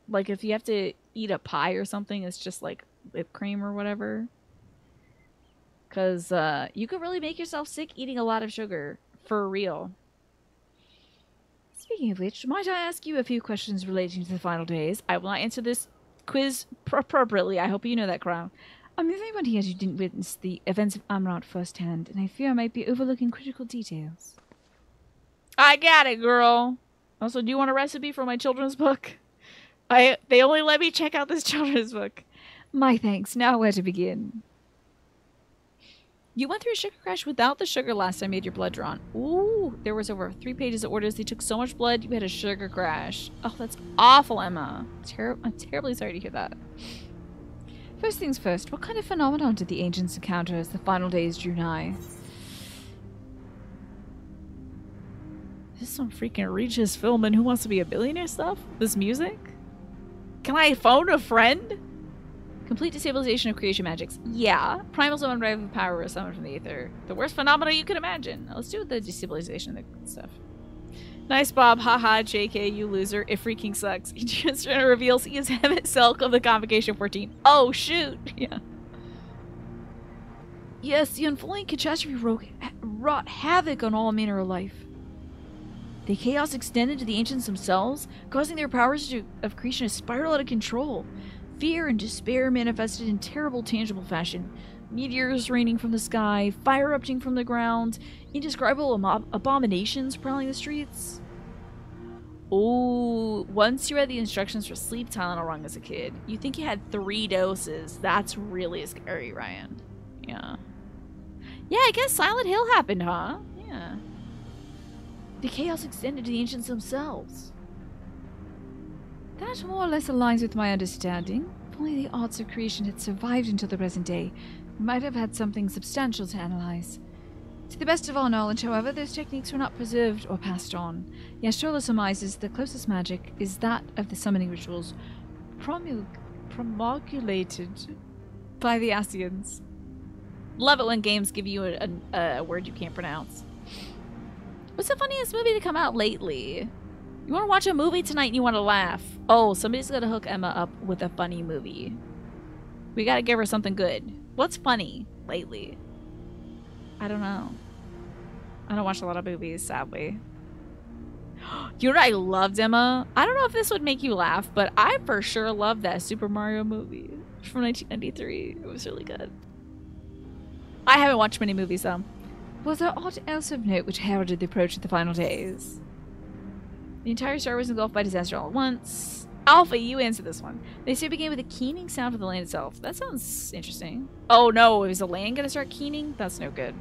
Like, if you have to eat a pie or something, it's just, like, whipped cream or whatever. Because you could really make yourself sick eating a lot of sugar. For real. Speaking of which, might I ask you a few questions relating to the final days? I will not answer this quiz appropriately. I hope you know that, Crown. I'm the only one here who didn't witness the events of Amaranth firsthand, and I fear I might be overlooking critical details. I got it, girl. Also, do you want a recipe for my children's book? They only let me check out this children's book. My thanks. Now where to begin? You went through a sugar crash without the sugar last time you had your blood drawn. Ooh, there was over 3 pages of orders. They took so much blood, you had a sugar crash. Oh, that's awful, Emma. I'm terribly sorry to hear that. First things first, what kind of phenomenon did the ancients encounter as the final days drew nigh? This is some freaking Regis film and Who Wants to Be a Billionaire stuff? This music? Can I phone a friend? Complete destabilization of creation magics. Yeah. Primal summon rival power was summoned from the aether. The worst phenomena you could imagine. Now, let's do the destabilization of the stuff. Nice, Bob. Haha, JK, you loser. It freaking sucks. He just reveals he is Emmett Selk of the Convocation 14. Oh, shoot. Yeah. Yes, the unfolding catastrophe wrought havoc on all manner of life. The chaos extended to the ancients themselves, causing their powers of creation to spiral out of control. Fear and despair manifested in terrible, tangible fashion. Meteors raining from the sky, fire erupting from the ground, indescribable abominations prowling the streets. Oh, once you read the instructions for sleep Tylenol wrong as a kid, you think you had 3 doses. That's really scary, Ryan. Yeah. Yeah, I guess Silent Hill happened, huh? Yeah. The chaos extended to the ancients themselves. That more or less aligns with my understanding. If only the arts of creation had survived until the present day, we might have had something substantial to analyze. To the best of our knowledge, however, those techniques were not preserved or passed on. Yastrola surmises the closest magic is that of the summoning rituals promulgated by the Asians. Love it when games give you a word you can't pronounce. What's the funniest movie to come out lately? You want to watch a movie tonight and you want to laugh. Oh, somebody's got to hook Emma up with a funny movie. We got to give her something good. What's funny lately? I don't know. I don't watch a lot of movies, sadly. You know what I loved, Emma? I don't know if this would make you laugh, but I for sure loved that Super Mario movie from 1993. It was really good. I haven't watched many movies, though. Was there aught else of note which heralded the approach of the final days? The entire star was engulfed by disaster all at once. Alpha, you answer this one. They say it began with a keening sound from the land itself. That sounds interesting. Oh no, is the land gonna start keening? That's no good.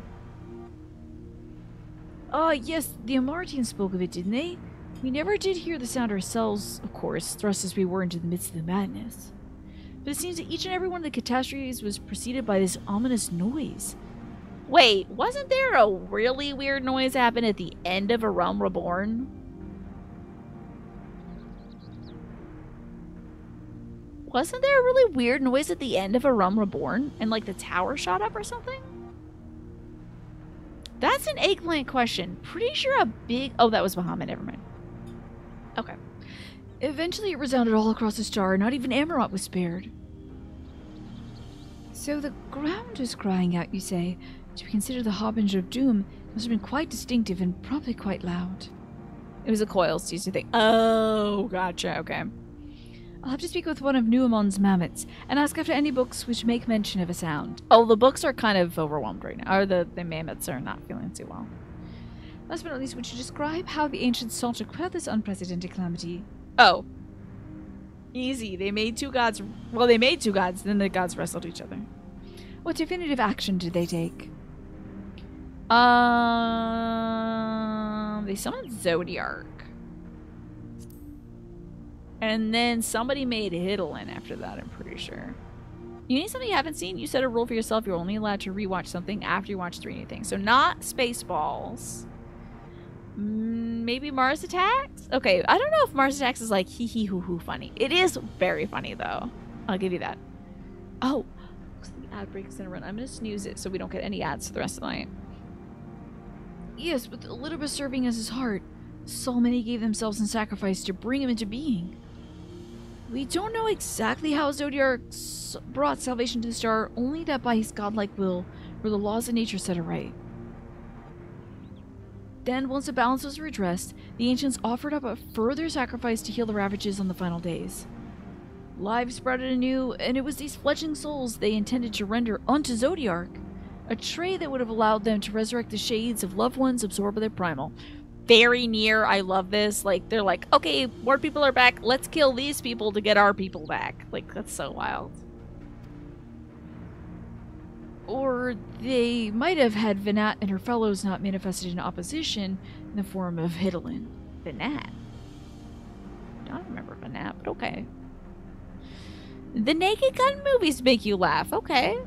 Yes, the Amartians spoke of it, didn't they? We never did hear the sound ourselves, of course, thrust as we were into the midst of the madness. But it seems that each and every one of the catastrophes was preceded by this ominous noise. Wait, wasn't there a really weird noise happen at the end of A Realm Reborn? Wasn't there a really weird noise at the end of A Realm Reborn? And like the tower shot up or something? That's an eggplant question. Pretty sure a big... Oh, that was Bahamut. Never mind. Okay. Eventually it resounded all across the star. Not even Amaranth was spared. So the ground was crying out, you say? To be considered the harbinger of doom, it must have been quite distinctive and probably quite loud. It was a coils used to think. Oh, gotcha. Okay. I'll have to speak with one of Nuamon's mammoths and ask after any books which make mention of a sound. Oh, the books are kind of overwhelmed right now. Or the mammoths are not feeling too well. Last but not least, would you describe how the ancients sought to quell this unprecedented calamity? Oh. Easy. They made 2 gods. Well, they made 2 gods, then the gods wrestled each other. What definitive action did they take? They summoned Zodiark. And then somebody made Hidolin after that, I'm pretty sure. You need something you haven't seen? You set a rule for yourself. You're only allowed to rewatch something after you watch 3 new things. So not Spaceballs. then maybe Mars Attacks? Okay, I don't know if Mars Attacks is like hee hee hoo hoo funny. It is very funny though. I'll give you that. Oh, looks like the ad break is gonna run. I'm gonna snooze it so we don't get any ads for the rest of the night. Yes, with Elidibus serving as his heart, so many gave themselves in sacrifice to bring him into being. We don't know exactly how Zodiark brought salvation to the star, only that by his godlike will, where the laws of nature set it right. Then, once the balance was redressed, the ancients offered up a further sacrifice to heal the ravages on the final days. Lives sprouted anew, and it was these fledgling souls they intended to render unto Zodiark, a tray that would have allowed them to resurrect the shades of loved ones absorbed by their primal. Very near. I love this. Like, they're like, okay, more people are back. Let's kill these people to get our people back. Like, that's so wild. Or they might have had Vinat and her fellows not manifested in opposition in the form of Hidalin. Vinat? I don't remember Vinat, but okay. The Naked Gun movies make you laugh. Okay.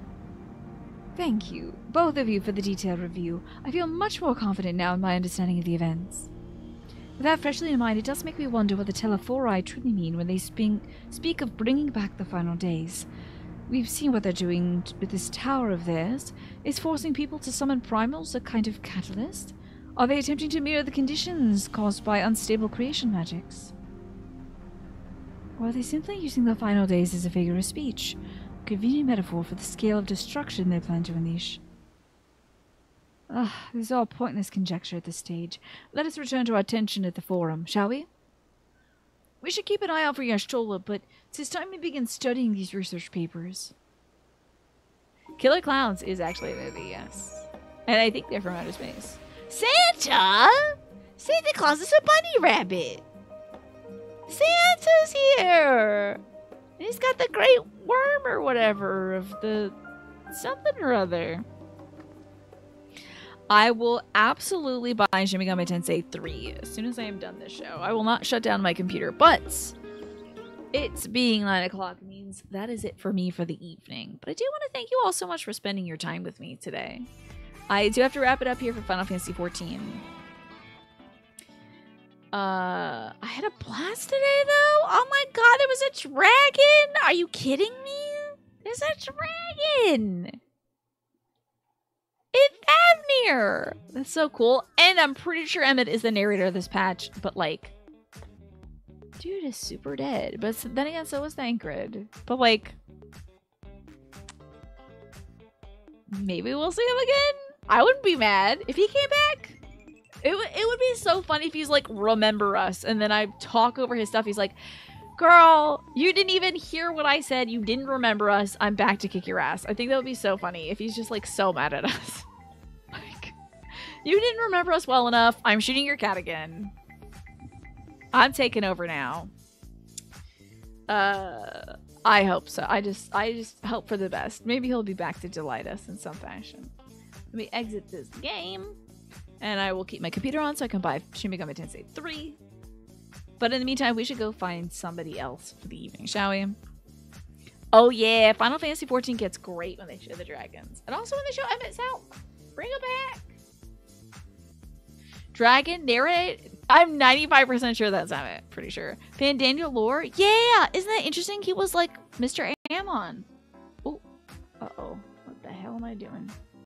Thank you, both of you, for the detailed review. I feel much more confident now in my understanding of the events. With that freshly in mind, it does make me wonder what the Telephori truly mean when they speak of bringing back the final days. We've seen what they're doing with this tower of theirs. Is forcing people to summon primals a kind of catalyst? Are they attempting to mirror the conditions caused by unstable creation magics? Or are they simply using the final days as a figure of speech? Convenient metaphor for the scale of destruction they plan to unleash. This is all pointless conjecture at this stage. Let us return to our attention at the forum, shall we? We should keep an eye out for Y'shtola, but it's time we begin studying these research papers. Killer Clowns is actually a movie, yes. And I think they're from outer space. Santa! Santa Claus is a bunny rabbit! Santa's here! He's got the great worm or whatever of the something or other. I will absolutely buy Shin Megami Tensei 3 as soon as I am done this show. I will not shut down my computer, but it's being 9 o'clock means that is it for me for the evening. But I do want to thank you all so much for spending your time with me today. I do have to wrap it up here for Final Fantasy XIV. I had a blast today, though. Oh my god, there was a dragon! Are you kidding me? There's a dragon! It's Avnir! That's so cool. And I'm pretty sure Emmett is the narrator of this patch, but like, dude is super dead. But then again, so is Thancred. But like, maybe we'll see him again? I wouldn't be mad if he came back. It would be so funny if he's like, remember us, and then I talk over his stuff. He's like, girl, you didn't even hear what I said. You didn't remember us. I'm back to kick your ass. I think that would be so funny if he's just like so mad at us. Like, you didn't remember us well enough. I'm shooting your cat again. I'm taking over now. I hope so. I just hope for the best. Maybe he'll be back to delight us in some fashion. Let me exit this game. And I will keep my computer on so I can buy Shin Megami Tensei 3. But in the meantime, we should go find somebody else for the evening, shall we? Oh yeah, Final Fantasy XIV gets great when they show the dragons. And also when they show Emmett's out. Bring him back. Dragon, narrate. I'm 95% sure that's Emmett. Pretty sure. Fan Daniel lore. Yeah, isn't that interesting? He was like Mr. Ammon. Oh, uh-oh. What the hell am I doing?